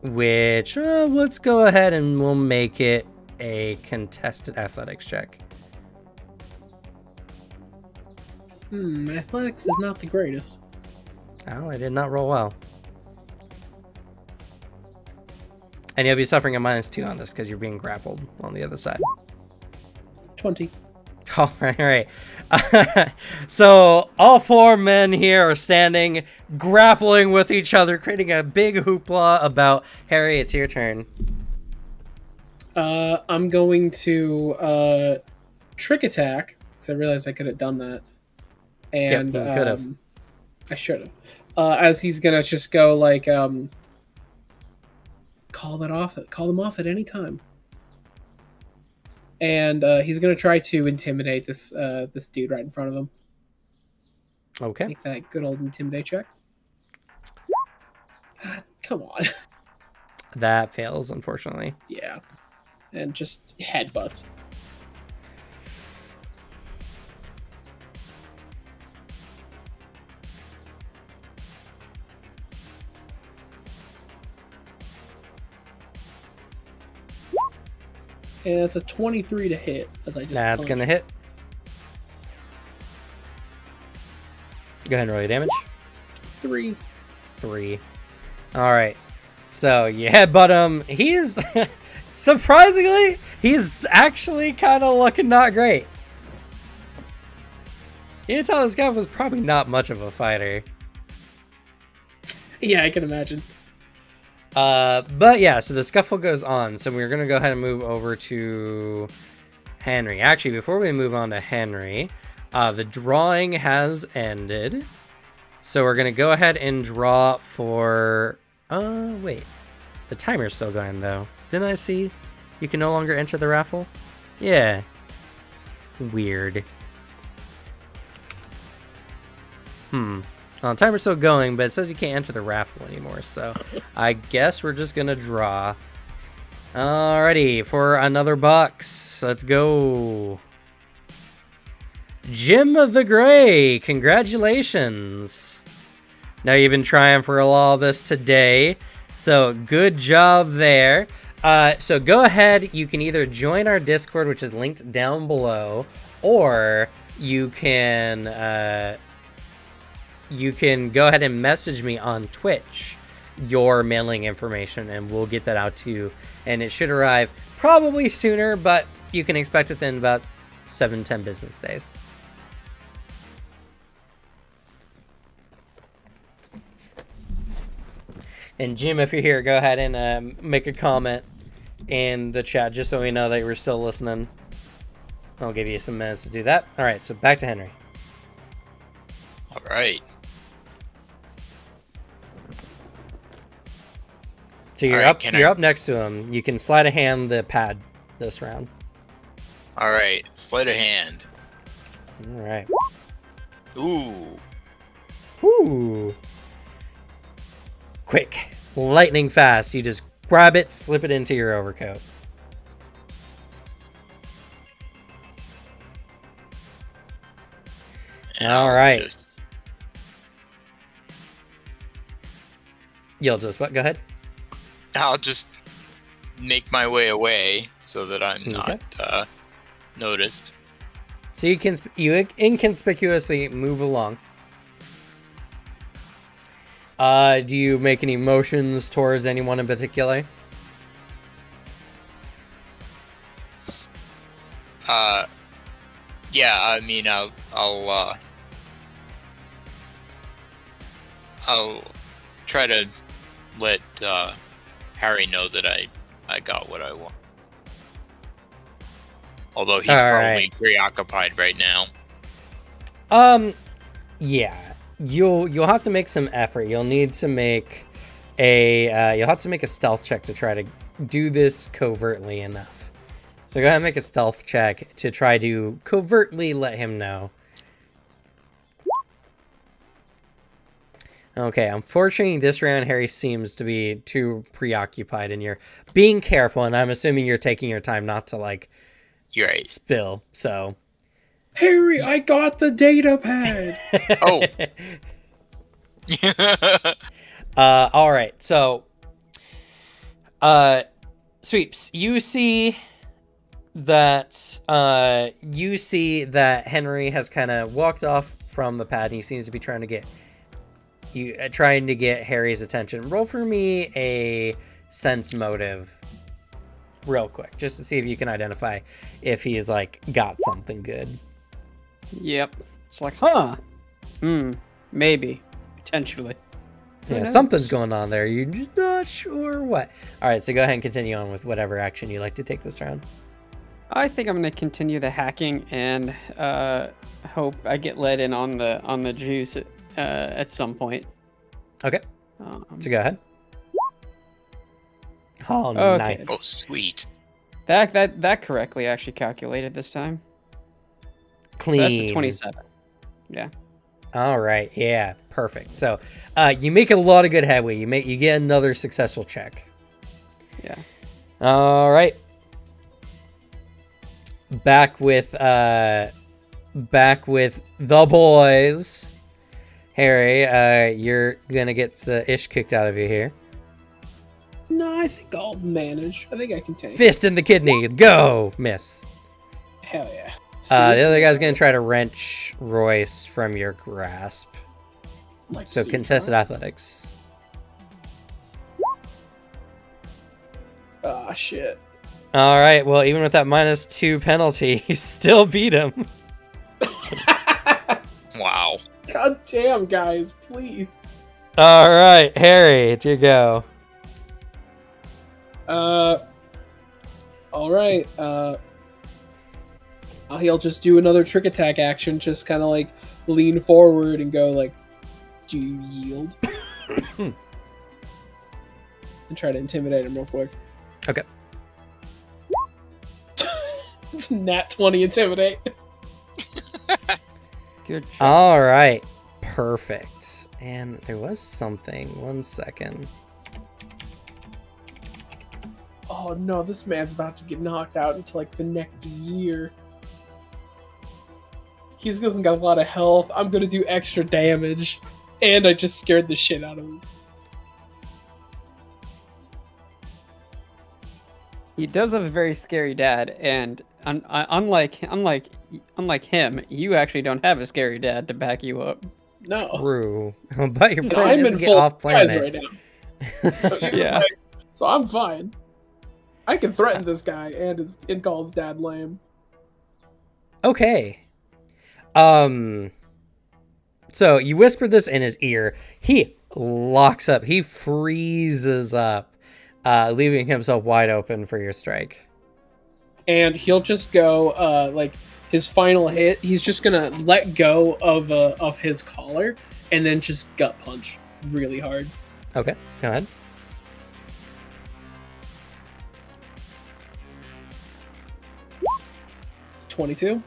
Which, let's go ahead and we'll make it a contested athletics check. Athletics is not the greatest. Oh, I did not roll well. And you'll be suffering a -2 on this because you're being grappled on the other side. 20. All right. So all 4 men here are standing, grappling with each other, creating a big hoopla about Harry. It's your turn. I'm going to trick attack. So I realized I could have done that. And yep, you could have. I should have. As he's gonna just go like call them off at any time. And he's gonna try to intimidate this dude right in front of him. Okay. Make that good old intimidate check. Come on. That fails, unfortunately. Yeah. And just headbutts. And it's a 23 to hit, as I just That's punched. going to hit. Go ahead and roll your damage. 3. 3. All right. So you headbutt him. He's, surprisingly, he's actually kind of looking not great. You can tell this guy was probably not much of a fighter. Yeah, I can imagine. But yeah, so the scuffle goes on. So we're going to go ahead and move over to Henry. Actually, before we move on to Henry, the drawing has ended. So we're going to go ahead and draw for... wait. The timer's still going, though. Didn't I see you can no longer enter the raffle? Yeah. Weird. Well, the timer's still going, but it says you can't enter the raffle anymore, so I guess we're just going to draw. Alrighty, for another box. Let's go. Jim the Gray, congratulations. Now you've been trying for all this today, so good job there. So go ahead, you can either join our Discord, which is linked down below, or you can go ahead and message me on Twitch your mailing information, and we'll get that out to you. And it should arrive probably sooner, but you can expect within about 7-10 business days. And Jim, if you're here, go ahead and make a comment in the chat just so we know that we're still listening. I'll give you some minutes to do that. All right, so back to Henry. All right. So you're All right, you're up next to him. You can sleight of hand the pad this round. All right, sleight of hand. All right. Ooh. Whoo. Quick, lightning fast. You just grab it, slip it into your overcoat. All right. You'll just what? Go ahead. I'll just make my way away so that I'm not noticed. So you inconspicuously move along. Do you make any motions towards anyone in particular? Yeah, I mean, I'll try to let Harry know that I got what I want. Although he's probably preoccupied right now. Yeah. You'll have to make some effort. You'll need to make a stealth check to try to do this covertly enough. So go ahead and make a stealth check to try to covertly let him know. Okay, unfortunately this round Harry seems to be too preoccupied and you're being careful, and I'm assuming you're taking your time not to You're right. spill, so Harry, I got the data pad. Oh. All right. So, Sweeps, you see that Henry has kind of walked off from the pad, and he seems to be trying to get Harry's attention. Roll for me a sense motive, real quick, just to see if you can identify if he's got something good. Yep. It's like, huh? Maybe. Potentially. Yeah, something's going on there. You're just not sure what. All right, so go ahead and continue on with whatever action you like to take this round. I think I'm going to continue the hacking and hope I get let in on the juice at some point. Okay. So go ahead. Oh, okay. nice. Oh, sweet. That correctly actually calculated this time. Clean. So that's a 27. Yeah. All right. Yeah. Perfect. So, you make a lot of good headway. You get another successful check. Yeah. All right. Back with the boys. Harry, you're gonna get the ish kicked out of you here. No, I think I'll manage. I think I can take it. Fist in the kidney. Go. Miss. Hell yeah. The other guy's gonna try to wrench Royce from your grasp. So contested athletics. Ah, shit. All right. Well, even with that -2 penalty, you still beat him. Wow. God damn, guys, please. All right, Harry, it's your go. All right. He'll just do another trick attack action, just kind of lean forward and go Do you yield? And try to intimidate him real quick. Okay. It's a nat 20 intimidate. Good job. All right. Perfect. And there was something. 1 second. Oh no, this man's about to get knocked out into like the next year. He doesn't got a lot of health. I'm gonna do extra damage. And I just scared the shit out of him. He does have a very scary dad, and unlike him, you actually don't have a scary dad to back you up. No. True. But your No, friend I'm doesn't in get full off disguise planet. right now. So, Yeah. So I'm fine. I can threaten this guy and call his dad lame. Okay. So you whisper this in his ear. He locks up. He freezes up, leaving himself wide open for your strike. And he'll just go like his final hit. He's just gonna let go of his collar and then just gut punch really hard. Okay, go ahead. It's 22.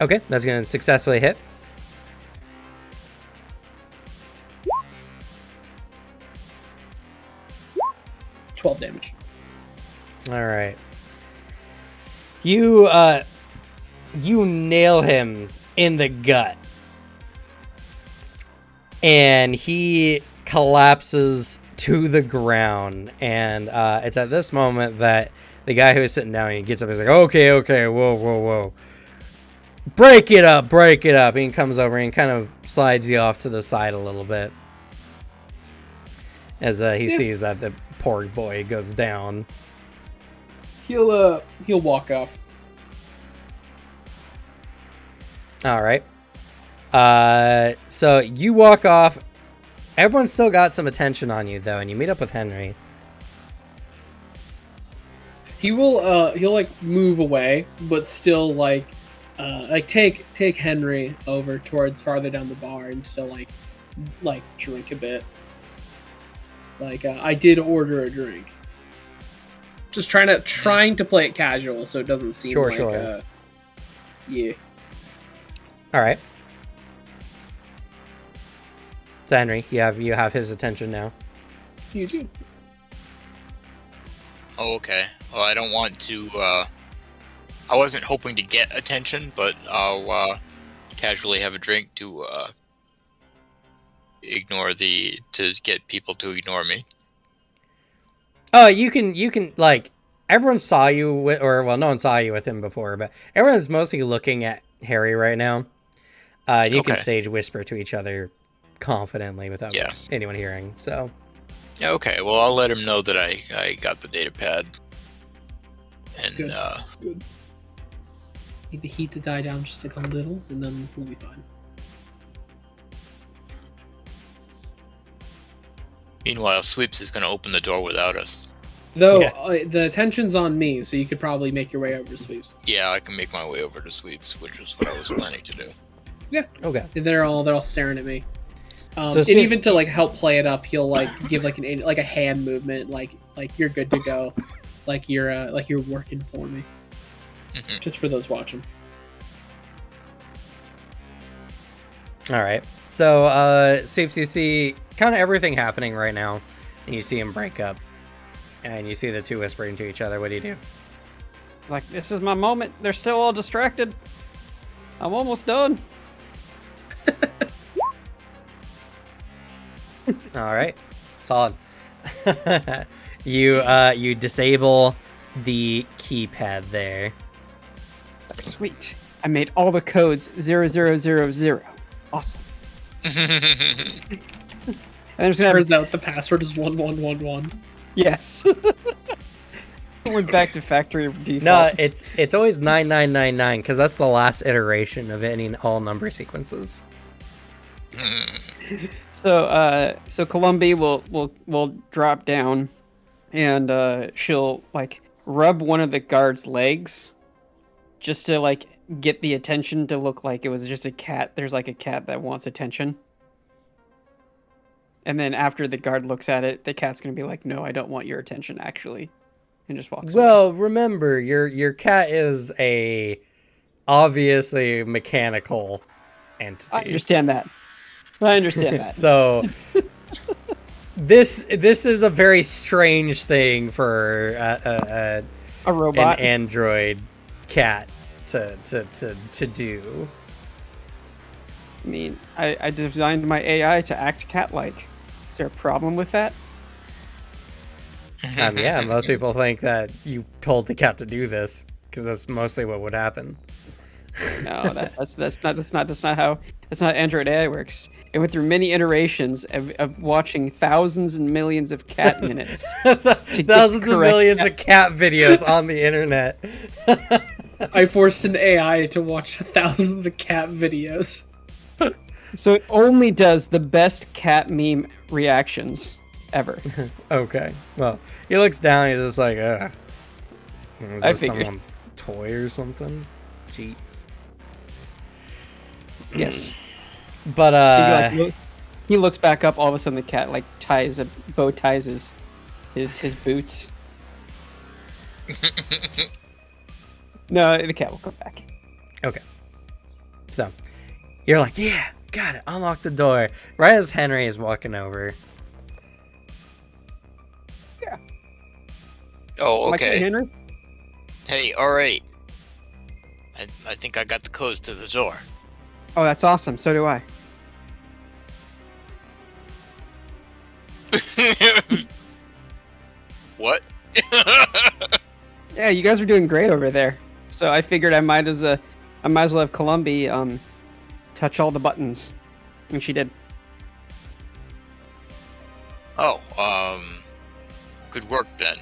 Okay, that's going to successfully hit. $12 damage. All right. You nail him in the gut. And he collapses to the ground. And it's at this moment that the guy who is sitting down, he gets up and he's like, okay, whoa. Break it up. And he comes over and kind of slides you off to the side a little bit. As he sees that the poor boy goes down. He'll walk off. All right. So you walk off. Everyone's still got some attention on you though, and you meet up with Henry. He'll like move away, but still like take Henry over towards farther down the bar and still like drink a bit. Like I did order a drink. Just trying to play it casual so it doesn't seem Sure. Yeah. All right. So Henry, you have his attention now. You do. Oh, okay. Well, I don't want to. I wasn't hoping to get attention, but I'll casually have a drink to to get people to ignore me. Oh, you can like everyone saw you with, or well, no one saw you with him before, but everyone's mostly looking at Harry right now. You can Okay. stage whisper to each other confidently without Yeah. anyone hearing. So Yeah, okay. Well, I'll let him know that I got the data pad. And Good. Good. Need the heat to die down just like a little, and then we'll be fine. meanwhile, Sweeps is going to open the door without us. Though Yeah. the attention's on me, so you could probably make your way over to Sweeps. Yeah, I can make my way over to Sweeps, which was what I was planning to do. okay. They're all staring at me. So And Sweeps- even to like help play it up, he'll like give like a hand movement, like you're good to go, like you're working for me. Mhm. Just for those watching. All right. So Sweeps, you see kind of everything happening right now, and you see him break up, and you see the two whispering to each other. What do you do? Like, this is my moment. They're still all distracted. I'm almost done. All right, solid. You disable the keypad there. Sweet. I made all the codes 0000. Awesome. And I'm just gonna have, Turns out the password is 1111. yes. Went back to factory default. No, it's always 9999 because that's the last iteration of any and all number sequences. So Columbi will drop down, and she'll like rub one of the guards' legs, just to like get the attention to look like it was just a cat. There's like a cat that wants attention. And then after the guard looks at it, the cat's gonna be like, "No, I don't want your attention, actually," and just walks away. Well, remember, your cat is a obviously mechanical entity. I understand that. I understand that. So this is a very strange thing for A robot. an android cat to do. I mean, I designed my AI to act cat-like. Is there a problem with that? Yeah, most people think that you told the cat to do this because that's mostly what would happen. No, that's not how Android AI works. It went through many iterations of watching thousands and millions of cat minutes. Thousands of millions of cat videos on the internet. I forced an AI to watch thousands of cat videos. So it only does the best cat meme reactions ever. Okay. Well, he looks down. He's just like, ugh. Is I this figured. someone's toy or something? Jeez. Yes. But He looks back up. All of a sudden, the cat like bow ties his boots. No, the cat will come back. okay. So you're like, yeah, got it. Unlock the door. Right as Henry is walking over. Yeah. Oh, Like, okay. hey, Henry. Hey, all right. I think I got the codes to the door. Oh, that's awesome. So do I. What? Yeah, you guys are doing great over there. So I figured I might as well have Columbi touch all the buttons, and she did. Oh, good work, Ben.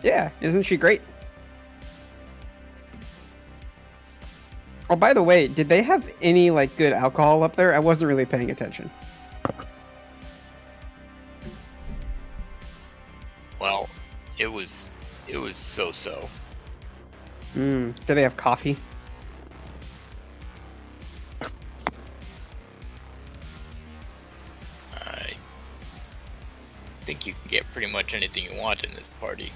Yeah, isn't she great? Oh, by the way, did they have any like good alcohol up there? I wasn't really paying attention. Well, it was so-so. Do they have coffee? I think you can get pretty much anything you want in this party.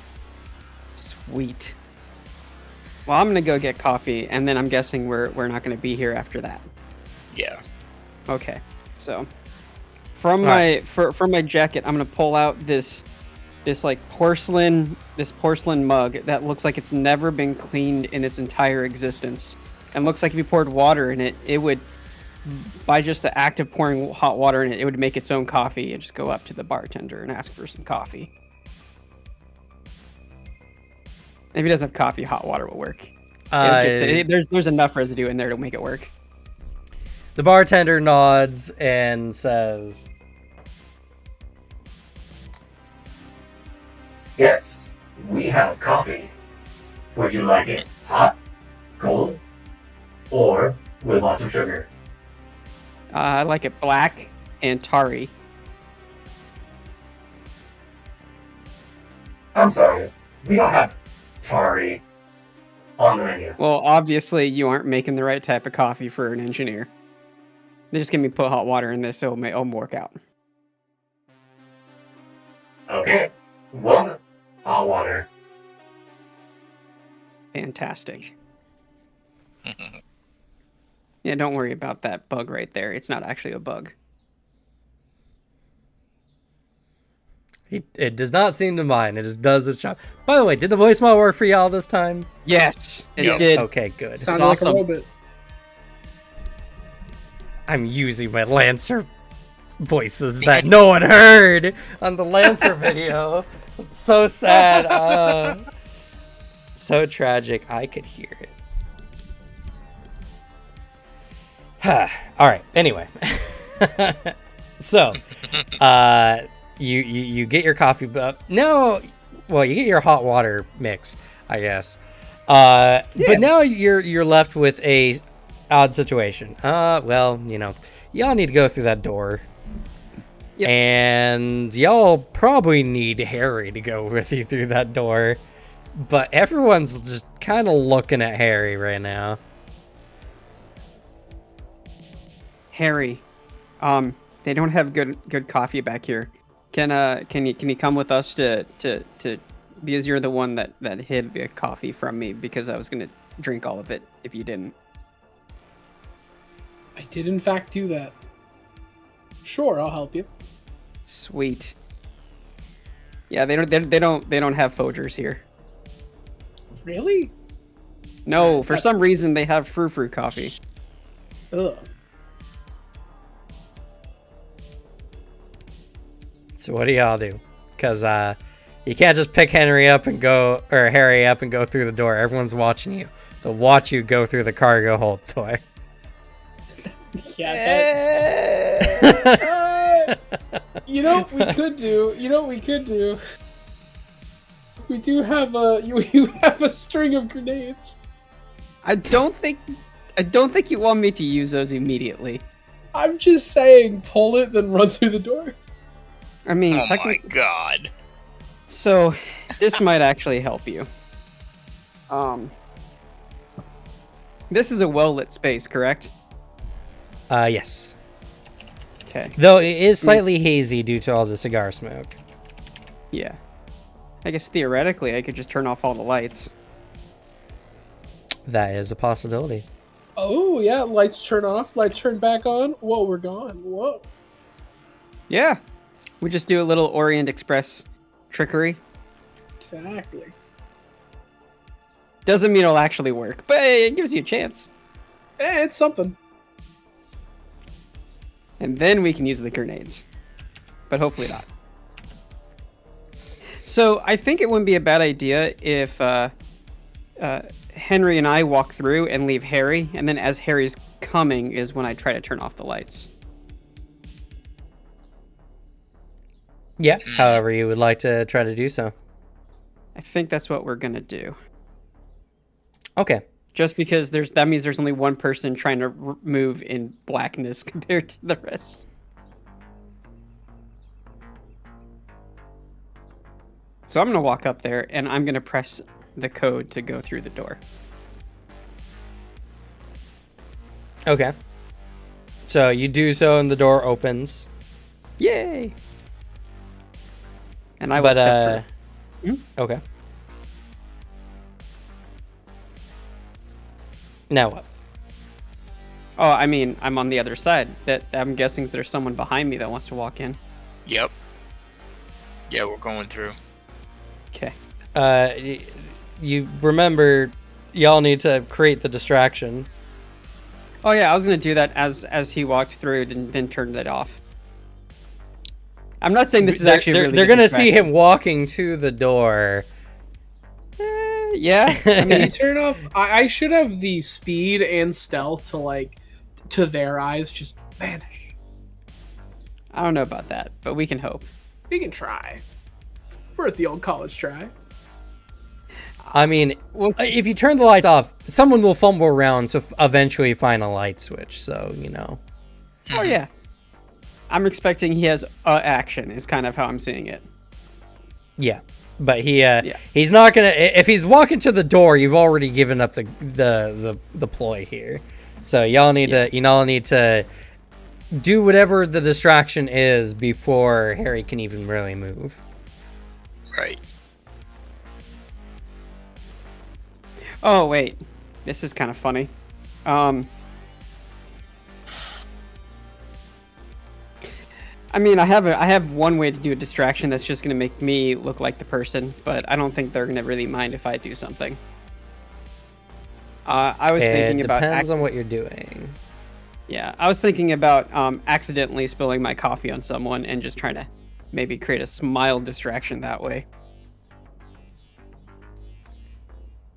Sweet. Well, I'm gonna go get coffee, and then I'm guessing we're not gonna be here after that. Yeah. Okay. So, from All from my jacket, I'm gonna pull out this like porcelain mug that looks like it's never been cleaned in its entire existence, and looks like if you poured water in it, it would, by just the act of pouring hot water in it, it would make its own coffee and just go up to the bartender and ask for some coffee. If he doesn't have coffee, hot water will work. There's enough residue in there to make it work. The bartender nods and says, Yes, we have coffee. Would you like it hot, cold, or with lots of sugar? I like it black and tarry. I'm sorry, we don't have Tari on the menu. Well, obviously you aren't making the right type of coffee for an engineer. They're just gonna put hot water in this, so it'll work out. Okay, one hot water. Fantastic. Yeah, don't worry about that bug right there. It's not actually a bug. it does not seem to mind. It just does its job. By the way, did the voicemail work for y'all this time? Yes, it Yep. did. Okay, good. Sounded awesome. like a robot. I'm using my Lancer voices that no one heard on the Lancer video. I'm so sad. So tragic. I could hear it. All right. Anyway, so you get your coffee. No, well, you get your hot water mix, I guess. But now you're left with a odd situation. Well, y'all need to go through that door. Yep. And y'all probably need Harry to go with you through that door. But everyone's just kind of looking at Harry right now. Harry, the they don't have good coffee back here. Can you come with us to because you're the one that hid the coffee from me because I was gonna drink all of it if you didn't. I did in fact do that. Sure, I'll help you. Sweet. Yeah, they don't have Folgers here. Really? No, for some reason they have frou-frou coffee. Ugh. So what do y'all do? Because you can't just pick Harry up and go through the door. Everyone's watching you. They'll watch you go through the cargo hold door. Yeah. You know what we could do? We do have you have a string of grenades. I don't think you want me to use those immediately. I'm just saying, pull it, then run through the door. I mean, Oh my god. So, this might actually help you. This is a well-lit space, correct? Yes. Okay. Though it is slightly hazy due to all the cigar smoke. Yeah. I guess theoretically I could just turn off all the lights. That is a possibility. Oh yeah, lights turn off, lights turn back on. Whoa, we're gone. Whoa. Yeah. We just do a little Orient Express trickery. Exactly. Doesn't mean it'll actually work, but it gives you a chance. It's something. And then we can use the grenades. But hopefully not. So I think it wouldn't be a bad idea if Henry and I walk through and leave Harry, and then as Harry's coming is when I try to turn off the lights. Yeah, however you would like to try to do so. I think that's what we're gonna do. Okay. Just because that means there's only one person trying to move in blackness compared to the rest. So I'm gonna walk up there and I'm gonna press the code to go through the door. Okay. So you do so and the door opens. Yay! And I will step through. Okay. Now what? Oh, I mean, I'm on the other side. That I'm guessing there's someone behind me that wants to walk in. Yep. Yeah, we're going through. Okay. You remember, y'all need to create the distraction. Oh yeah, I was gonna do that as he walked through, and then turned it off. I'm not saying this is actually they're, really they're good gonna see distraction. him walking to the door. Yeah. I mean, You turn off. I should have the speed and stealth to their eyes just vanish. I don't know about that, but we can hope. We can try. It's worth the old college try. I mean, Well, if you turn the light off, someone will fumble around to eventually find a light switch. So you know. oh yeah. I'm expecting he has action. Is kind of how I'm seeing it. Yeah, but he's not gonna. If he's walking to the door, you've already given up the ploy here. So y'all need to do whatever the distraction is before Harry can even really move. Right. Oh wait, this is kind of funny. I mean, I have one way to do a distraction that's just gonna make me look like the person, but I don't think they're gonna really mind if I do something. I was thinking about. It depends on what you're doing. Yeah, I was thinking about accidentally spilling my coffee on someone and just trying to maybe create a mild distraction that way.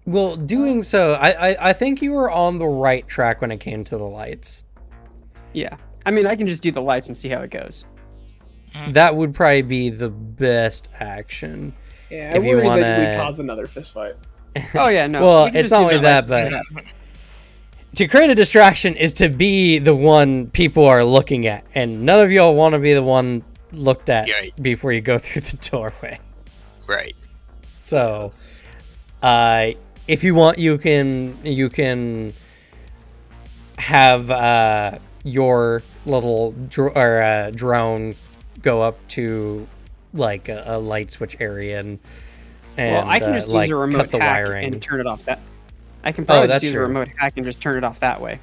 Well, doing so, I think you were on the right track when it came to the lights. Yeah, I mean, I can just do the lights and see how it goes. That would probably be the best action. Yeah, If I you worry wanna- that we'd cause another fist fight. Oh yeah, no. Well, we can it's just not do only that, lights. but to create a distraction is to be the one people are looking at, and none of y'all want to be the one looked at Right. before you go through the doorway. Right. So, if you want, you can have your little drone go up to like a light switch area and Well, I can just like use a remote cut the hack wiring and turn it off that. I can probably that's just use true. a remote hack and just turn it off that way.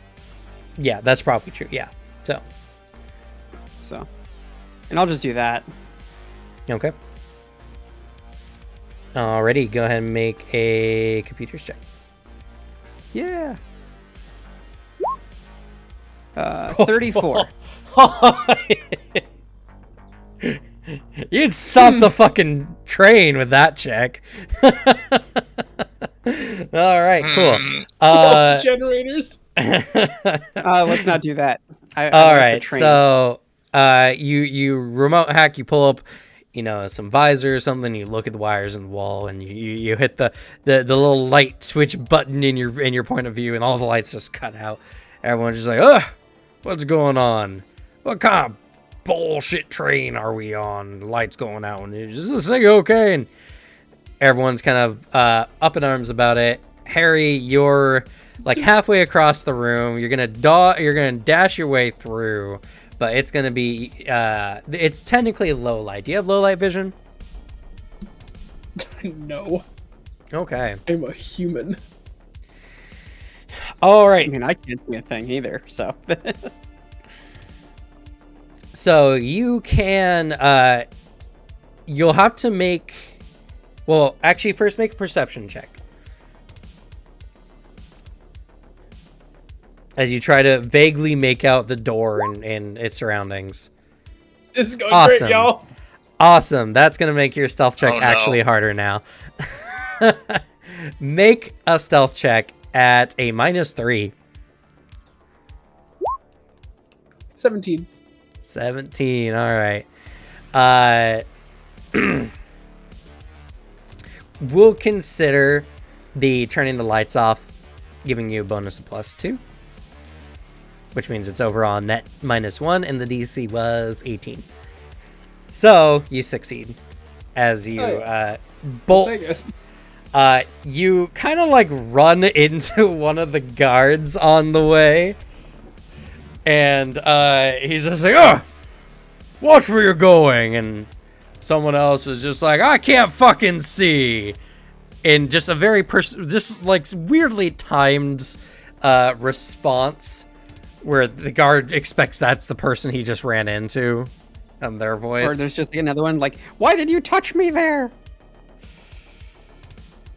Yeah, that's probably true. Yeah. So. And I'll just do that. Okay. Alrighty, go ahead and make a computers check. Yeah. 34. You'd stop the fucking train with that check. All right, cool. Generators. Let's not do that. I All like the right, train. so you remote hack, you pull up, some visor or something. You look at the wires in the wall, and you hit the little light switch button in your point of view, and all the lights just cut out. Everyone's just like, ugh, what's going on? What kind of bullshit train are we on? Lights going out, and is this thing okay? And everyone's kind of up in arms about it. Harry, you're like halfway across the room. You're gonna dash your way through, but it's gonna be it's technically low light. Do you have low light vision? No. Okay. I'm a human. All I right. mean, I can't see a thing either, so. So you can you'll have to make, well, actually first make a perception check. As you try to vaguely make out the door and its surroundings. It's going Awesome. great, y'all. Awesome. That's going to make your stealth check Oh, no. actually harder now. Make a stealth check at a -3. 17. 17. All right. We'll consider the turning the lights off giving you a bonus of +2. Which means it's overall net -1, and the DC was 18. So you succeed as you bolts. You kind of like run into one of the guards on the way, and he's just like, "Oh, watch where you're going," and someone else is just like, "I can't fucking see," in just a very just like weirdly timed response. Where the guard expects that's the person he just ran into, and their voice. Or there's just another one like, "Why did you touch me there?"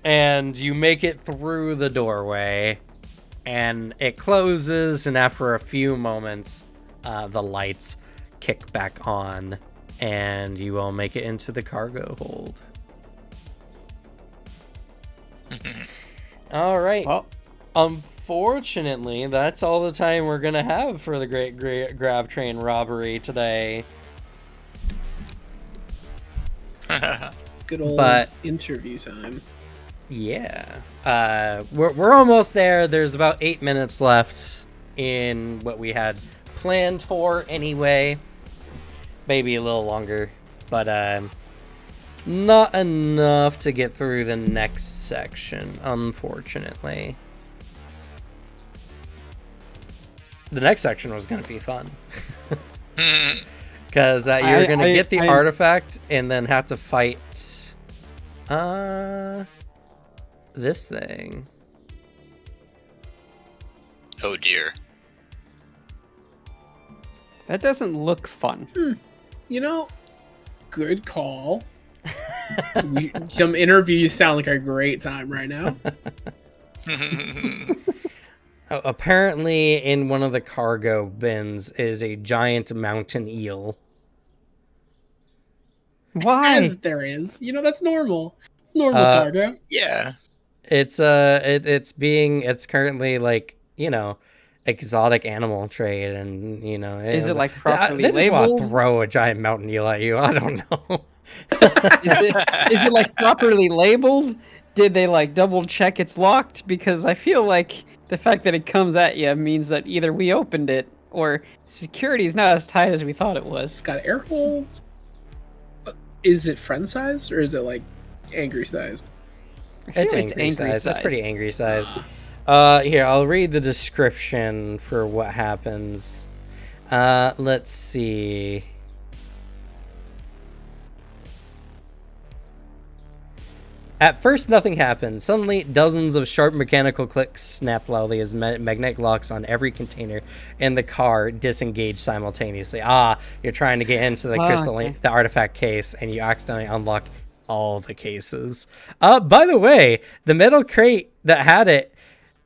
And you make it through the doorway, and it closes, and after a few moments, the lights kick back on, and you will make it into the cargo hold. All right. Well, Unfortunately, that's all the time we're gonna have for the Great Grav-Train robbery today. Good old But- interview time. Yeah, we're almost there. There's about 8 minutes left in what we had planned for anyway. Maybe a little longer, but not enough to get through the next section, unfortunately. The next section was going to be fun. Because you're going to get the artifact and then have to fight this thing. Oh dear. that doesn't look fun. Good call. Some interviews sound like a great time right now. Apparently, in one of the cargo bins is a giant mountain eel. Why? As there is. That's normal. It's normal cargo. Yeah. It's currently like, exotic animal trade, and Is it like properly they just want labeled? to throw a giant mountain eel at you. I don't know. Is it like properly labeled? Did they like double check it's locked? Because I feel like the fact that it comes at you means that either we opened it or security's not as tight as we thought it was. It's got air holes. Is it friend size or is it like angry size? I feel It's it's angry size. That's size. pretty angry size. Here, I'll read the description for what happens. Let's see. At first, nothing happened. Suddenly, dozens of sharp mechanical clicks snapped loudly as magnetic locks on every container in the car disengaged simultaneously. You're trying to get into the the artifact case, and you accidentally unlock all the cases. By the way, the metal crate that had it,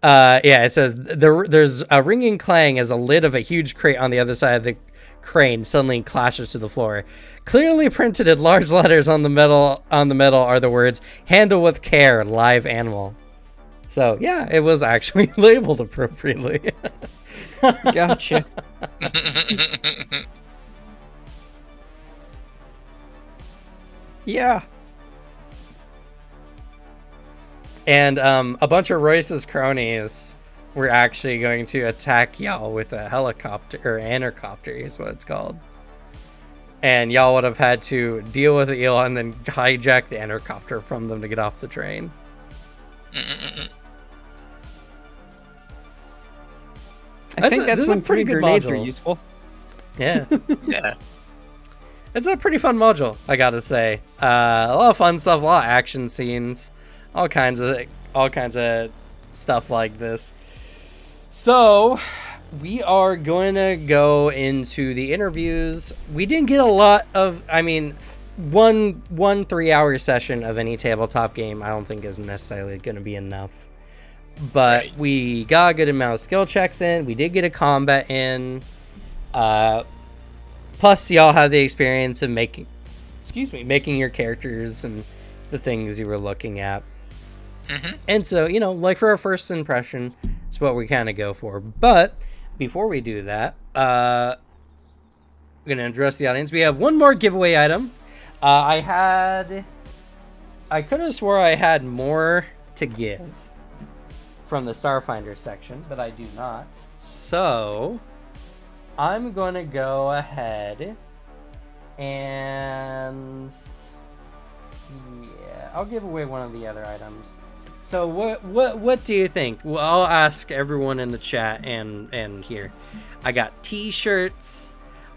it says there's a ringing clang as a lid of a huge crate on the other side of the crane suddenly clashes to the floor. Clearly printed in large letters on the metal are the words "Handle with care, live animal." So yeah, it was actually labeled appropriately. Gotcha. Yeah. And a bunch of Royce's cronies were actually going to attack y'all with a helicopter, or anarcopter is what it's called. And y'all would have had to deal with the eel and then hijack the anarcopter from them to get off the train. I think that's when pretty good grenades are useful. Yeah. Yeah. It's a pretty fun module, I gotta say. A lot of fun stuff, a lot of action scenes, all kinds of stuff like this. So we are going to go into the interviews. We didn't get a lot of, one 3-hour session of any tabletop game I don't think is necessarily going to be enough. But we got a good amount of skill checks in. We did get a combat in. Plus, y'all have the experience of making your characters and the things you were looking at. And so, like for our first impression, it's what we kind of go for. But before we do that, I'm going to address the audience. We have one more giveaway item. I could have swore I had more to give from the Starfinder section, but I do not. So I'm going to go ahead and I'll give away one of the other items. So what do you think? Well, I'll ask everyone in the chat and here. I got t-shirts,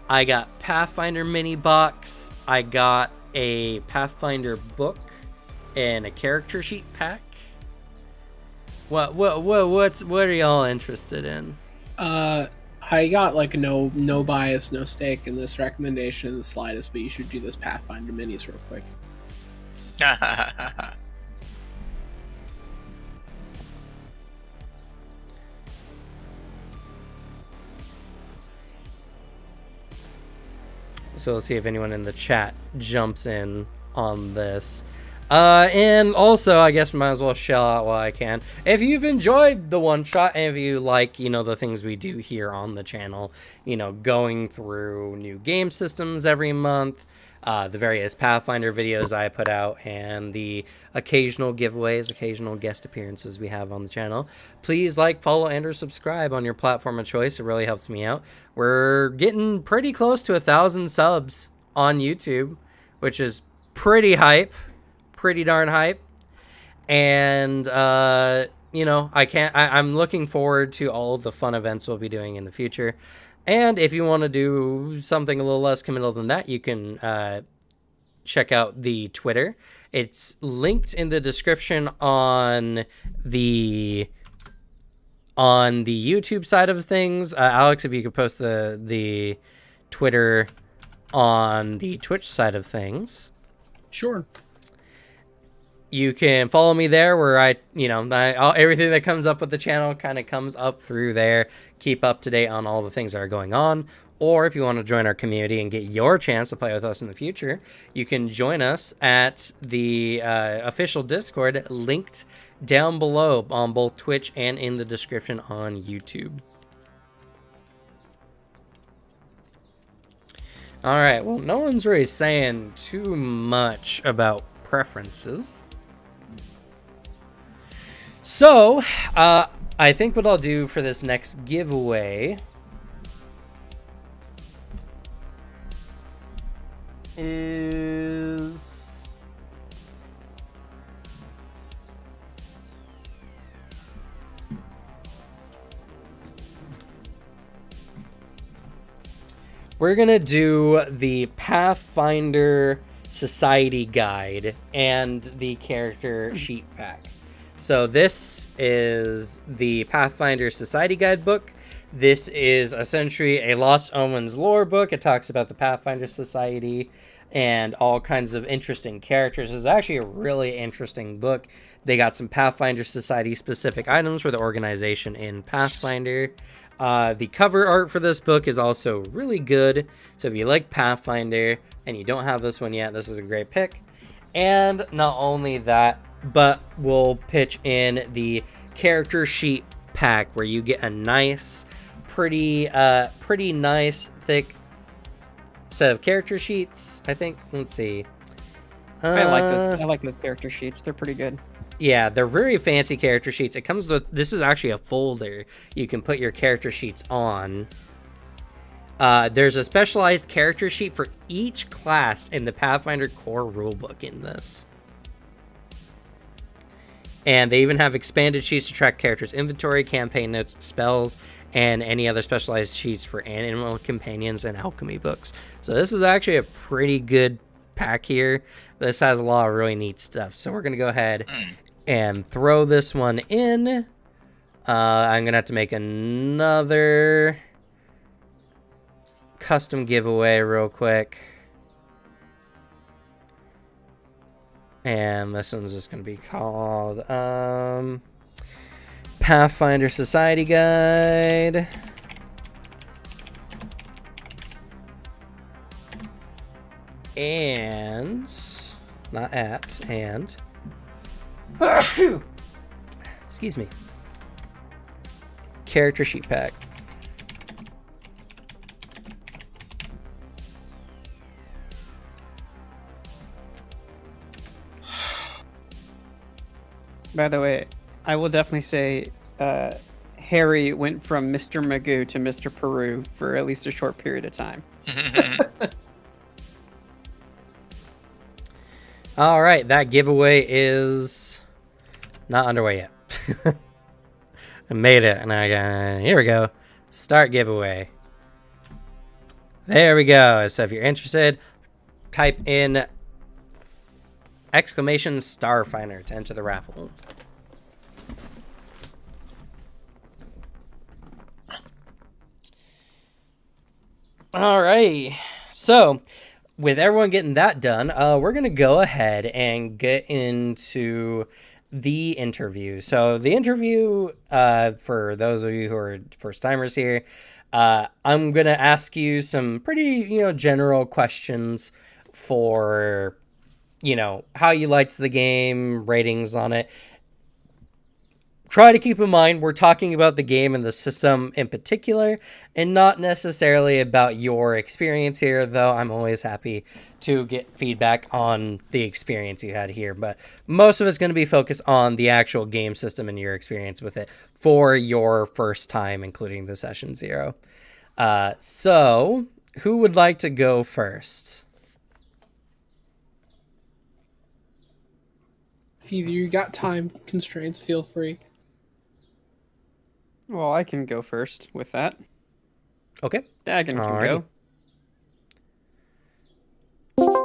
I got Pathfinder mini box, I got a Pathfinder book and a character sheet pack. What are y'all interested in? I got like no bias, no stake in this recommendation in the slightest, but you should do this Pathfinder minis real quick. So we'll see if anyone in the chat jumps in on this. And also, I guess might as well shell out while I can. If you've enjoyed the one shot, and if you like, the things we do here on the channel, going through new game systems every month, the various Pathfinder videos I put out, and the occasional giveaways, occasional guest appearances we have on the channel, please like, follow, and or subscribe on your platform of choice. It really helps me out. We're getting pretty close to 1,000 subs on YouTube, which is pretty hype. Pretty darn hype. And I'm looking forward to all of the fun events we'll be doing in the future. And if you want to do something a little less committal than that, you can check out the Twitter. It's linked in the description on the YouTube side of things. Alex, if you could post the Twitter on the Twitch side of things. Sure. You can follow me there where everything that comes up with the channel kind of comes up through there. Keep up to date on all the things that are going on. Or if you want to join our community and get your chance to play with us in the future, you can join us at the official Discord linked down below on both Twitch and in the description on YouTube. All right, well, no one's really saying too much about preferences. So, I think what I'll do for this next giveaway is we're going to do the Pathfinder Society Guide and the character sheet pack. So this is the Pathfinder Society Guide book. This is essentially a Lost Omens lore book. It talks about the Pathfinder Society and all kinds of interesting characters. It's actually a really interesting book. They got some Pathfinder Society specific items for the organization in Pathfinder. The cover art for this book is also really good. So if you like Pathfinder and you don't have this one yet, this is a great pick. And not only that, but we'll pitch in the character sheet pack where you get a nice, pretty nice, thick set of character sheets, I think. Let's see. I like those character sheets. They're pretty good. Yeah, they're very fancy character sheets. It comes with, this is actually a folder you can put your character sheets on. There's a specialized character sheet for each class in the Pathfinder core rulebook in this. And they even have expanded sheets to track characters' inventory, campaign notes, spells, and any other specialized sheets for animal companions and alchemy books. So this is actually a pretty good pack here. This has a lot of really neat stuff. So we're going to go ahead and throw this one in. I'm going to have to make another custom giveaway real quick. And this one's just going to be called Pathfinder Society Guide. And not at, and excuse me, character sheet pack. By the way, I will definitely say Harry went from Mr. Magoo to Mr. Peru for at least a short period of time. All right, that giveaway is not underway yet. I made it, and I got, here we go. Start giveaway. There we go. So if you're interested, type in exclamation Starfinder to enter the raffle. All right. So with everyone getting that done, we're going to go ahead and get into the interview. So the interview, for those of you who are first timers here, I'm going to ask you some pretty, general questions for, how you liked the game, ratings on it. Try to keep in mind we're talking about the game and the system in particular and not necessarily about your experience here, though I'm always happy to get feedback on the experience you had here. But most of it's going to be focused on the actual game system and your experience with it for your first time, including the session 0. So who would like to go first? If you got time constraints, feel free. Well, I can go first with that. Okay. Dagon can Alrighty. go.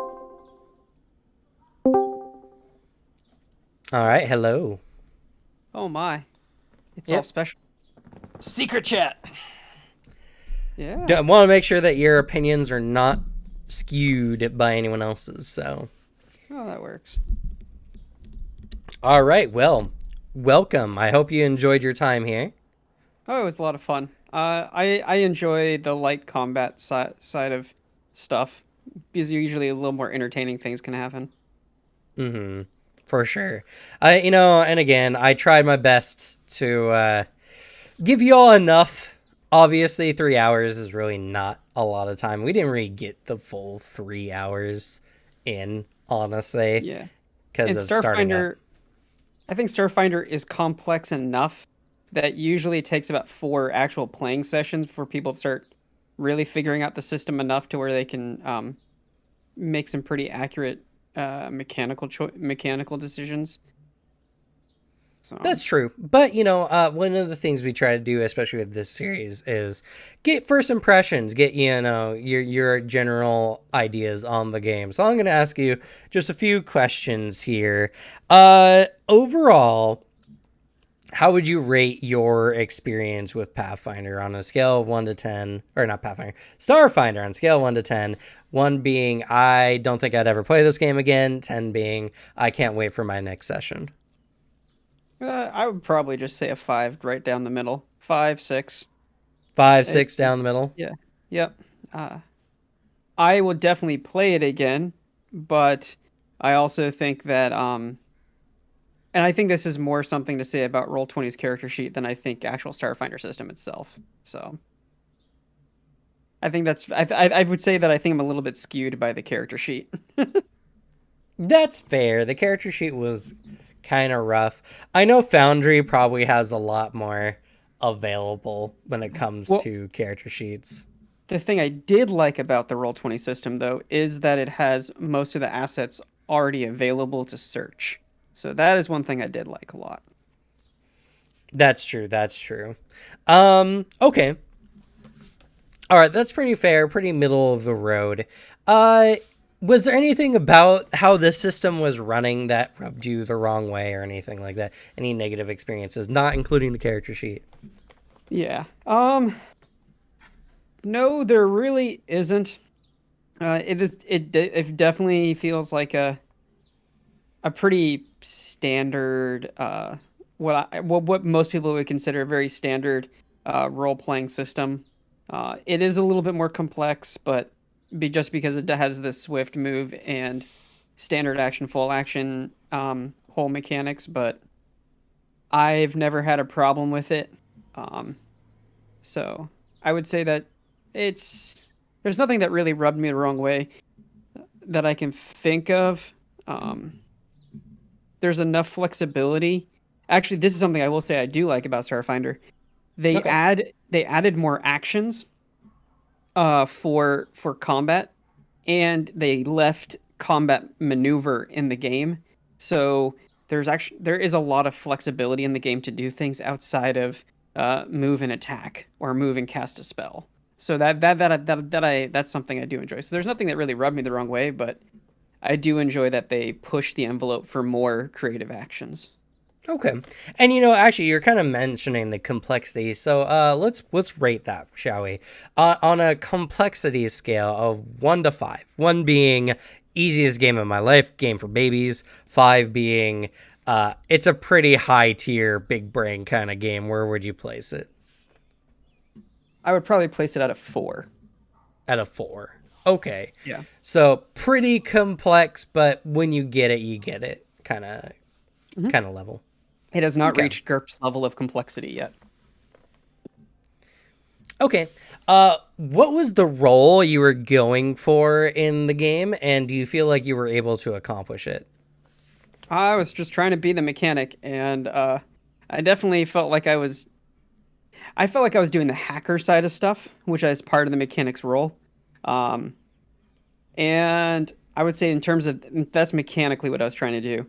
All right. Hello. Oh my. It's Yep. all special. Secret chat. Yeah. I want to make sure that your opinions are not skewed by anyone else's. So. Oh, that works. All right. Well, welcome. I hope you enjoyed your time here. Oh, it was a lot of fun. I enjoy the light combat side of stuff because usually a little more entertaining things can happen. Mm-hmm. For sure. And again, I tried my best to give you all enough. Obviously, 3 hours is really not a lot of time. We didn't really get the full 3 hours in, honestly. Yeah. Because of starting up. I think Starfinder is complex enough that usually it takes about 4 actual playing sessions for people to start really figuring out the system enough to where they can make some pretty accurate mechanical decisions. So That's true. But, one of the things we try to do, especially with this series, is get first impressions, get, your general ideas on the game. So I'm going to ask you just a few questions here. Overall, how would you rate your experience with Pathfinder on a scale of 1 to 10? Or not Pathfinder, Starfinder on a scale of 1 to 10. 1 being, I don't think I'd ever play this game again. 10 being, I can't wait for my next session. I would probably just say a 5 right down the middle. 5, 6. 5, 6 down the middle. Yeah. Yep. I will definitely play it again, but I also think that and I think this is more something to say about Roll20's character sheet than I think actual Starfinder system itself. So I think I would say that I think I'm a little bit skewed by the character sheet. That's fair. The character sheet was kind of rough. I know Foundry probably has a lot more available when it comes to character sheets. The thing I did like about the Roll20 system, though, is that it has most of the assets already available to search. So that is one thing I did like a lot. That's true. Okay. All right, that's pretty fair, pretty middle of the road. Was there anything about how this system was running that rubbed you the wrong way or anything like that? Any negative experiences, not including the character sheet? Yeah. No, there really isn't. It definitely feels like a pretty standard what most people would consider a very standard role playing system. It is a little bit more complex, but just because it has this swift move and standard action, full action whole mechanics, but I've never had a problem with it. So I would say that there's nothing that really rubbed me the wrong way that I can think of. There's enough flexibility. Actually, this is something I will say I do like about Starfinder. They added more actions for combat, and they left combat maneuver in the game. So there is a lot of flexibility in the game to do things outside of move and attack or move and cast a spell. So that's something I do enjoy. So there's nothing that really rubbed me the wrong way, but I do enjoy that they push the envelope for more creative actions. Okay. And actually you're kind of mentioning the complexity. So let's rate that, shall we? On a complexity scale of 1 to 5. 1 being easiest game of my life, game for babies. 5 being it's a pretty high tier, big brain kind of game. Where would you place it? I would probably place it at a 4. At a 4. Okay. Yeah. So pretty complex, but when you get it kind of level. It has not reached GURPS level of complexity yet. Okay. What was the role you were going for in the game, and do you feel like you were able to accomplish it? I was just trying to be the mechanic, and I definitely felt like I was doing the hacker side of stuff, which is part of the mechanic's role. And I would say in terms of that's mechanically what I was trying to do.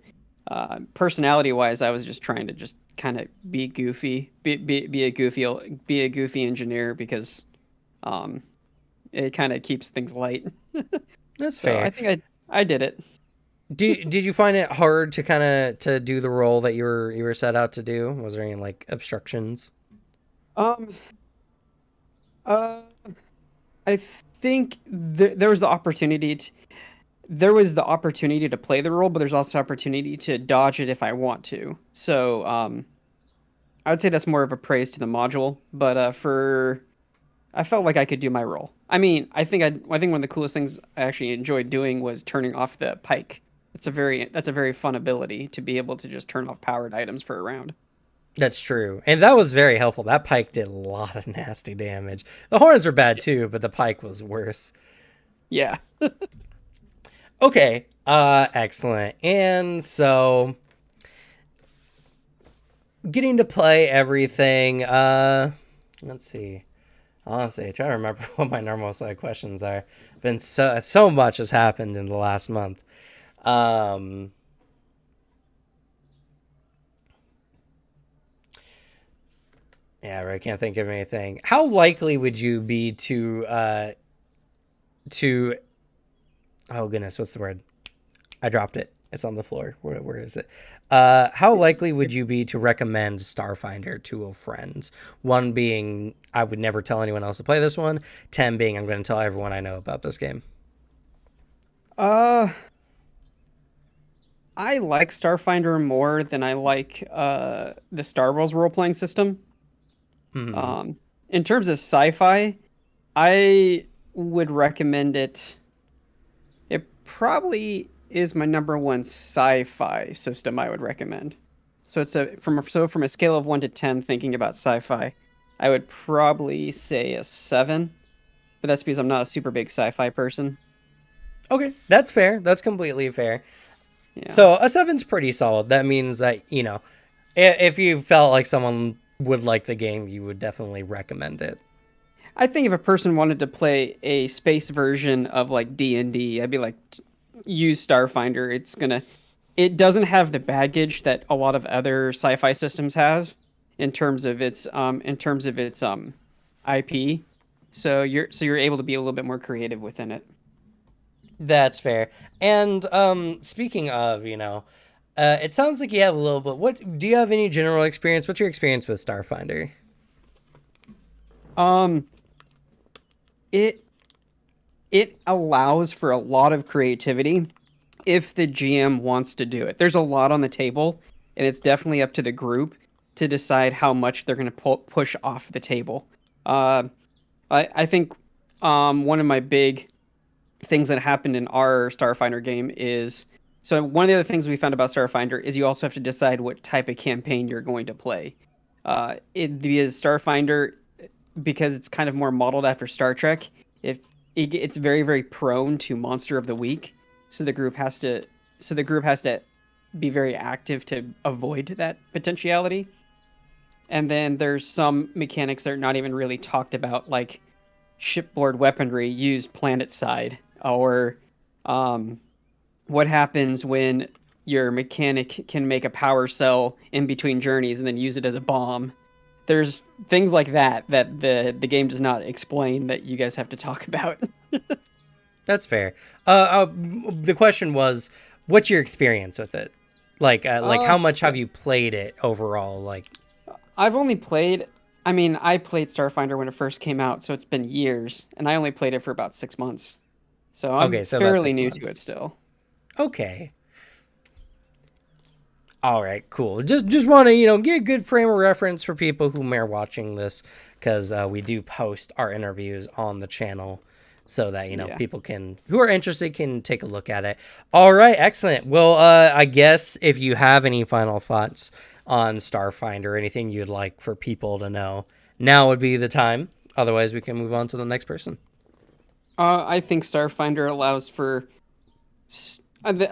Personality wise, I was just trying to just kind of be goofy, be a goofy engineer because it kind of keeps things light. That's fair. I think I did it. Did you find it hard to do the role that you were set out to do? Was there any like obstructions? I think there was the opportunity to play the role, but there's also opportunity to dodge it if I want to. So I would say that's more of a praise to the module, but I felt like I could do my role. I mean, I think one of the coolest things I actually enjoyed doing was turning off the pike. That's a very fun ability to be able to just turn off powered items for a round. That's true. And that was very helpful. That pike did a lot of nasty damage. The horns were bad too, but the pike was worse. Yeah. Okay. Excellent. And so getting to play everything, let's see. Honestly, I try to remember what my normal side questions are. Been so much has happened in the last month. Yeah, I can't think of anything. How likely would you be to oh goodness, what's the word? I dropped it. It's on the floor. Where is it? How likely would you be to recommend Starfinder to a friend? 1 being I would never tell anyone else to play this one. 10 being I'm going to tell everyone I know about this game. I like Starfinder more than I like the Star Wars role-playing system. In terms of sci-fi, I would recommend it. It probably is my number 1 sci-fi system I would recommend. So it's from a scale of 1 to 10, thinking about sci-fi, I would probably say a 7. But that's because I'm not a super big sci-fi person. Okay, that's fair. That's completely fair. Yeah. So a 7's pretty solid. That means that, if you felt like someone would like the game, you would definitely recommend it. I think if a person wanted to play a space version of like D&D, I'd be like, use Starfinder. It doesn't have the baggage that a lot of other sci-fi systems have in terms of its IP. So you're able to be a little bit more creative within it. That's fair. And speaking of, it sounds like you have a little bit. What do you have any general experience? What's your experience with Starfinder? It allows for a lot of creativity if the GM wants to do it. There's a lot on the table, and it's definitely up to the group to decide how much they're going to push off the table. I think one of my big things that happened in our Starfinder game is, so one of the other things we found about Starfinder is you also have to decide what type of campaign you're going to play. Because Starfinder, because it's kind of more modeled after Star Trek, it's very, very prone to Monster of the Week. So the group has to be very active to avoid that potentiality. And then there's some mechanics that are not even really talked about, like shipboard weaponry used planet side, or what happens when your mechanic can make a power cell in between journeys and then use it as a bomb. There's things like that the game does not explain that you guys have to talk about. That's fair. The question was, what's your experience with it? Like how much have you played it overall? Like, I played Starfinder when it first came out, so it's been years, and I only played it for about 6 months. So I'm fairly new to it still. Okay. All right, cool. Just want to, get a good frame of reference for people who are watching this, because we do post our interviews on the channel so that, people who are interested can take a look at it. All right, excellent. Well, I guess if you have any final thoughts on Starfinder or anything you'd like for people to know, now would be the time. Otherwise, we can move on to the next person. I think Starfinder allows for. I want to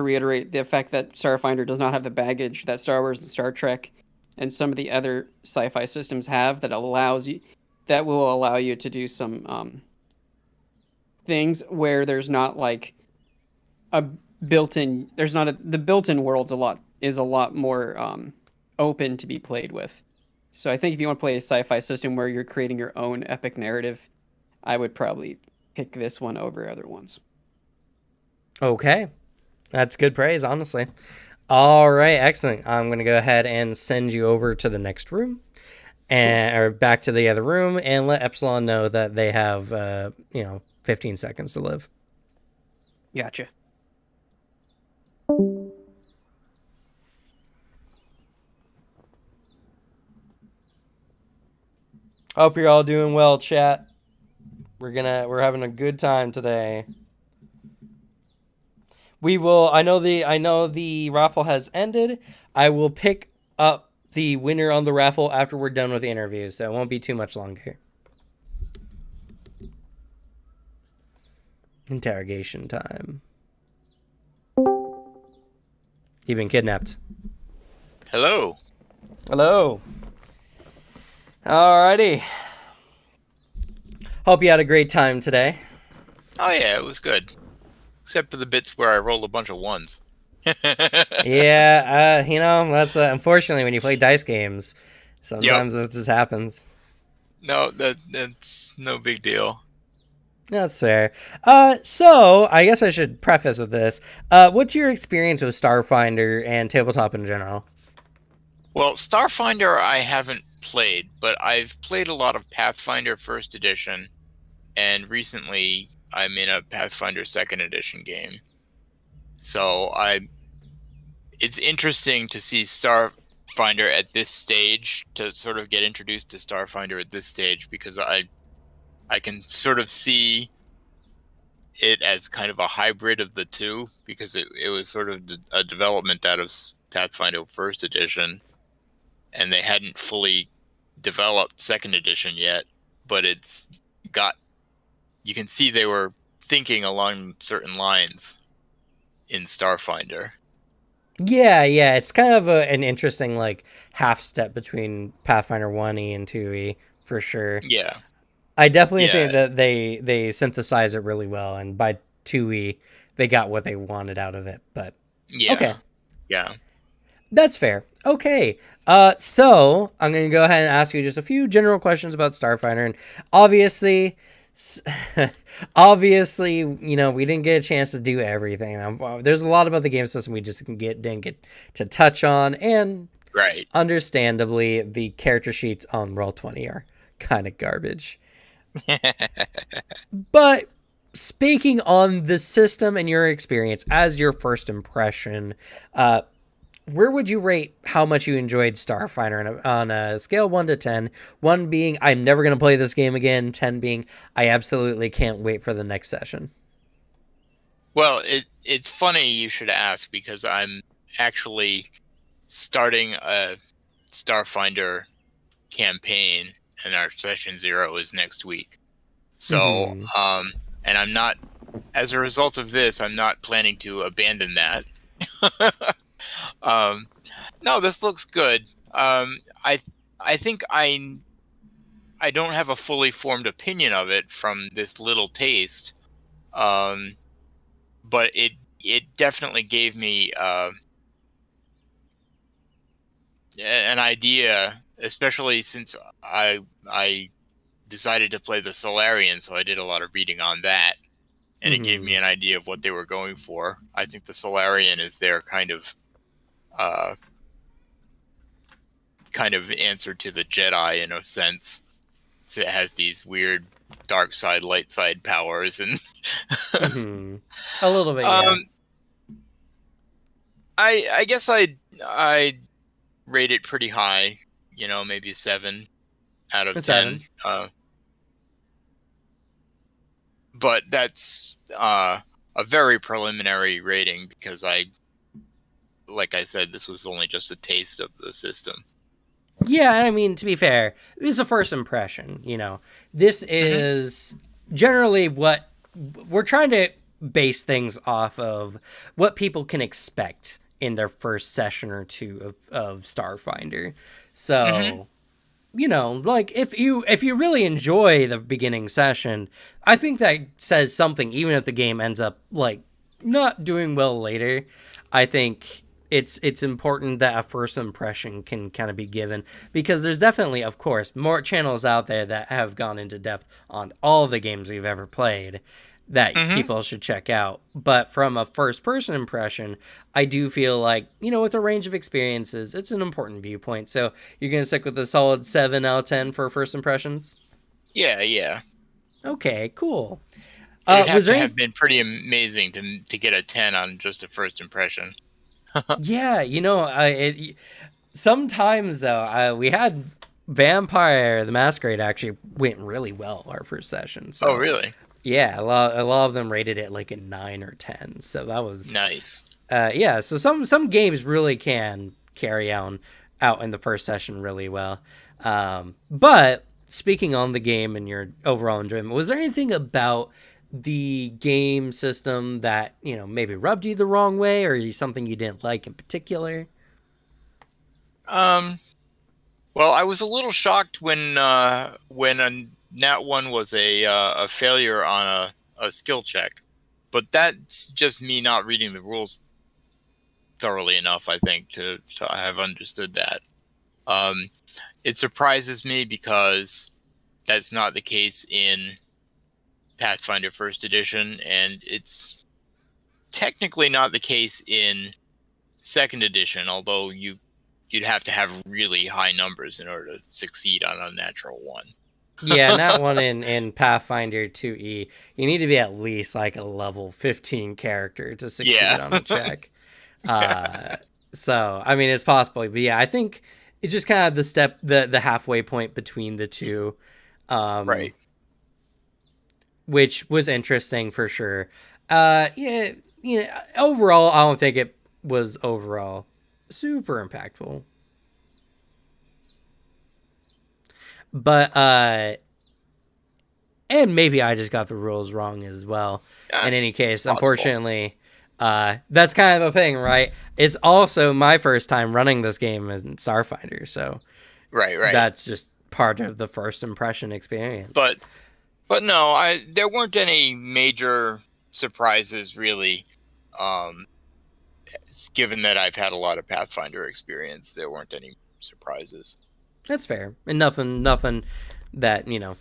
reiterate the fact that Starfinder does not have the baggage that Star Wars and Star Trek and some of the other sci-fi systems have that will allow you to do some things where there's not like a built-in. The built-in world's a lot more open to be played with. So I think if you want to play a sci-fi system where you're creating your own epic narrative, I would probably pick this one over other ones. Okay. That's good praise, honestly. All right, excellent. I'm going to go ahead and send you over to the next room, or back to the other room, and let Epsilon know that they have, 15 seconds to live. Gotcha. Hope you're all doing well, chat. We're having a good time today. I know the raffle has ended. I will pick up the winner on the raffle after we're done with the interviews, so it won't be too much longer. Interrogation time. You've been kidnapped. Hello. Hello. Alrighty. Hope you had a great time today. Oh yeah, it was good. Except for the bits where I rolled a bunch of ones. Yeah, that's unfortunately when you play dice games, Yep. sometimes that just happens. No, that's no big deal. That's fair. So I guess I should preface with this. What's your experience with Starfinder and tabletop in general? Well, Starfinder I haven't played, but I've played a lot of Pathfinder First Edition, and recently I'm in a Pathfinder Second Edition game. So it's interesting to see Starfinder at this stage, to sort of get introduced to Starfinder at this stage, because I can sort of see it as kind of a hybrid of the two, because it was sort of a development out of Pathfinder First Edition, and they hadn't fully developed Second Edition yet, but it's got, you can see they were thinking along certain lines in Starfinder. Yeah, it's kind of an interesting like half step between Pathfinder 1E and 2E for sure. Yeah, I definitely yeah, think that they synthesize it really well, and by 2E they got what they wanted out of it. But yeah, okay, yeah. that's fair. Okay, so I'm gonna go ahead and ask you just a few general questions about Starfinder, and obviously, obviously, we didn't get a chance to do everything. There's a lot about the game system we just didn't get to touch on, and Right. understandably, the character sheets on Roll20 are kind of garbage. But speaking on the system and your experience as your first impression, where would you rate how much you enjoyed Starfinder on a scale 1 to 10? 1 being, I'm never going to play this game again. 10 being, I absolutely can't wait for the next session. Well, it's funny you should ask, because I'm actually starting a Starfinder campaign, and our session 0 is next week. So, and I'm not, as a result of this, I'm not planning to abandon that. No, this looks good. I think I don't have a fully formed opinion of it from this little taste. But it definitely gave me an idea, especially since I decided to play the Solarian, so I did a lot of reading on that, and it gave me an idea of what they were going for. I think the Solarian is their uh, kind of answer to the Jedi in a sense. So it has these weird dark side, light side powers, and A little bit, yeah. I guess I rate it pretty high. Maybe 7 out of 10. 7. But that's a very preliminary rating, because like I said, this was only just a taste of the system. Yeah, I mean, to be fair, this is a first impression. This is generally what we're trying to base things off of, what people can expect in their first session or two of Starfinder. So, like if you really enjoy the beginning session, I think that says something, even if the game ends up like not doing well later. I think it's important that a first impression can kind of be given, because there's definitely, of course, more channels out there that have gone into depth on all the games we've ever played that people should check out. But from a first person impression, I do feel like, with a range of experiences, it's an important viewpoint. So you're going to stick with a solid 7 out of 10 for first impressions? Yeah. Okay, cool. It would have been pretty amazing to get a 10 on just a first impression. Yeah, sometimes though, we had Vampire the Masquerade actually went really well our first session. So Oh, really? yeah, a lot of them rated it like a 9 or 10. So that was Nice. Yeah, so some games really can carry out in the first session really well. But speaking on the game and your overall enjoyment, was there anything about the game system that maybe rubbed you the wrong way, or something you didn't like in particular? Well, I was a little shocked when a Nat 1 was a failure on a skill check, but that's just me not reading the rules thoroughly enough, I think, to have understood that. It surprises me because that's not the case in Pathfinder First Edition, and it's technically not the case in Second Edition, although you'd have to have really high numbers in order to succeed on a natural one. Yeah, not one in Pathfinder 2E. You need to be at least like a level 15 character to succeed on a check. So, I mean, it's possible. But yeah, I think it's just kind of the halfway point between the two. Right. Which was interesting for sure. Yeah, overall, I don't think it was overall super impactful. But and maybe I just got the rules wrong as well. In any case, unfortunately, that's kind of a thing, right? It's also my first time running this game in Starfinder, so right. That's just part of the first impression experience. But no, there weren't any major surprises really. Given that I've had a lot of Pathfinder experience, there weren't any surprises. That's fair, and nothing that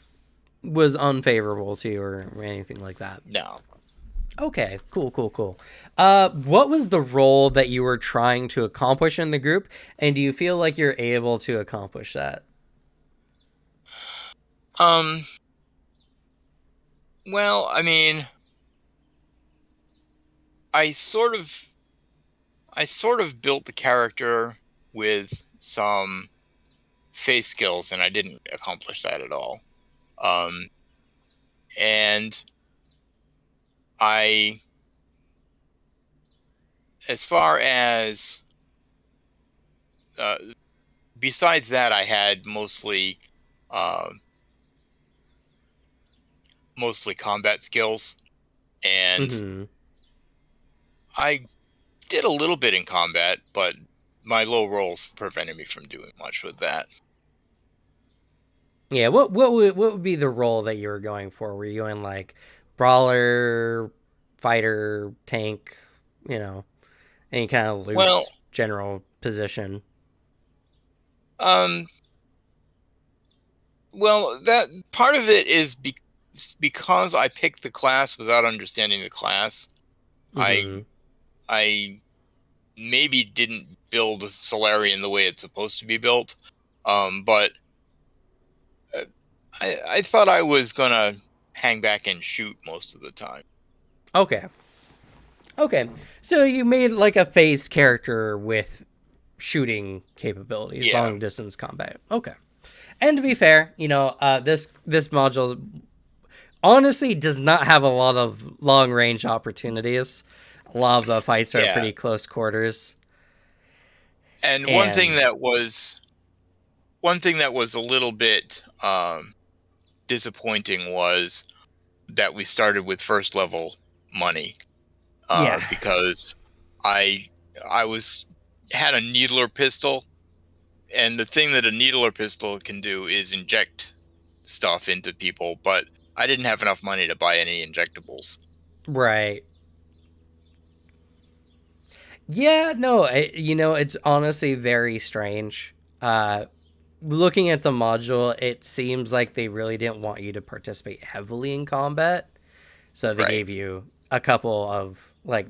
was unfavorable to you or anything like that. No. Okay, cool. What was the role that you were trying to accomplish in the group, and do you feel like you're able to accomplish that? Well, I mean, I sort of built the character with some face skills, and I didn't accomplish that at all. And as far as besides that, I had mostly combat skills, and I did a little bit in combat, but my low rolls prevented me from doing much with that. Yeah, what would be the role that you were going for? Were you in like brawler, fighter, tank, any kind of loose general position? Well, that part of it is because I picked the class without understanding the class. I maybe didn't build Solarian the way it's supposed to be built, but I thought I was gonna hang back and shoot most of the time. Okay. So you made like a phase character with shooting capabilities, long distance combat. Okay. And to be fair, this module honestly does not have a lot of long range opportunities. A lot of the fights are pretty close quarters. And one thing that was a little bit disappointing was that we started with first level money. Because I had a needler pistol, and the thing that a needler pistol can do is inject stuff into people, but I didn't have enough money to buy any injectables. Right. Yeah, no, it's honestly very strange. Looking at the module, it seems like they really didn't want you to participate heavily in combat. So they gave you a couple of, like,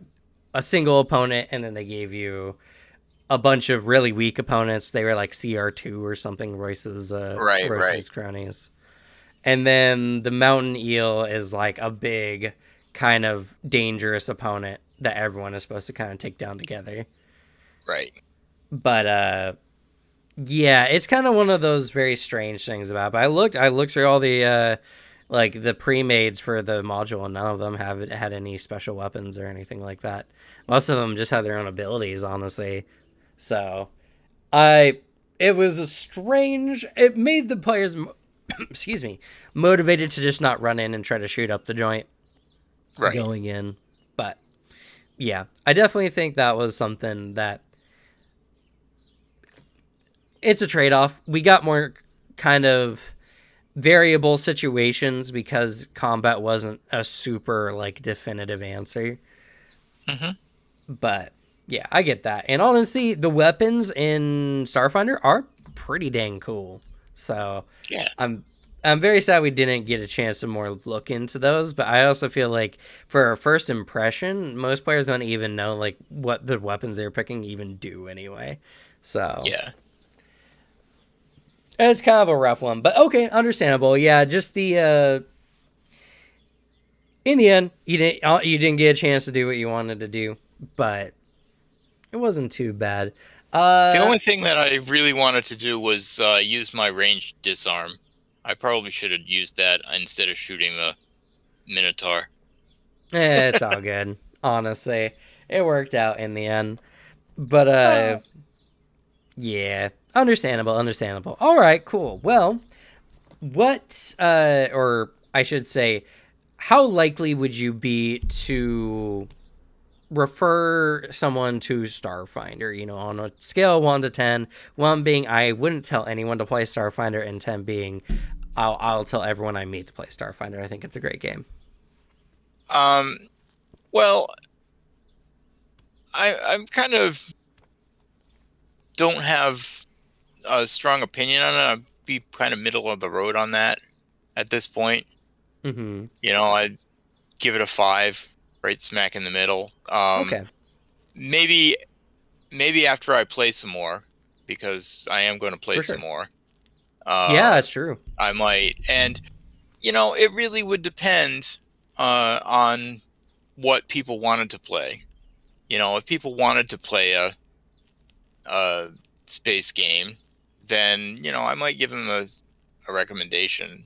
a single opponent, and then they gave you a bunch of really weak opponents. They were like CR2 or something, Royce's cronies. And then the mountain eel is like a big, kind of dangerous opponent that everyone is supposed to kind of take down together. Right. But, yeah, it's kind of one of those very strange things about it. But I looked through all the like the pre-mades for the module, and none of them had any special weapons or anything like that. Most of them just had their own abilities, honestly. So it made the players motivated to just not run in and try to shoot up the joint going in. But yeah, I definitely think that was something that it's a trade-off. We got more kind of variable situations because combat wasn't a super like definitive answer. But Yeah, I get that. And honestly, the weapons in Starfinder are pretty dang cool. So Yeah. I'm very sad we didn't get a chance to more look into those, but I also feel like for a first impression, most players don't even know like what the weapons they're picking even do anyway. So Yeah. it's kind of a rough one, but okay, understandable. Yeah, just the in the end, you didn't get a chance to do what you wanted to do, but it wasn't too bad. The only thing that I really wanted to do was use my ranged disarm. I probably should have used that instead of shooting the Minotaur. It's all good. Honestly, it worked out in the end. But yeah, understandable. All right, cool. Well, what or I should say, how likely would you be to refer someone to Starfinder, on a scale of 1 to 10, 1 being I wouldn't tell anyone to play Starfinder, and 10 being I'll tell everyone I meet to play Starfinder. I think it's a great game. Well, I'm kind of don't have a strong opinion on it. I'd be kind of middle of the road on that at this point. Mm-hmm. I'd give it a 5, right smack in the middle. Okay. Maybe after I play some more, because I am going to play For some sure. more. Yeah, that's true. I might, and it really would depend on what people wanted to play. If people wanted to play a space game, then I might give them a recommendation.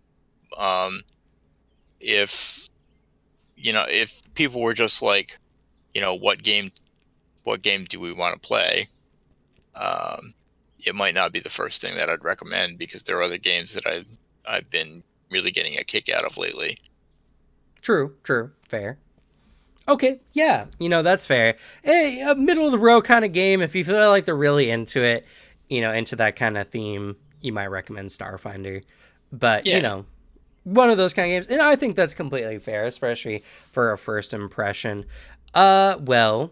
If if people were just like, what game do we want to play? It might not be the first thing that I'd recommend, because there are other games that I've been really getting a kick out of lately. True, fair. Okay, yeah, that's fair. Hey, a middle of the road kind of game. If you feel like they're really into it, into that kind of theme, you might recommend Starfinder. But, Yeah. one of those kind of games, and I think that's completely fair, especially for a first impression. Well,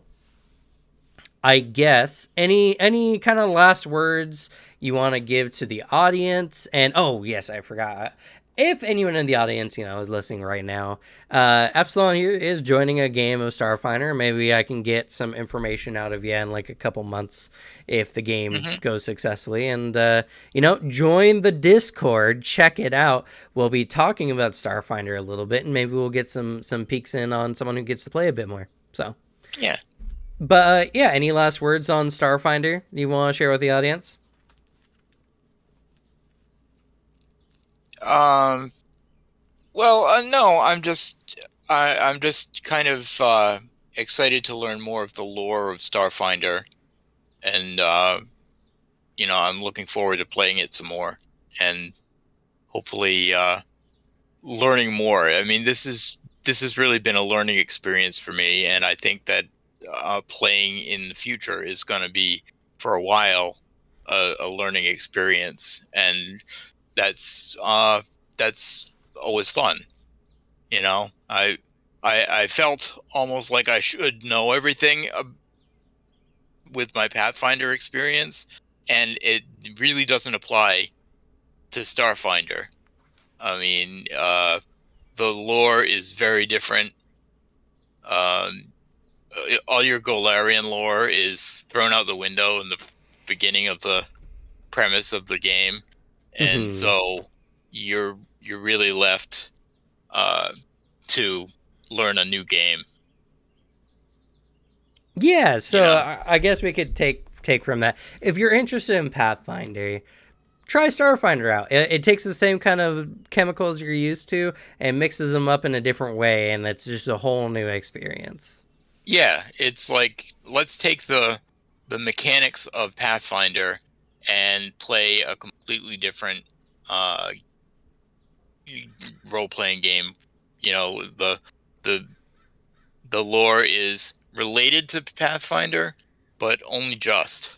I guess any kind of last words you want to give to the audience. And oh yes, I forgot, if anyone in the audience is listening right now, Epsilon here is joining a game of Starfinder. Maybe I can get some information out of you in like a couple months if the game goes successfully. And join the Discord, check it out. We'll be talking about Starfinder a little bit, and maybe we'll get some peeks in on someone who gets to play a bit more. So Yeah. but yeah, any last words on Starfinder you want to share with the audience? Well, no, I'm just kind of excited to learn more of the lore of Starfinder, and I'm looking forward to playing it some more, and hopefully learning more. I mean, this has really been a learning experience for me, and I think that playing in the future is going to be, for a while, a learning experience, and that's always fun. I felt almost like I should know everything with my Pathfinder experience, and it really doesn't apply to Starfinder. I mean, the lore is very different. All your Golarion lore is thrown out the window in the beginning of the premise of the game, and so you're really left to learn a new game. Yeah, so I guess we could take from that. If you're interested in Pathfinder, try Starfinder out. It takes the same kind of chemicals you're used to and mixes them up in a different way, and it's just a whole new experience. Yeah, it's like, let's take the mechanics of Pathfinder and play a completely different role-playing game. The lore is related to Pathfinder, but only just.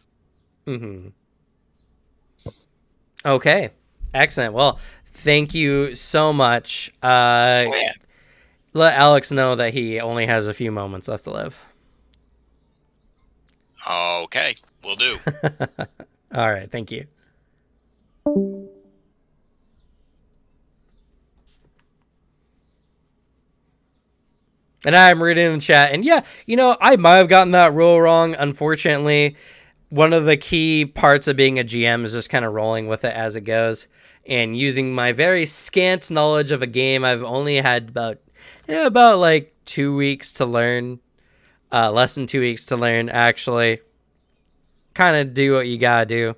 Okay, excellent. Well, thank you so much. Yeah. Let Alex know that he only has a few moments left to live. Okay, will do. All right, thank you. And I'm reading in the chat, and yeah, I might have gotten that rule wrong. Unfortunately, one of the key parts of being a GM is just kind of rolling with it as it goes, and using my very scant knowledge of a game. I've only had about like 2 weeks to learn, less than 2 weeks to learn. Actually, kind of do what you gotta do.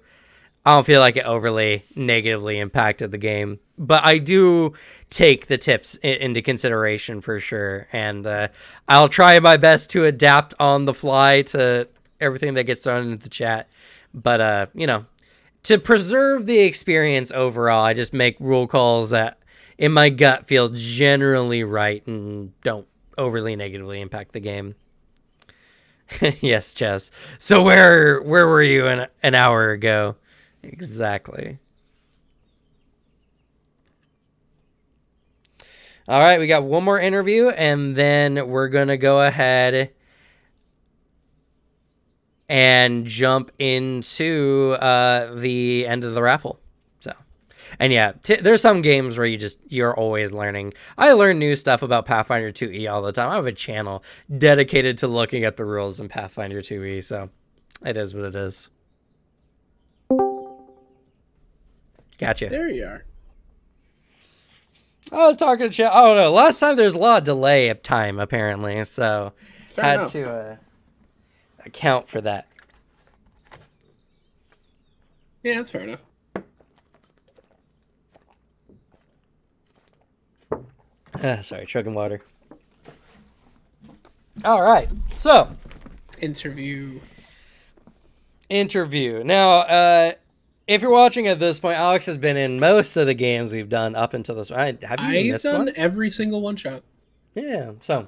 I don't feel like it overly negatively impacted the game, but I do take the tips into consideration for sure, and I'll try my best to adapt on the fly to everything that gets thrown into the chat. But to preserve the experience overall, I just make rule calls that, in my gut, feel generally right and don't overly negatively impact the game. Yes, Chess. So where were you an hour ago? Exactly. All right, we got one more interview, and then we're going to go ahead and jump into the end of the raffle. So, and yeah, there's some games where you're always learning. I learn new stuff about Pathfinder 2e all the time. I have a channel dedicated to looking at the rules in Pathfinder 2e, so it is what it is. Gotcha. There you are. I was talking to chat. Oh no! Last time there's a lot of delay of time apparently, so Fair had enough. to account for that. Yeah, that's fair enough. Sorry, chugging water. All right, so Interview. Now, if you're watching at this point, Alex has been in most of the games we've done up until this point. Have you I've missed done one? every single one shot. Yeah, so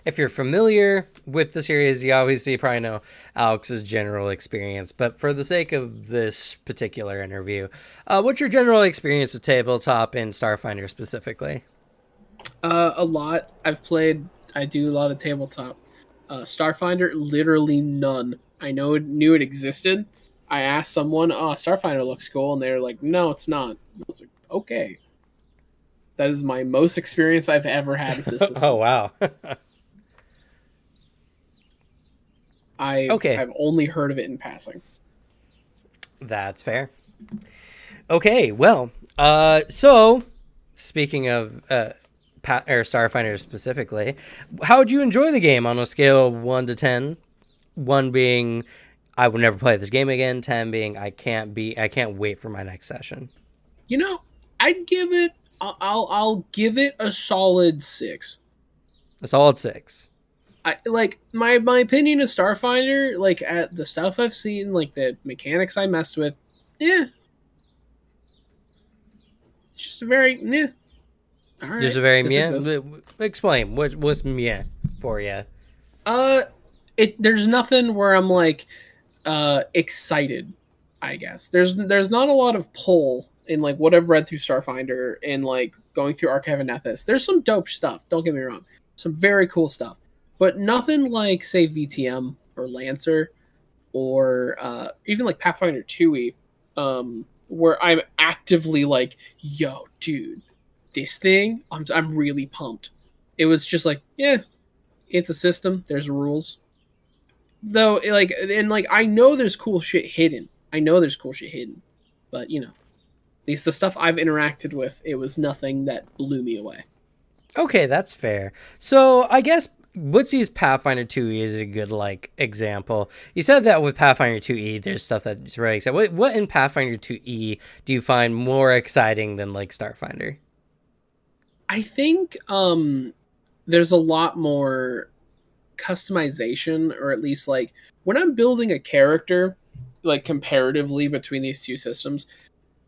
if you're familiar with the series, you obviously probably know Alex's general experience. But for the sake of this particular interview, what's your general experience with tabletop and Starfinder specifically? A lot. I do a lot of tabletop. Starfinder, literally none. I knew it existed. I asked someone, "Oh, Starfinder looks cool," and they're like, "No, it's not." I was like, "Okay." That is my most experience I've ever had with this system. Oh wow. I've only heard of it in passing. That's fair. Okay, well, so speaking of Starfinder specifically, how would you enjoy the game on a scale of 1 to 10? 1 being I would never play this game again, 10 being I can't wait for my next session. I'd give it. I'll give it a solid 6. A solid 6. I like my opinion of Starfinder, like at the stuff I've seen, like the mechanics I messed with, yeah. It's just a very All right. Just a very This meh. exists. Explain what's meh for you. There's nothing where I'm like excited, I guess. There's not a lot of pull in like what I've read through Starfinder and like going through Archive of Nethys. There's some dope stuff, don't get me wrong. Some very cool stuff. But nothing like say VTM or Lancer or even like Pathfinder 2e, where I'm actively like, yo, dude, this thing, I'm really pumped. It was just like, yeah, it's a system, there's rules. Though, like, and like, I know there's cool shit hidden. But at least the stuff I've interacted with, it was nothing that blew me away. Okay, that's fair. So I guess let's use Pathfinder 2e as a good example. You said that with Pathfinder 2e, there's stuff that's really exciting. What in Pathfinder 2e do you find more exciting than Starfinder? I think there's a lot more customization, or at least like when I'm building a character, like comparatively between these two systems.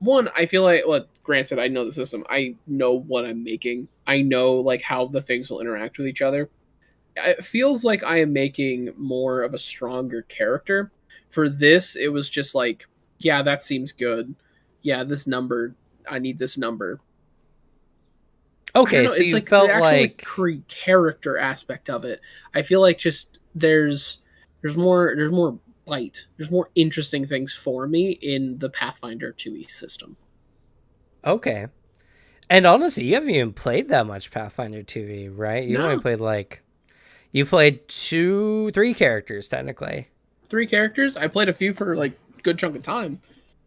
One, I feel like, well, granted, I know the system. I know what I'm making. I know like how the things will interact with each other. It feels like I am making more of a stronger character. For this, it was just like, yeah, that seems good. Yeah, this number, I need this number. Okay, so it's you like felt the actual character aspect of it. I feel like just there's more bite. There's more interesting things for me in the Pathfinder 2e system. Okay. And honestly, you haven't even played that much Pathfinder 2e, right? You only No. played you played 3 characters technically. 3 characters. I played a few for like a good chunk of time,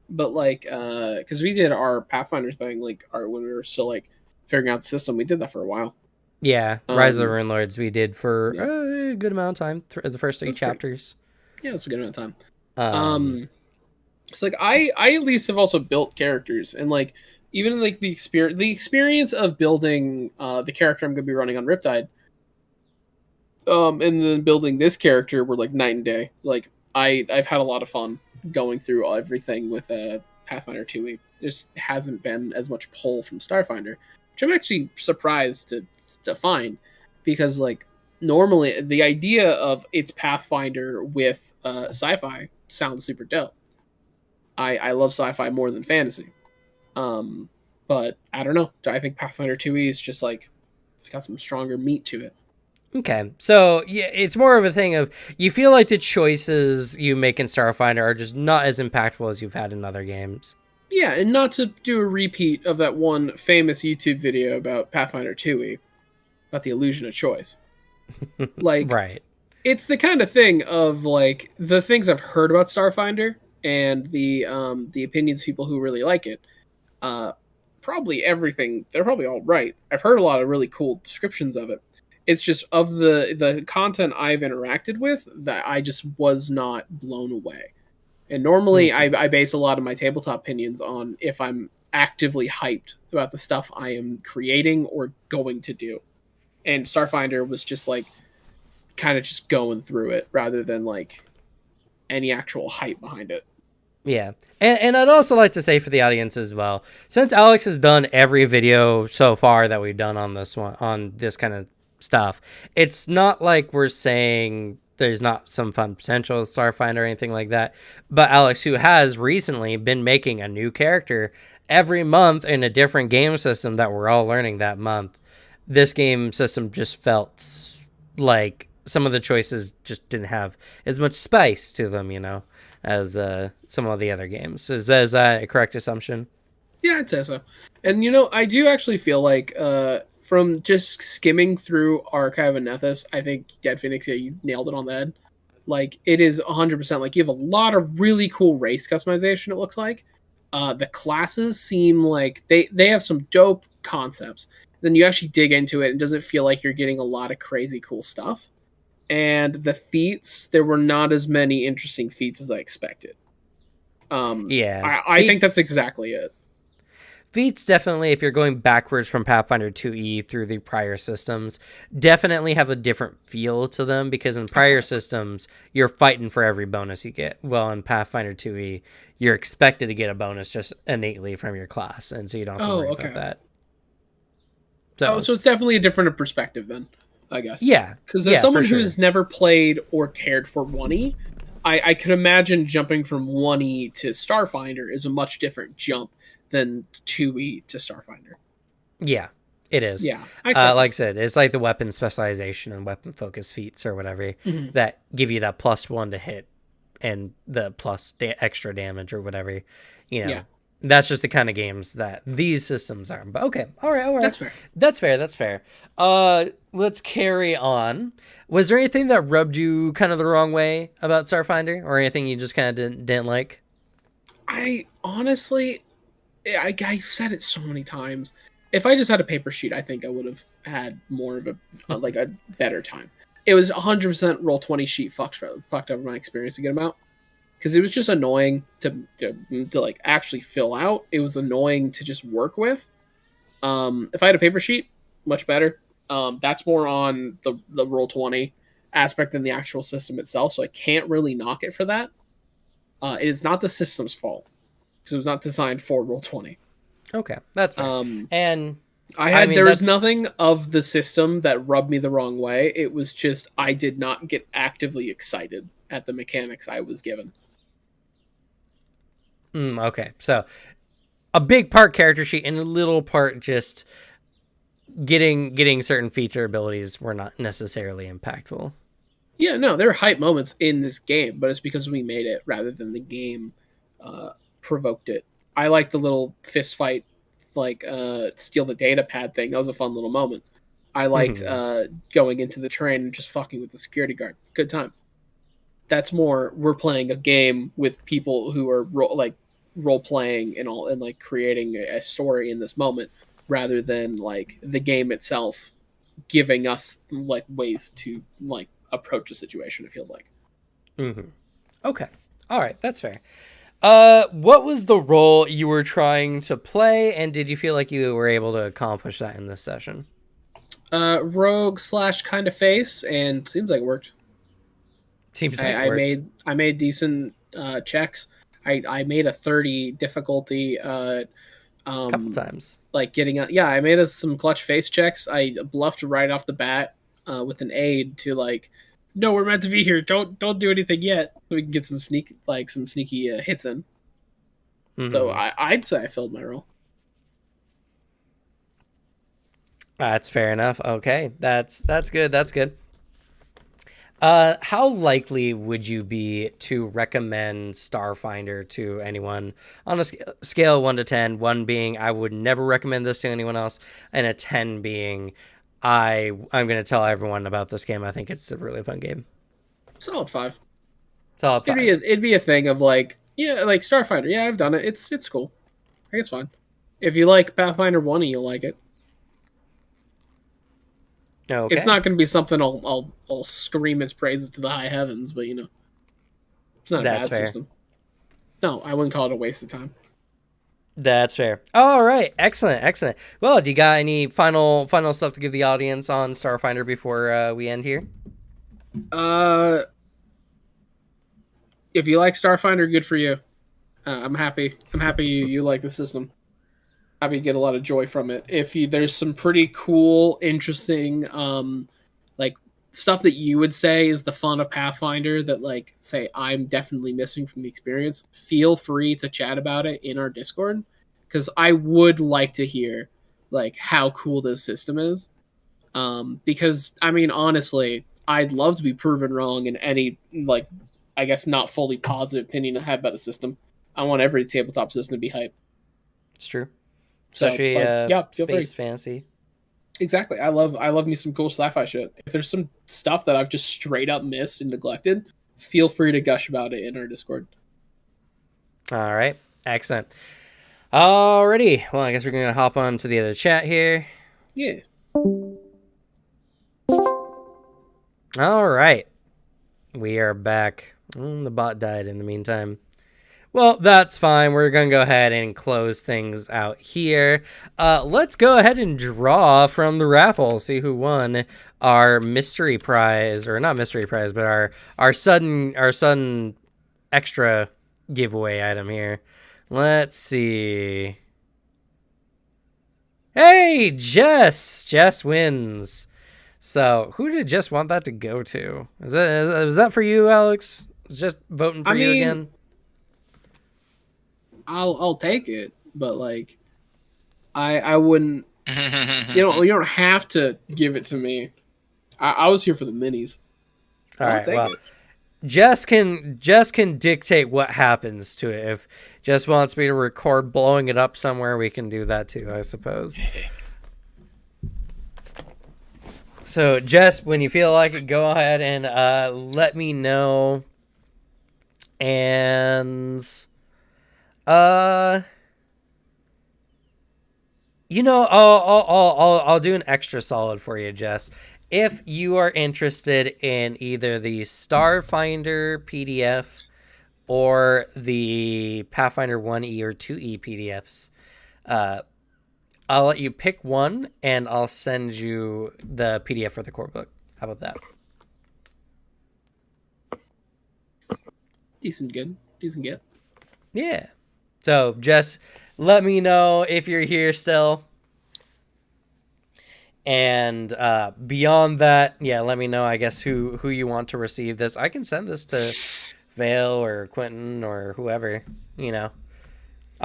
but like because we did our Pathfinder thing like when we were still like figuring out the system, we did that for a while. Yeah, Rise of the Rune Lords we did for yeah. a good amount of time, the first 3 chapters. Yeah, it's a good amount of time. So like I at least have also built characters, and like even like the experience of building the character I'm going to be running on Riptide, and then building this character were like night and day. Like I've had a lot of fun going through everything with Pathfinder 2e. There just hasn't been as much pull from Starfinder, which I'm actually surprised to find, because like normally the idea of it's Pathfinder with sci-fi sounds super dope. I love sci-fi more than fantasy. But I don't know. I think Pathfinder 2e is just like, it's got some stronger meat to it. Okay, so yeah, it's more of a thing of you feel like the choices you make in Starfinder are just not as impactful as you've had in other games. Yeah, and not to do a repeat of that one famous YouTube video about Pathfinder 2e, about the illusion of choice. Like, right. It's the kind of thing of like the things I've heard about Starfinder and the opinions of people who really like it. Probably everything, they're probably all right. I've heard a lot of really cool descriptions of it. It's just of the content I've interacted with that I just was not blown away. And normally I base a lot of my tabletop opinions on if I'm actively hyped about the stuff I am creating or going to do. And Starfinder was just like kind of just going through it rather than like any actual hype behind it. Yeah. And I'd also like to say for the audience as well, since Alex has done every video so far that we've done on this one, on this kind of stuff, it's not like we're saying there's not some fun potential with Starfinder or anything like that. But Alex, who has recently been making a new character every month in a different game system that we're all learning that month, this game system just felt like some of the choices just didn't have as much spice to them, as some of the other games. Is that a correct assumption? Yeah, I'd say so. And I do actually feel like from just skimming through Archive and Nethys, I think Dead Phoenix, yeah, you nailed it on the head. Like, it is 100%. Like, you have a lot of really cool race customization, it looks like. The classes seem like they have some dope concepts. Then you actually dig into it, and it doesn't feel like you're getting a lot of crazy cool stuff. And the feats, there were not as many interesting feats as I expected. Yeah. I think that's exactly it. Feats definitely, if you're going backwards from Pathfinder 2e through the prior systems, definitely have a different feel to them, because in prior systems, you're fighting for every bonus you get. Well, in Pathfinder 2e, you're expected to get a bonus just innately from your class, and so you don't have to worry about that. So it's definitely a different perspective then, I guess. Yeah. Because as someone who's never played or cared for 1e, I could imagine jumping from 1e to Starfinder is a much different jump than 2e to Starfinder. Yeah, it is. Yeah. Like I said, it's like the weapon specialization and weapon focus feats or whatever that give you that +1 to hit and the plus extra damage or whatever. Yeah. That's just the kind of games that these systems are. But okay, all right. That's fair. Let's carry on. Was there anything that rubbed you kind of the wrong way about Starfinder, or anything you just kind of didn't like? I honestly, I've said it so many times. If I just had a paper sheet, I think I would have had more of a better time. It was 100% Roll20 sheet fucked over my experience a good amount. Because it was just annoying to like actually fill out. It was annoying to just work with. If I had a paper sheet, much better. That's more on the Roll20 aspect than the actual system itself, so I can't really knock it for that. It is not the system's fault, because it was not designed for Roll20. Okay, that's fair. And there was nothing of the system that rubbed me the wrong way. It was just I did not get actively excited at the mechanics I was given. Okay, so a big part character sheet and a little part just getting certain feats or abilities were not necessarily impactful. Yeah, no, there are hype moments in this game, but it's because we made it rather than the game provoked it. I like the little fist fight, like steal the data pad thing. That was a fun little moment. I liked going into the train and just fucking with the security guard. Good time. That's more we're playing a game with people who are role playing and all, and like creating a story in this moment rather than like the game itself giving us like ways to like approach a situation. It feels like. Okay. All right. That's fair. What was the role you were trying to play, and did you feel like you were able to accomplish that in this session? Rogue / kind of face, and seems like it worked. Seems like it worked. I made decent checks. I made a 30 difficulty couple times. Like getting out. Yeah, I made us some clutch face checks. I bluffed right off the bat with an aid to like, no, we're meant to be here. Don't do anything yet, so we can get some sneaky hits in. So I'd say I filled my role. That's fair enough. Okay, that's good. That's good. How likely would you be to recommend Starfinder to anyone on a scale of 1 to 10? 1 being I would never recommend this to anyone else, and a 10 being I'm going to tell everyone about this game. I think it's a really fun game. Solid 5. Solid 5. It'd be a thing of like, yeah, like Starfinder. Yeah, I've done it. It's cool. I think it's fine. If you like Pathfinder 1, you'll like it. Okay. It's not going to be something I'll scream its praises to the high heavens, but it's not a bad system. No, I wouldn't call it a waste of time. That's fair. All right, excellent. Well, do you got any final stuff to give the audience on Starfinder before we end here? If you like Starfinder, good for you. I'm happy you like the system. Happy you get a lot of joy from it. There's some pretty cool, interesting, like stuff that you would say is the fun of Pathfinder that like say I'm definitely missing from the experience, feel free to chat about it in our Discord, because I would like to hear like how cool this system is. Because I mean honestly, I'd love to be proven wrong in any like I guess not fully positive opinion I have about the system. I want every tabletop system to be hype. It's true. Especially space fantasy. Exactly. I love me some cool sci-fi shit. If there's some stuff that I've just straight up missed and neglected, feel free to gush about it in our Discord. All right. Excellent. Alrighty. Well, I guess we're going to hop on to the other chat here. Yeah. All right. We are back. The bot died in the meantime. Well, that's fine. We're going to go ahead and close things out here. Let's go ahead and draw from the raffle. See who won our mystery prize, or not mystery prize, but our sudden extra giveaway item here. Let's see. Hey, Jess! Jess wins. So, who did Jess want that to go to? Is that for you, Alex? Is just voting for you again? I'll take it, but like, I wouldn't. You don't have to give it to me. I was here for the minis. All right, well, Jess can dictate what happens to it. If Jess wants me to record blowing it up somewhere, we can do that too, I suppose. So, Jess, when you feel like it, go ahead and let me know. And I'll do an extra solid for you, Jess. If you are interested in either the Starfinder PDF or the Pathfinder 1E or 2E PDFs, I'll let you pick one, and I'll send you the PDF for the core book. How about that? Decent get. Yeah. So, Jess, let me know if you're here still. And beyond that, yeah, let me know, I guess, who you want to receive this. I can send this to Vale or Quentin or whoever, I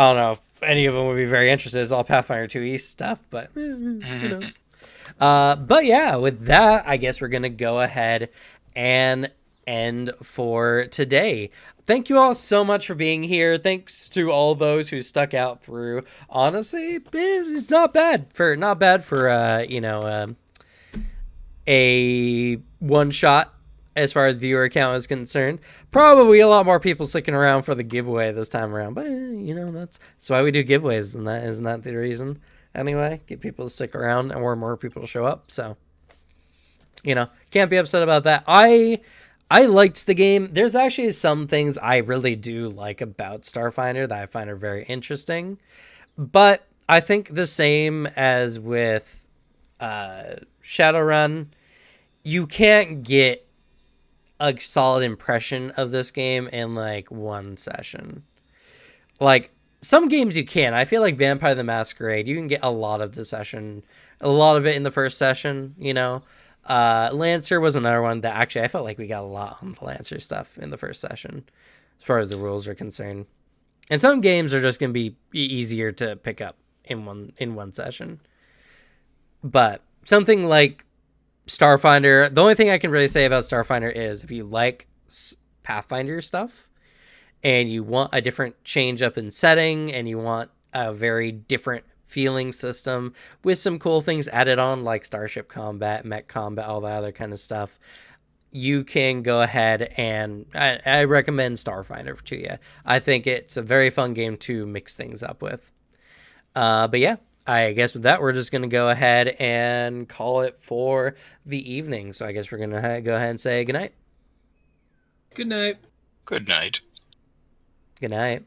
don't know if any of them would be very interested. It's all Pathfinder 2E stuff, but who knows? But yeah, with that, I guess we're going to go ahead and end for today. Thank you all so much for being here. Thanks to all those who stuck out through. Honestly, it's not bad for a one shot as far as viewer count is concerned. Probably a lot more people sticking around for the giveaway this time around, but that's why we do giveaways, and that isn't that the reason anyway. Get people to stick around and more people to show up. So can't be upset about that. I liked the game. There's actually some things I really do like about Starfinder that I find are very interesting, but I think the same as with Shadowrun, you can't get a solid impression of this game in like one session. Like some games you can. I feel like Vampire the Masquerade, you can get a lot of it in the first session, Lancer was another one that actually I felt like we got a lot on the Lancer stuff in the first session as far as the rules are concerned. And some games are just going to be easier to pick up in one session. But something like Starfinder, the only thing I can really say about Starfinder is if you like Pathfinder stuff and you want a different change up in setting and you want a very different feeling system with some cool things added on like starship combat, mech combat, all that other kind of stuff, you can go ahead and I recommend Starfinder to you. I think it's a very fun game to mix things up with. But yeah, I guess with that, we're just going to go ahead and call it for the evening. So I guess we're going to go ahead and say goodnight. Good night. Good night. Good night.